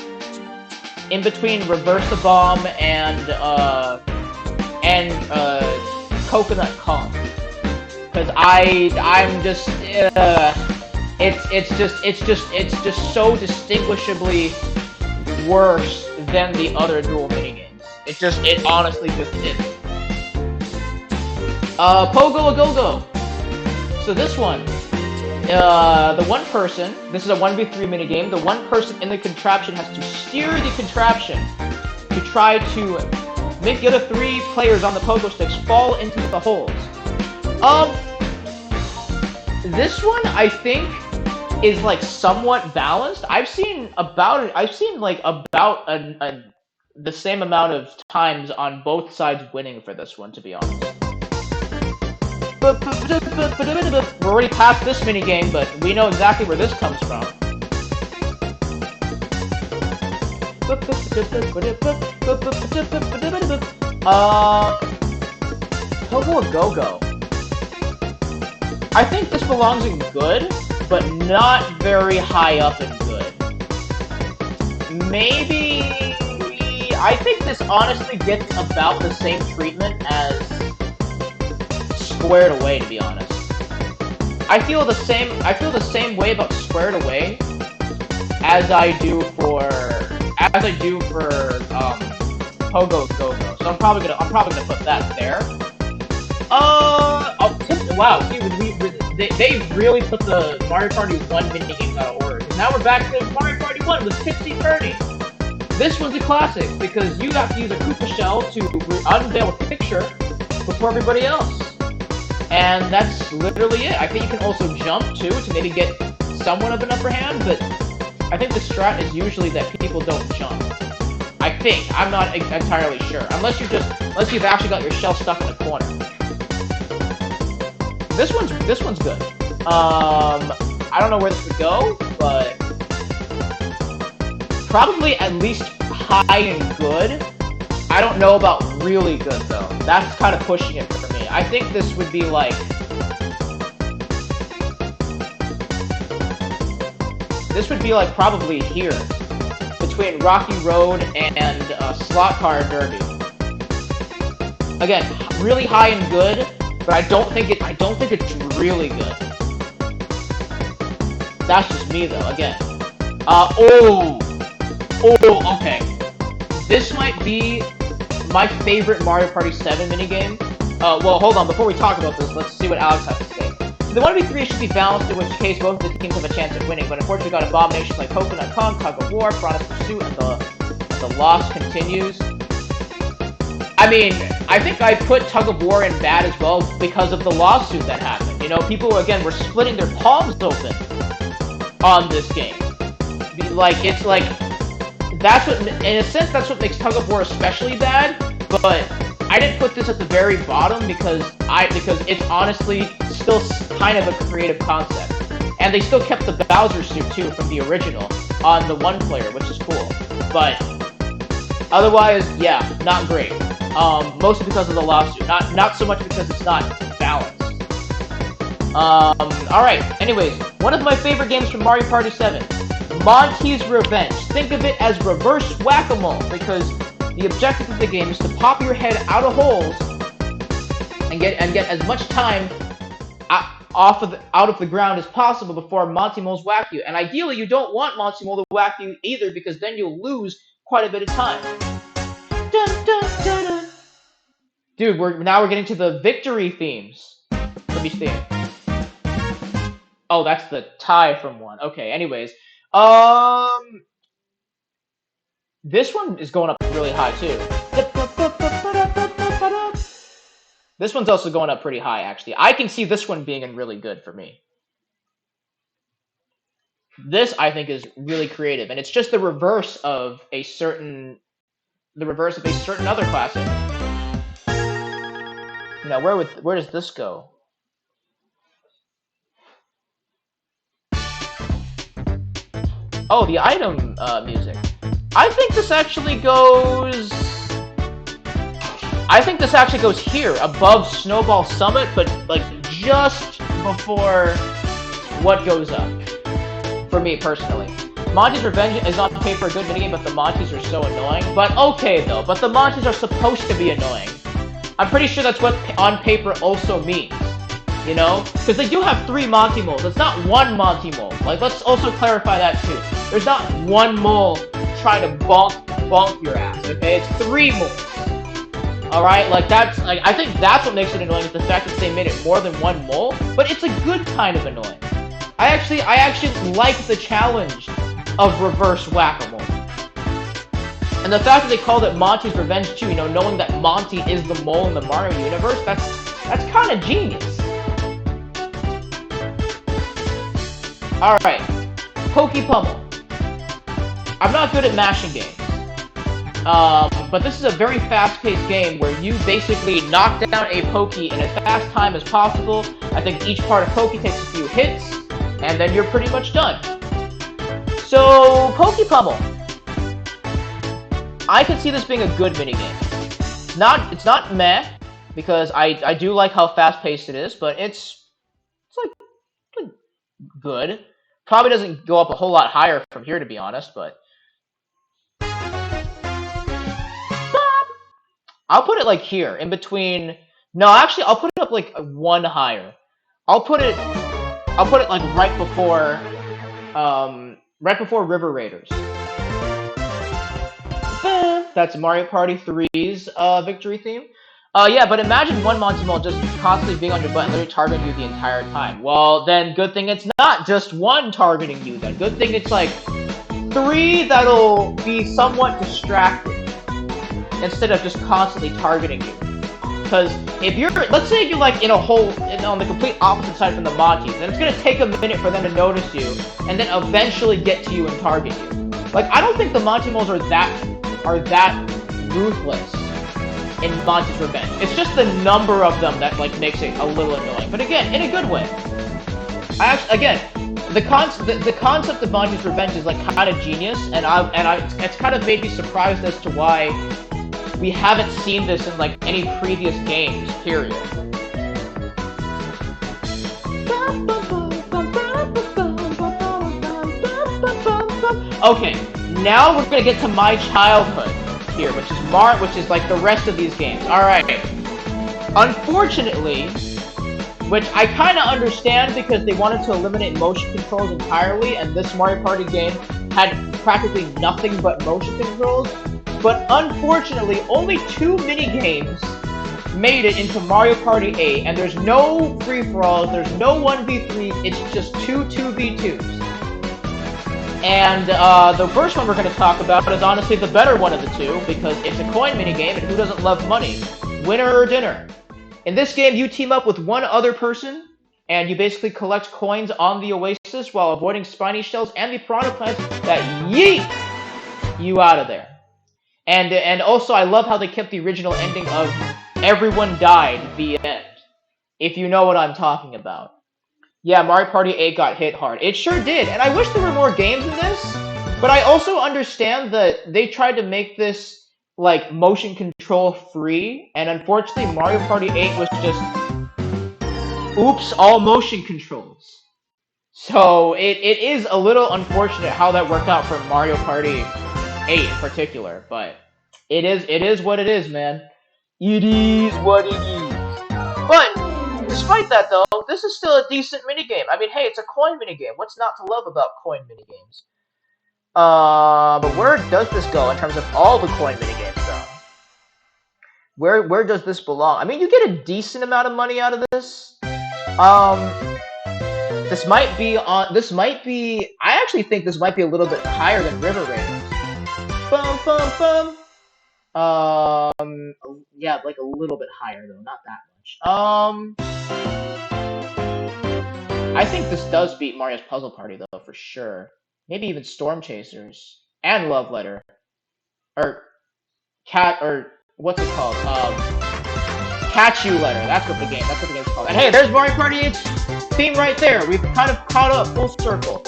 In between Reverse-A-Bomb and Coconut Kong. Because I'm just, it's just so distinguishably worse than the other dual minigames. It honestly just is. Pogo A Go-Go. So this one, the one person, this is a 1v3 minigame, the one person in the contraption has to steer the contraption to try to make the other 3 players on the pogo sticks fall into the holes. This one, I think, is like somewhat balanced. I've seen like about the same amount of times on both sides winning for this one, to be honest. We're already past this minigame, but we know exactly where this comes from. Pogo A Go-Go. I think this belongs in good, but not very high up in good. Maybe... I think this honestly gets about the same treatment as Squared Away, to be honest. I feel the same way about Squared Away as I do for Pogo Go-Go. So I'm probably gonna put that there. Wow, see, they really put the Mario Party 1 minigames out of order. Now we're back to Mario Party 1 with Tipsy 30. This one's a classic, because you have to use a Koopa shell to unveil a picture before everybody else. And that's literally it. I think you can also jump, too, to maybe get somewhat of an upper hand, but I think the strat is usually that people don't jump. I think. I'm not entirely sure. Unless you've actually got your shell stuck in a corner. This one's good. I don't know where this would go, but probably at least high and good. I don't know about really good, though. That's kind of pushing it for me. I think this would be like... This would be like probably here. Between Rocky Road and Slot Car Derby. Again, really high and good, but I don't think it's really good. That's just me, though, again. Oh, okay. This might be my favorite Mario Party 7 minigame. Well, hold on, before we talk about this, let's see what Alex has to say. The 1v3 should be balanced, in which case both of the teams have a chance at winning, but unfortunately we got abominations like Coconut Kong, Tug of War, Piranha's Pursuit, and the loss continues. I mean, I think I put Tug of War in bad as well because of the lawsuit that happened. You know, people, again, were splitting their palms open on this game. Like, it's like, that's what, in a sense, that's what makes Tug of War especially bad, but I didn't put this at the very bottom because it's honestly still kind of a creative concept. And they still kept the Bowser suit, too, from the original on the one player, which is cool. But otherwise, yeah, not great. Mostly because of the lawsuit, not so much because it's not balanced. Alright, anyways, one of my favorite games from Mario Party 7, Monty's Revenge. Think of it as reverse whack-a-mole, because the objective of the game is to pop your head out of holes and get as much time out of the ground as possible before Monty Moles whack you. And ideally, you don't want Monty Mole to whack you either, because then you'll lose quite a bit of time. Dun, dun, dun, dun. Dude, now we're getting to the victory themes. Let me see. Oh, that's the tie from one. Okay, anyways. This one is going up really high, too. This one's also going up pretty high, actually. I can see this one being really good for me. This, I think, is really creative, and it's just the reverse of a certain other classic. Now, where does this go? Oh, the item music. I think this actually goes here, above Snowball Summit, but like just before what goes up. For me personally. Monty's Revenge is on paper a good minigame, but the Monties are so annoying. But okay though, but the Monties are supposed to be annoying. I'm pretty sure that's what on paper also means, you know? Because they do have 3 Monty moles. It's not 1 Monty mole. Like, let's also clarify that too. There's not 1 mole trying to bonk your ass, okay? It's 3 moles. Alright? Like, I think that's what makes it annoying, is the fact that they made it more than 1 mole, but it's a good kind of annoying. I actually like the challenge of reverse whack-a-mole. And the fact that they called it Monty's Revenge too, you know, knowing that Monty is the mole in the Mario universe, that's kind of genius. Alright, Pokepummel. I'm not good at mashing games. But this is a very fast-paced game where you basically knock down a Pokey in as fast time as possible. I think each part of Pokey takes a few hits, and then you're pretty much done. So, Pokepummel. I could see this being a good minigame. It's not meh, because I do like how fast-paced it is, but it's like good. Probably doesn't go up a whole lot higher from here, to be honest, but I'll put it like here, in between. No, actually, I'll put it up like 1 higher. I'll put it like right before River Raiders. That's Mario Party 3's victory theme. Yeah, but imagine 1 Monty Mole just constantly being on your butt and literally targeting you the entire time. Well, then good thing it's not just 1 targeting you then. Good thing it's like 3 that'll be somewhat distracted instead of just constantly targeting you. Because if let's say you're like in a hole on the complete opposite side from the Monties, then it's gonna take a minute for them to notice you and then eventually get to you and target you. Like, I don't think the Monty Moles are that ruthless in Monty's Revenge. It's just the number of them that like makes it a little annoying. But again, in a good way. The concept of Monty's Revenge is like kind of genius, and it's kind of made me surprised as to why we haven't seen this in like any previous games. Period. Okay, now we're gonna get to my childhood here, which is like the rest of these games. Alright. Unfortunately, which I kinda understand because they wanted to eliminate motion controls entirely, and this Mario Party game had practically nothing but motion controls. but unfortunately, only 2 minigames made it into Mario Party 8, and there's no free-for-alls, there's no 1v3s, it's just 2v2s. And the first one we're going to talk about is honestly the better one of the two, because it's a coin minigame, and who doesn't love money? Winner or dinner. In this game, you team up with one other person, and you basically collect coins on the oasis while avoiding spiny shells and the piranha plants that yeet you out of there. And also, I love how they kept the original ending of everyone died, the end. If you know what I'm talking about. Yeah, Mario Party 8 got hit hard. It sure did, and I wish there were more games in this, but I also understand that they tried to make this, like, motion control free, and unfortunately Mario Party 8 was just, oops, all motion controls. So, it is a little unfortunate how that worked out for Mario Party 8 in particular, but it is what it is, man. It is what it is. But, despite that, though, this is still a decent minigame. I mean, hey, it's a coin minigame. What's not to love about coin minigames? But where does this go in terms of all the coin minigames, though? Where does this belong? I mean, you get a decent amount of money out of this. This might be, I actually think this might be a little bit higher than River Raiders. Bum, bum, bum. Yeah, like a little bit higher, though, not that much. I think this does beat Mario's Puzzle Party, though, for sure. Maybe even Storm Chasers. And Love Letter. Or, what's it called? Catch You Letter. That's what the game's called. And hey, there's Mario Party 8's theme right there. We've kind of caught up, full circle.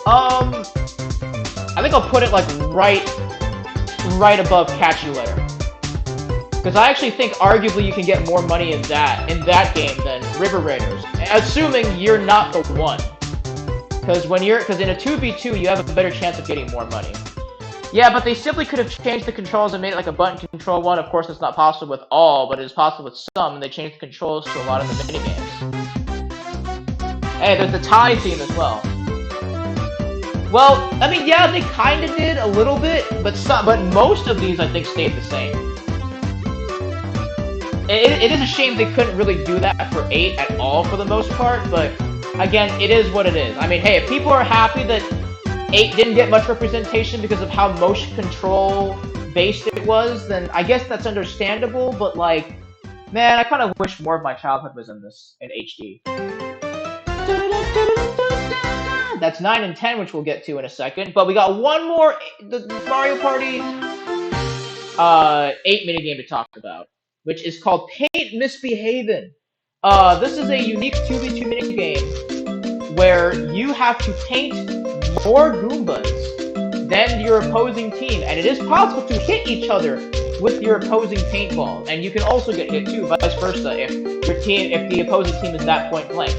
I think I'll put it, like, right above Catch You Letter. Because I actually think, arguably, you can get more money in that game than River Raiders. Assuming you're not the one. Because in a 2v2, you have a better chance of getting more money. Yeah, but they simply could have changed the controls and made it like a button control one. Of course, it's not possible with all, but it is possible with some, and they changed the controls to a lot of the minigames. Hey, there's the tie theme as well. Well, I mean, yeah, they kind of did a little bit, but most of these, I think, stayed the same. It is a shame they couldn't really do that for 8 at all for the most part, but again, it is what it is. I mean, hey, if people are happy that 8 didn't get much representation because of how motion control based it was, then I guess that's understandable, but like, man, I kind of wish more of my childhood was in this, in HD. That's 9 and 10, which we'll get to in a second, but we got one more the Mario Party 8 minigame to talk about, which is called Paint Misbehavin'. This is a unique 2v2 minigame where you have to paint more Goombas than your opposing team, and it is possible to hit each other with your opposing paintball, and you can also get hit too, vice versa, if the opposing team is that point blank.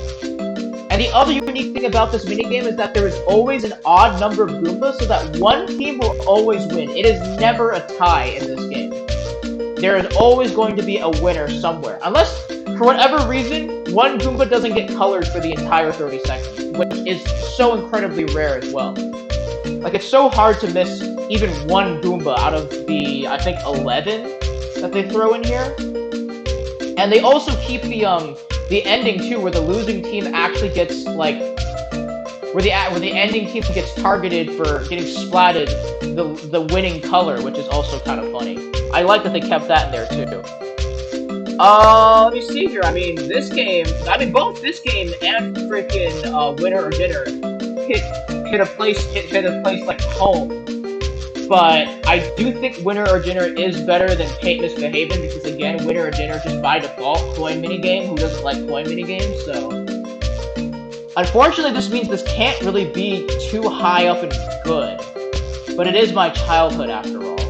And the other unique thing about this minigame is that there is always an odd number of Goombas, so that one team will always win. It is never a tie in this game. There is always going to be a winner somewhere. Unless, for whatever reason, one Goomba doesn't get colored for the entire 30 seconds, which is so incredibly rare as well. Like, it's so hard to miss even one Goomba out of the, I think, 11 that they throw in here. And they also keep the ending, too, where the losing team actually gets, like, where the ending team gets targeted for getting splatted the winning color, which is also kind of funny. I like that they kept that in there, too. Let me see here. I mean, both this game and freaking Winner or Dinner hit a place like home. But I do think Winner or Dinner is better than Paint Misbehavin', because again, Winner or Dinner just by default coin minigame. Who doesn't like coin minigames? So, unfortunately, this means this can't really be too high up and good. But it is my childhood after all.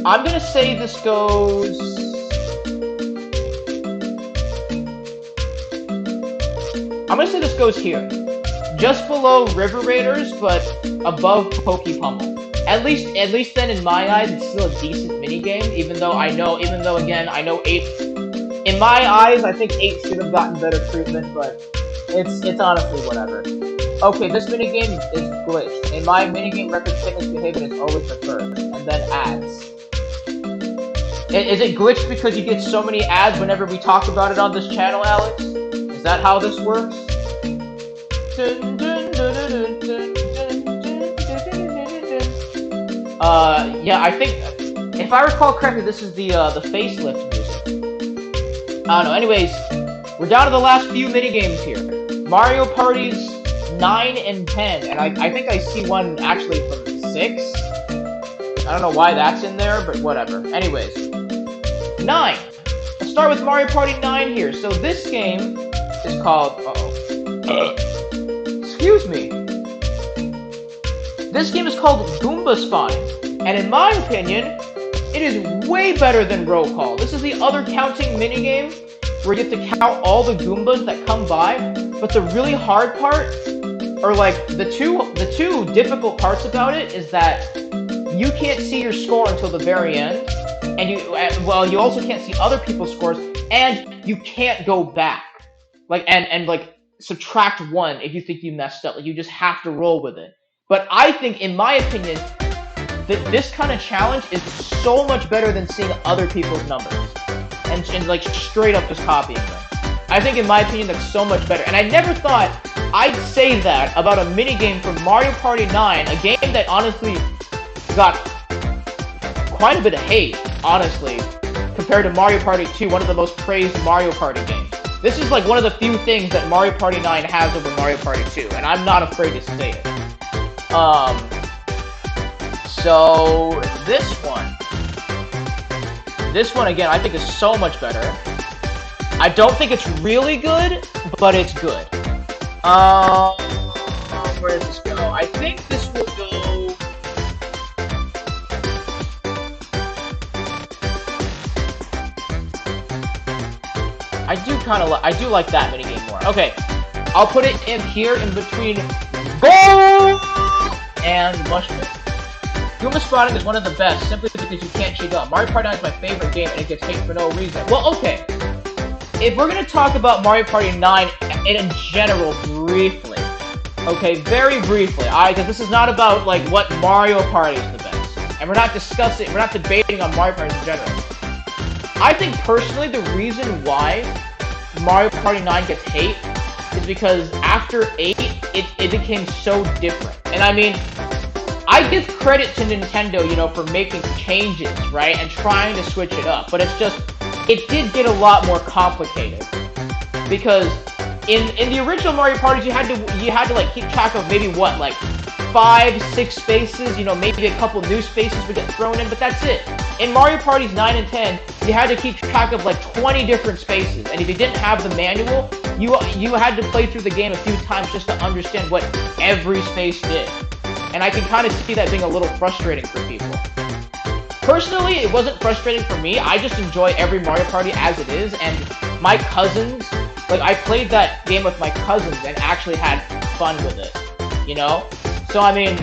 I'm gonna say this goes... here. Just below River Raiders, but above Pokey Pummel. At least then in my eyes, it's still a decent minigame, even though again, I know 8... In my eyes, I think 8 should have gotten better treatment, but it's honestly whatever. Okay, this minigame is glitched. In my minigame record, fitness behavior is always the first, and then ads. Is it glitched because you get so many ads whenever we talk about it on this channel, Alex? Is that how this works? Yeah, I think, if I recall correctly, this is the facelift music. I don't know, anyways, we're down to the last few minigames here. Mario Parties 9 and 10, and I think I see one actually from 6. I don't know why that's in there, but whatever. Anyways, 9. Let's start with Mario Party 9 here. So this game is called, excuse me. This game is called Goomba Spawning, and in my opinion, it is way better than Roll Call. This is the other counting minigame where you have to count all the Goombas that come by, but the really hard part, or like the two difficult parts about it, is that you can't see your score until the very end, and you also can't see other people's scores, and you can't go back, like and like subtract 1 if you think you messed up. Like, you just have to roll with it. But I think, in my opinion, that this kind of challenge is so much better than seeing other people's numbers and like straight up just copying them. I think, in my opinion, that's so much better. And I never thought I'd say that about a minigame from Mario Party 9, a game that honestly got quite a bit of hate, honestly, compared to Mario Party 2, one of the most praised Mario Party games. This is like one of the few things that Mario Party 9 has over Mario Party 2, and I'm not afraid to say it. So this one again, I think is so much better. I don't think it's really good, but it's good. Where does this go? I think this will go. I do like that minigame more. Okay, I'll put it in here in between Gold and Mushroom. Goomba Spawning is one of the best, simply because you can't cheat up. Mario Party 9 is my favorite game, and it gets hate for no reason. Well, okay. If we're gonna talk about Mario Party 9 in general briefly, okay, very briefly, because this is not about, like, what Mario Party is the best. And we're not debating on Mario Party in general. I think, personally, the reason why Mario Party 9 gets hate is because after 8, it became so different. And I mean, I give credit to Nintendo, you know, for making changes, right, and trying to switch it up, but it's just, it did get a lot more complicated, because in the original Mario Parties, you had to like keep track of maybe what, like 5, 6 spaces, you know, maybe a couple new spaces would get thrown in, but that's it. In Mario Parties 9 and 10, you had to keep track of like 20 different spaces, and if you didn't have the manual, you had to play through the game a few times just to understand what every space did. And I can kind of see that being a little frustrating for people. Personally, it wasn't frustrating for me. I just enjoy every Mario Party as it is, and my cousins, like, I played that game with my cousins and actually had fun with it, you know? So, I mean,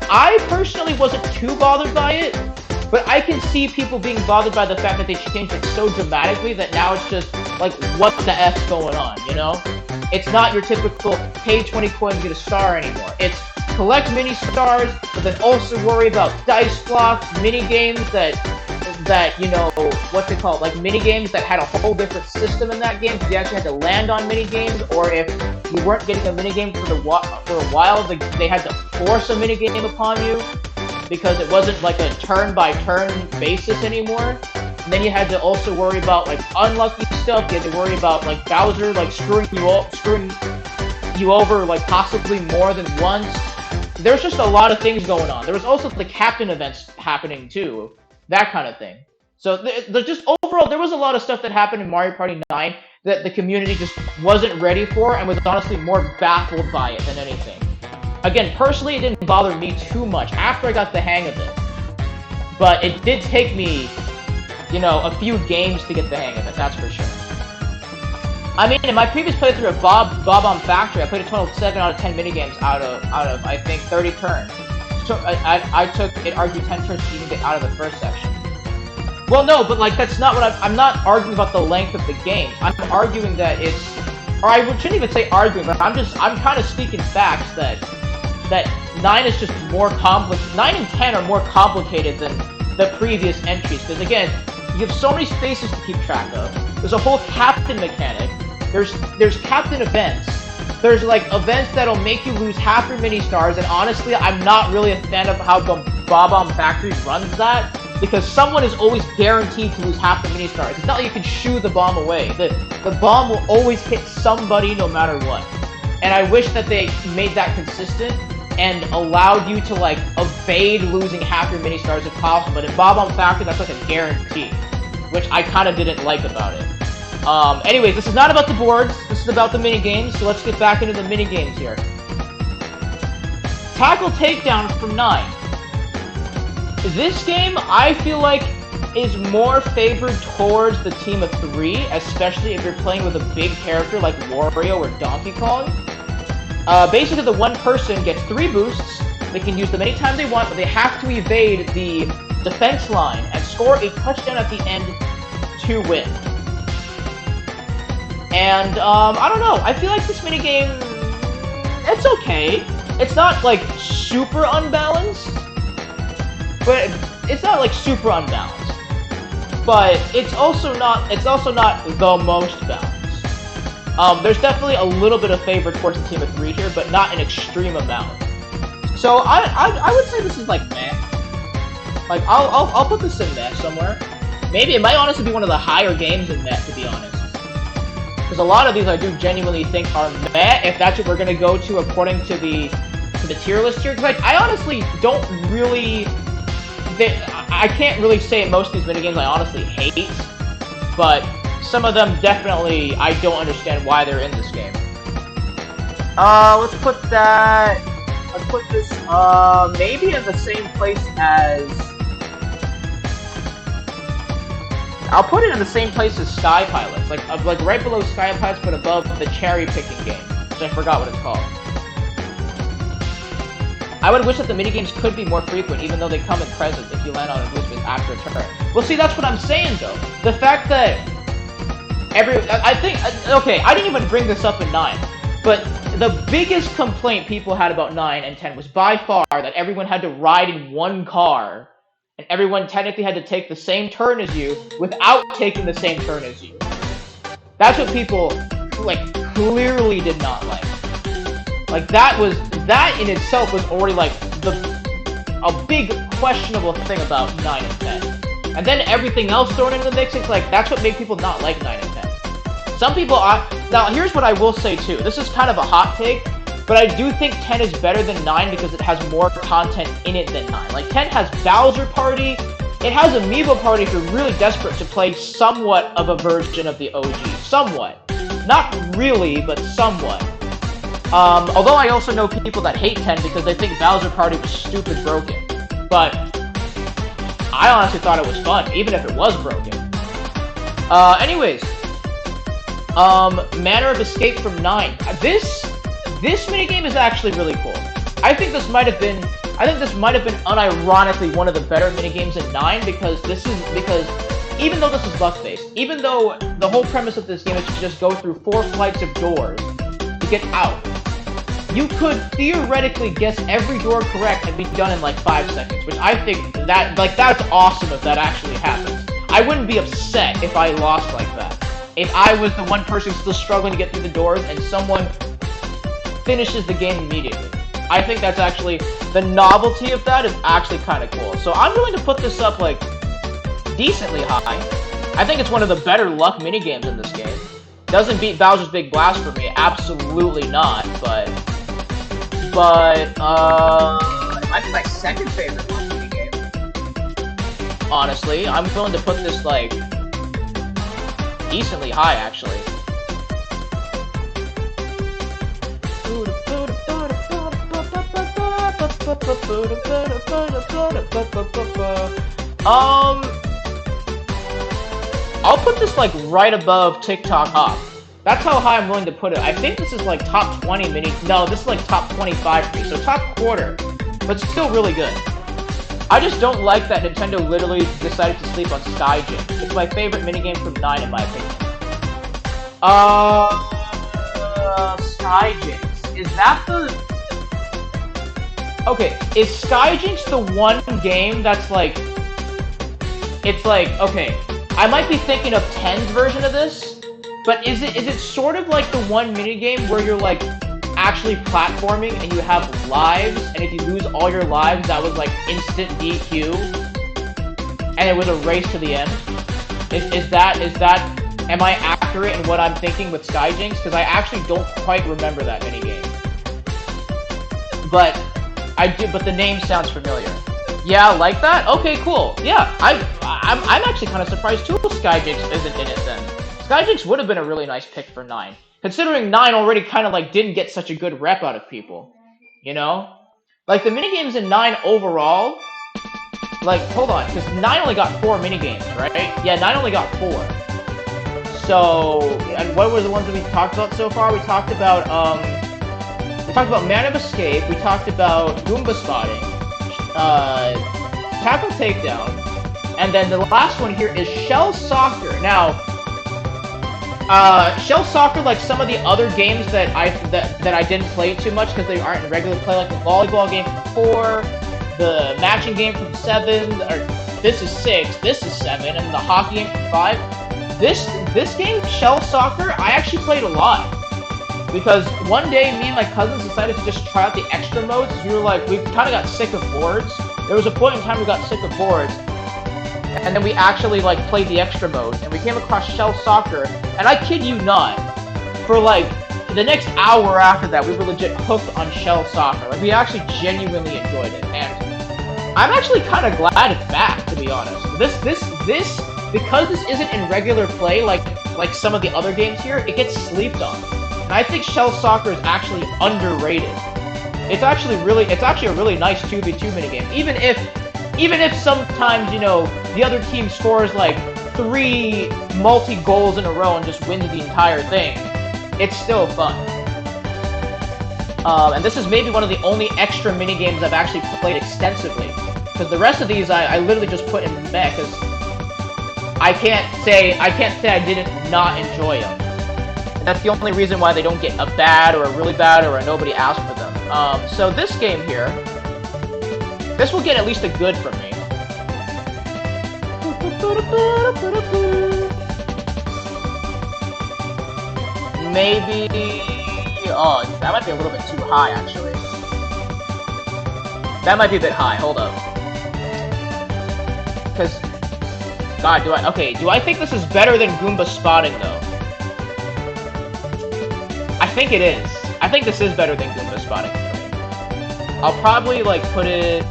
I personally wasn't too bothered by it, but I can see people being bothered by the fact that they changed it so dramatically that now it's just, like, what the F's going on, you know? It's not your typical pay 20 coins, get a star anymore. It's collect mini stars, but then also worry about dice blocks, mini games that you know, what's it called, like mini games that had a whole different system in that game, because you actually had to land on mini games, or if you weren't getting a mini game for a while, they had to force a mini game upon you, because it wasn't like a turn-by-turn basis anymore. And then you had to also worry about like unlucky stuff. You had to worry about like Bowser like screwing you over like possibly more than once. There's just a lot of things going on. There was also the captain events happening too, that kind of thing. So just overall, there was a lot of stuff that happened in Mario Party 9 that the community just wasn't ready for and was honestly more baffled by it than anything. Again, personally, it didn't bother me too much after I got the hang of it. But it did take me, you know, a few games to get the hang of it, that's for sure. I mean, in my previous playthrough of Bob on Factory, I played a total of 7 out of 10 minigames out of I think 30 turns. So I took it argued 10 turns to even get out of the first section. Well, no, but like that's not what I'm not arguing about the length of the game. I'm arguing that or I shouldn't even say arguing, but I'm kind of speaking facts that 9 is just more complicated. 9 and 10 are more complicated than the previous entries, because again, you have so many spaces to keep track of. There's a whole captain mechanic. There's captain events. There's like events that'll make you lose half your mini stars, and honestly, I'm not really a fan of how the Bob-omb Factory runs that, because someone is always guaranteed to lose half the mini stars. It's not like you can shoo the bomb away. The bomb will always hit somebody no matter what. And I wish that they made that consistent and allowed you to like evade losing half your mini stars if possible. But in Bob-omb Factory, that's like a guarantee, which I kind of didn't like about it. Anyways, this is not about the boards, this is about the minigames, so let's get back into the minigames here. Tackle Takedown from 9. This game, I feel like, is more favored towards the team of 3, especially if you're playing with a big character like Wario or Donkey Kong. Basically, the one person gets 3 boosts, they can use them anytime they want, but they have to evade the defense line and score a touchdown at the end to win. And, I don't know, I feel like this minigame, it's okay. It's not, like, super unbalanced, but it's not, like, super unbalanced. But it's also not the most balanced. There's definitely a little bit of favor towards the team of 3 here, but not an extreme amount. So, I would say this is, like, meh. Like, I'll put this in meh somewhere. Maybe it might honestly be one of the higher games in meh, to be honest. Because a lot of these I do genuinely think are meh, if that's what we're going to go to according to the tier list here. Because like, I honestly don't really... I can't really say most of these minigames I honestly hate. But some of them definitely, I don't understand why they're in this game. Let's put that... Let's put this, maybe in the same place as... I'll put it in the same place as Sky Pilots, like right below Sky Pilots, but above the cherry picking game, which I forgot what it's called. I would wish that the minigames could be more frequent, even though they come in presents if you land on a boost base after a turn. Well, see, that's what I'm saying though. The fact that okay, I didn't even bring this up in 9, but the biggest complaint people had about 9 and 10 was by far that everyone had to ride in one car. And everyone technically had to take the same turn as you without taking the same turn as you. That's what people, like, clearly did not like. Like, that in itself was already, like, a big questionable thing about 9 and 10. And then everything else thrown into the mix, it's like, that's what made people not like 9 and 10. Some people, now, here's what I will say, too. This is kind of a hot take. But I do think 10 is better than 9 because it has more content in it than 9. Like, 10 has Bowser Party, it has Amiibo Party if you're really desperate to play somewhat of a version of the OG. Somewhat. Not really, but somewhat. Although I also know people that hate 10 because they think Bowser Party was stupid broken. But I honestly thought it was fun, even if it was broken. Anyways. Manner of Escape from 9. This minigame is actually really cool. I think this might have been unironically one of the better minigames in 9 because even though this is luck-based, even though the whole premise of this game is to just go through 4 flights of doors to get out, you could theoretically guess every door correct and be done in like 5 seconds, which I think that's awesome if that actually happens. I wouldn't be upset if I lost like that. If I was the one person still struggling to get through the doors and someone finishes the game immediately. I think that's actually, the novelty of that is actually kind of cool. So I'm willing to put this up, like, decently high. I think it's one of the better luck minigames in this game. Doesn't beat Bowser's Big Blast for me, absolutely not, but it might be my second favorite luck minigame. Honestly, I'm willing to put this, like, decently high, actually. I'll put this like right above TikTok Hop. That's how high I'm willing to put it. I think this is like top 20 no, this is like top 25 for me, so top quarter, but still really good. I just don't like that Nintendo literally decided to sleep on Sky Gym. It's my favorite minigame from 9 in my opinion. Skyjinx. Is that the... Okay, is Skyjinx the one game that's like... It's like, okay, I might be thinking of 10's version of this, but is it sort of like the one minigame where you're like actually platforming and you have lives, and if you lose all your lives, that was like instant DQ, and it was a race to the end? Is that, am I accurate in what I'm thinking with Skyjinx? Because I actually don't quite remember that minigame. But the name sounds familiar. Yeah, like that? Okay, cool. Yeah, I'm actually kind of surprised too Skyjinx isn't in it then. Skyjinx would have been a really nice pick for 9. Considering 9 already kind of like didn't get such a good rep out of people. You know? Like the minigames in 9 overall, like, hold on, because 9 only got 4 minigames, right? Yeah, 9 only got 4. So, and what were the ones that we talked about so far? We talked about Man of Escape, we talked about Goomba Spotting, Tackle Takedown, and then the last one here is Shell Soccer. Now, Shell Soccer, like some of the other games that I didn't play too much because they aren't in regular play, like the volleyball game from 4, the matching game from 7, or this is 6, this is 7, and the hockey game from 5. This game, Shell Soccer, I actually played a lot. Because one day, me and my cousins decided to just try out the extra modes. We were like, we kind of got sick of boards. There was a point in time we got sick of boards. And then we actually, like, played the extra modes. And we came across Shell Soccer. And I kid you not, for, like, the next hour after that, we were legit hooked on Shell Soccer. Like, we actually genuinely enjoyed it. And I'm actually kind of glad it's back, to be honest. Because this isn't in regular play, like some of the other games here, it gets slept on. And I think Shell Soccer is actually underrated. It's actually a really nice 2v2 minigame. Even if sometimes, you know, the other team scores like 3 multi-goals in a row and just wins the entire thing, it's still fun. And this is maybe one of the only extra minigames I've actually played extensively. Because the rest of these I literally just put in meh, because I can't say I didn't not enjoy them. And that's the only reason why they don't get a bad or a really bad or a nobody asked for them. So this game here, this will get at least a good from me. Maybe... Oh, that might be a little bit too high, actually. That might be a bit high, hold up. Because... God, do I think this is better than Goomba Spotting, though? I think it is. I think this is better than Goomba Spotting for me. I'll probably, like, put it...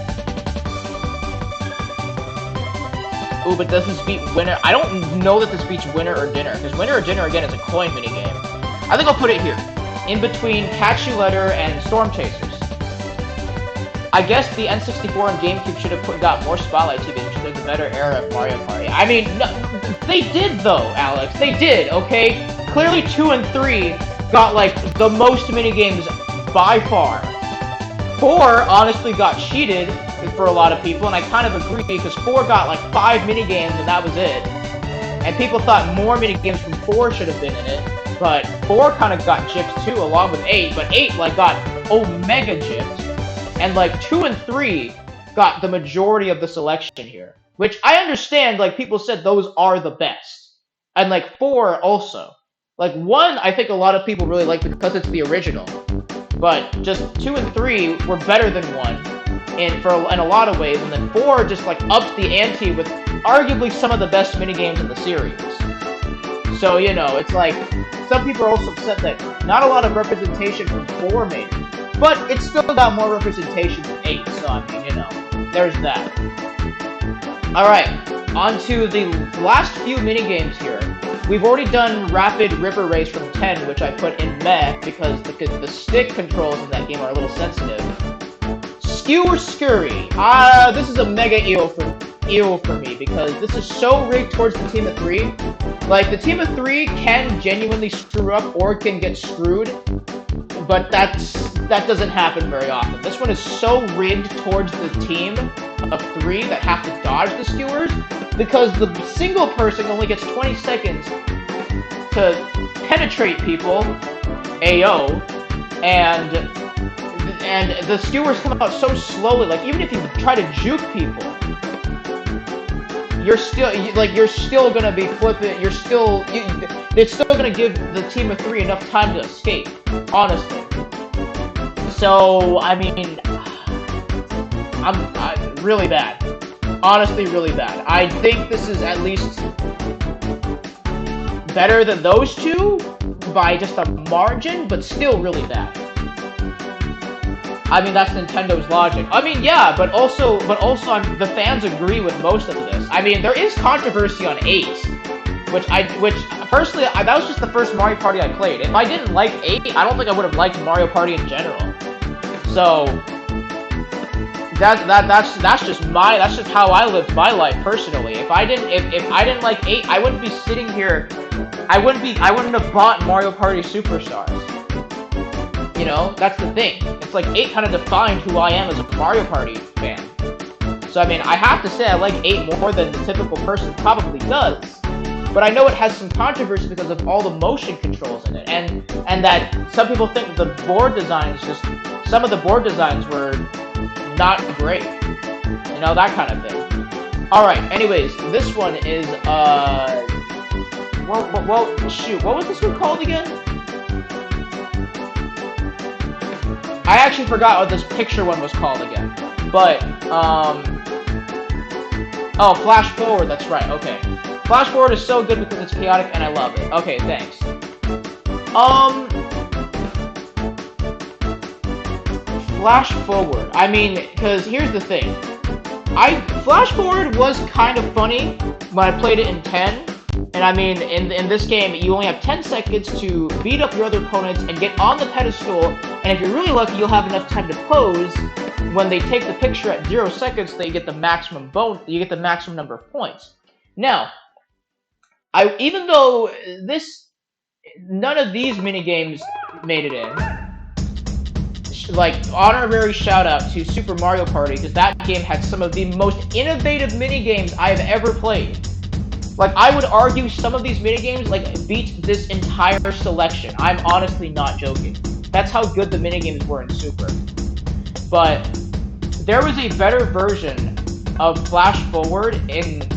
Ooh, but does this beat Winner? I don't know that this beats Winner or Dinner, because Winner or Dinner, again, is a coin minigame. I think I'll put it here, in between Catch You Later and Storm Chasers. I guess the N64 and GameCube should have got more spotlight TV, which is a better era of Mario Party. I mean, no, they did, though, Alex. They did, okay? Clearly 2 and 3 got, like, the most minigames by far. 4 honestly got cheated for a lot of people, and I kind of agree, because 4 got, like, 5 minigames, and that was it. And people thought more minigames from 4 should have been in it, but 4 kind of got gypped, too, along with 8, but 8, like, got omega gypped. And, like, 2 and 3 got the majority of the selection here. Which, I understand, like, people said those are the best. And, like, 4 also. Like, 1, I think a lot of people really like because it's the original. But, just 2 and 3 were better than 1 in a lot of ways. And then 4 just, like, ups the ante with arguably some of the best minigames in the series. So, you know, it's like, some people are also upset that not a lot of representation from 4 maybe. But it's still got more representation than 8, so I mean, you know, there's that. Alright, on to the last few minigames here. We've already done Rapid River Race from 10, which I put in meh, because the stick controls in that game are a little sensitive. Skewer Scurry. This is a mega eel for me, because this is so rigged towards the team of 3. Like, the team of 3 can genuinely screw up or can get screwed, but that doesn't happen very often. This one is so rigged towards the team of 3 that have to dodge the skewers, because the single person only gets 20 seconds to penetrate people, AO, and the skewers come out so slowly. Like even if you try to juke people, you're still gonna be flipping. It's still gonna give the team of 3 enough time to escape. Honestly. So I mean, I'm really bad. Honestly, really bad. I think this is at least better than those two by just a margin, but still really bad. I mean, that's Nintendo's logic. I mean, yeah, but also, the fans agree with most of this. I mean, there is controversy on 8, which personally, that was just the first Mario Party I played. If I didn't like 8, I don't think I would have liked Mario Party in general. So that's just how I lived my life personally. If I didn't like 8, I wouldn't be sitting here. I wouldn't have bought Mario Party Superstars. You know, that's the thing. It's like 8 kind of defined who I am as a Mario Party fan. So I mean, I have to say I like 8 more than the typical person probably does. But I know it has some controversy because of all the motion controls in it, and that some people think the board designs some of the board designs were not great. You know, that kind of thing. Alright, anyways, this one is, well, shoot, what was this one called again? I actually forgot what this picture one was called again. But, oh, Flash Forward, that's right, okay. Flash Forward is so good because it's chaotic and I love it. Okay, thanks. Flash Forward. I mean, because here's the thing. Flash Forward was kind of funny when I played it in 10. And I mean, in this game, you only have 10 seconds to beat up your other opponents and get on the pedestal. And if you're really lucky, you'll have enough time to pose. When they take the picture at 0 seconds, they get the maximum number of points. Now, even though none of these minigames made it in, like, honorary shout out to Super Mario Party, because that game had some of the most innovative minigames I've ever played. Like, I would argue some of these minigames, like, beat this entire selection. I'm honestly not joking. That's how good the minigames were in Super. But there was a better version of Flash Forward in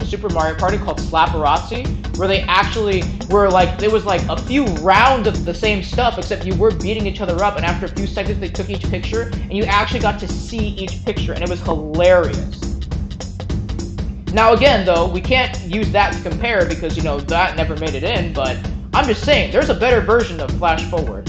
Super Mario Party called Slapperazzi, where they actually were like, it was like a few rounds of the same stuff, except you were beating each other up, and after a few seconds they took each picture, and you actually got to see each picture, and it was hilarious. Now again, though, we can't use that to compare because, you know, that never made it in, but I'm just saying, there's a better version of Flash Forward.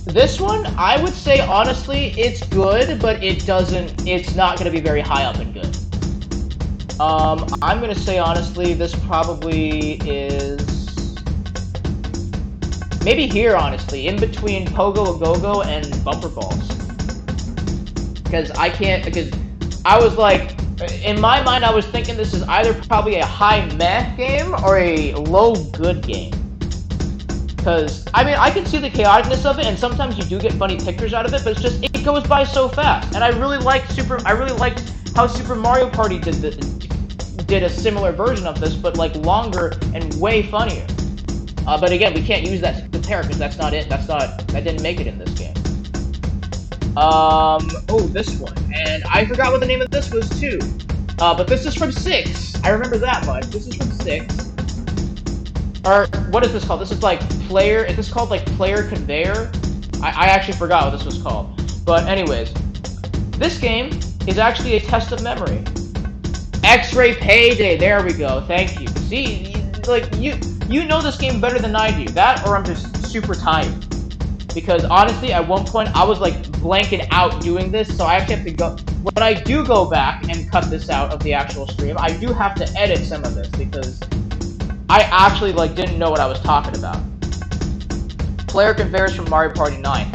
This one, I would say, honestly, it's good, but it's not going to be very high up and good. I'm going to say, honestly, this probably is maybe here, honestly, in between Pogo A Go-Go and Bumper Balls. Because I was like, in my mind, I was thinking this is either probably a high meh game or a low good game. Because, I mean, I can see the chaoticness of it, and sometimes you do get funny pictures out of it, but it's just, it goes by so fast. And I really liked how Super Mario Party did a similar version of this, but like longer and way funnier. But again, we can't use that to compare, because that's not it. That didn't make it in this game. Oh, this one. And I forgot what the name of this was, too. But this is from 6. I remember that much. This is from 6. Or, what is this called? This is like is this called like Player Conveyor? I actually forgot what this was called. But anyways, this game is actually a test of memory. X-Ray Payday, there we go, thank you. See, like, you know this game better than I do. That, or I'm just super tired. Because honestly, at one point, I was like blanking out doing this, so I actually have to go, when I do go back and cut this out of the actual stream, I do have to edit some of this, because I actually, like, didn't know what I was talking about. Player Conveyors from Mario Party 9.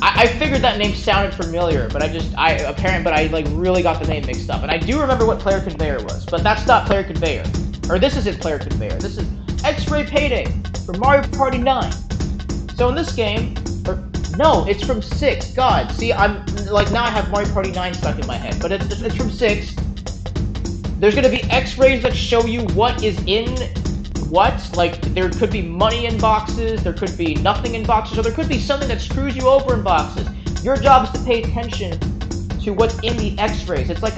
I figured that name sounded familiar, but I like really got the name mixed up. And I do remember what Player Conveyor was, but that's not Player Conveyor. Or this isn't Player Conveyor. This is X-Ray Payday from Mario Party 9. So in this game, no, it's from 6. God, see, I'm like, now I have Mario Party 9 stuck in my head, but it's from 6. There's gonna be X-rays that show you what is in what. Like, there could be money in boxes, there could be nothing in boxes, or there could be something that screws you over in boxes. Your job is to pay attention to what's in the X-rays. It's like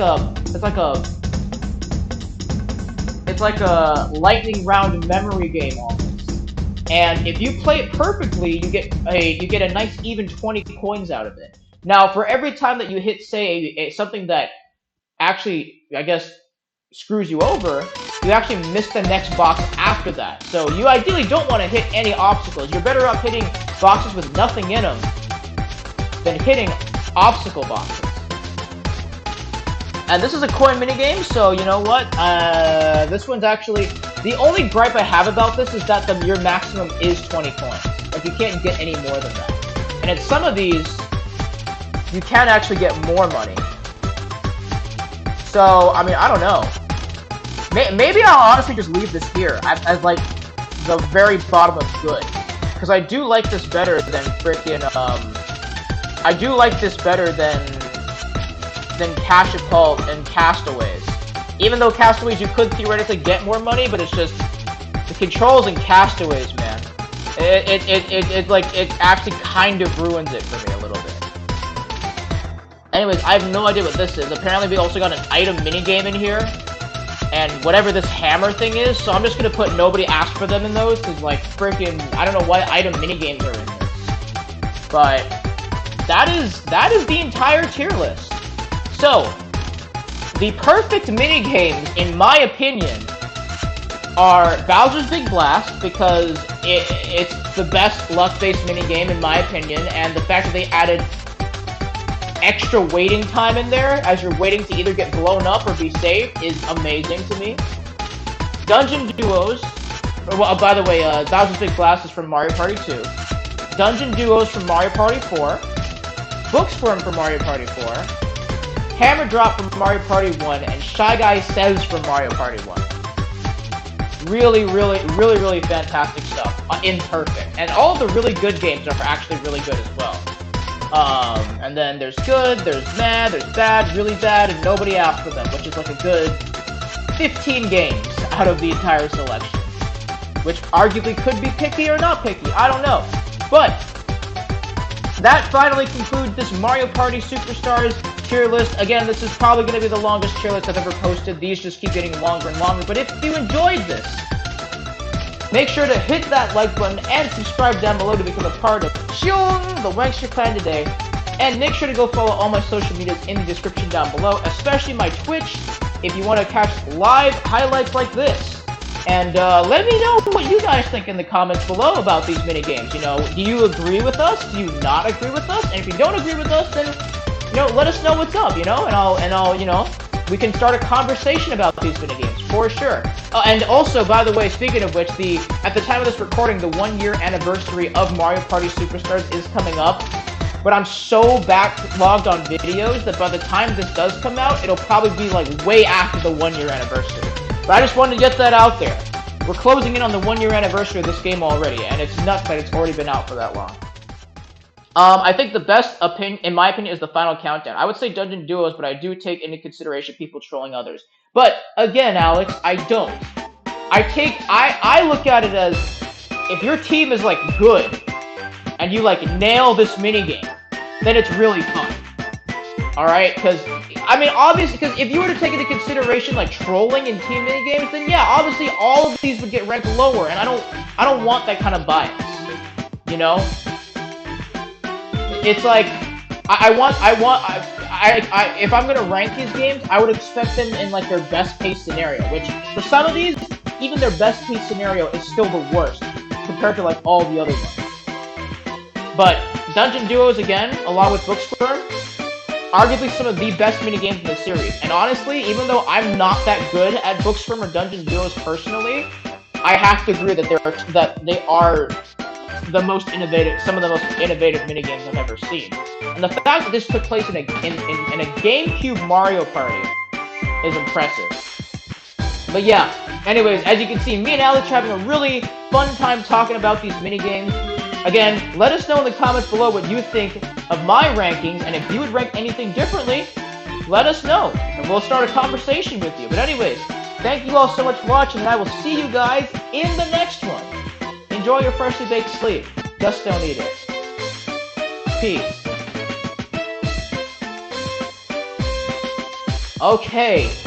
a lightning round memory game almost. And if you play it perfectly, you get a nice even 20 coins out of it. Now, for every time that you hit, say, something that actually, I guess, screws you over, you actually miss the next box after that. So you ideally don't want to hit any obstacles. You're better off hitting boxes with nothing in them than hitting obstacle boxes. And this is a coin minigame, so you know what? This one's actually... The only gripe I have about this is that your maximum is 20 coins. Like, you can't get any more than that. And in some of these, you can actually get more money. So, I mean, I don't know. Maybe I'll honestly just leave this here as like, the very bottom of good. Because I do like this better than frickin', I do like this better than Catapult and Castaways. Even though Castaways, you could theoretically get more money, but it's just the controls in Castaways, man. It actually kind of ruins it for me a little bit. Anyways, I have no idea what this is. Apparently, we also got an item minigame in here, and whatever this hammer thing is. So I'm just gonna put nobody asked for them in those, cause like freaking I don't know what item minigames are in this, but that is the entire tier list. So, the perfect minigames, in my opinion, are Bowser's Big Blast, because it's the best luck-based minigame, in my opinion, and the fact that they added extra waiting time in there, as you're waiting to either get blown up or be saved, is amazing to me. Dungeon Duos, well, by the way, Bowser's Big Blast is from Mario Party 2. Dungeon Duos from Mario Party 4. Books Form from Mario Party 4. Hammer Drop from Mario Party 1, and Shy Guy Says from Mario Party 1. Really, really, really, really fantastic stuff. Imperfect. And all of the really good games are actually really good as well. And then there's good, there's mad, there's bad, really bad, and nobody asked for them, which is like a good 15 games out of the entire selection. Which arguably could be picky or not picky, I don't know. But that finally concludes this Mario Party Superstars tier list. Again, this is probably going to be the longest tier list I've ever posted. These just keep getting longer and longer. But if you enjoyed this, make sure to hit that like button and subscribe down below to become a part of the Wankster Clan today. And make sure to go follow all my social medias in the description down below, especially my Twitch, if you want to catch live highlights like this. And let me know what you guys think in the comments below about these minigames. You know, do you agree with us? Do you not agree with us? And if you don't agree with us, then, you know, let us know what's up, you know? And I'll, you know, we can start a conversation about these minigames, for sure. And also, by the way, speaking of which, at the time of this recording, the 1-year anniversary of Mario Party Superstars is coming up. But I'm so backlogged on videos that by the time this does come out, it'll probably be like way after the 1-year anniversary. But I just wanted to get that out there. We're closing in on the 1-year anniversary of this game already, and it's nuts that it's already been out for that long. I think the best opinion, in my opinion, is the Final Countdown. I would say Dungeon Duos, but I do take into consideration people trolling others. But, again, Alex, I don't. I look at it as, if your team is, like, good, and you, like, nail this minigame, then it's really fun. Alright? Because, I mean, obviously, because if you were to take into consideration, like, trolling in team minigames, then yeah, obviously, all of these would get ranked lower, and I don't want that kind of bias. You know? It's like, if I'm gonna rank these games, I would expect them in, like, their best-case scenario, which, for some of these, even their best-case scenario is still the worst, compared to, like, all the other ones. But, Dungeon Duos, again, along with Bookstore, arguably some of the best minigames in the series. And honestly, even though I'm not that good at Bookstore or Dungeon Duos personally, I have to agree that they are the most innovative, some of the most innovative minigames I've ever seen. And the fact that this took place in a GameCube Mario Party is impressive. But yeah, anyways, as you can see, me and Alex are having a really fun time talking about these minigames. Again, let us know in the comments below what you think of my rankings, and if you would rank anything differently, let us know, and we'll start a conversation with you. But anyways, Thank you all so much for watching, and I will see you guys in the next one. Enjoy your freshly baked sleep. Just don't eat it. Peace. Okay.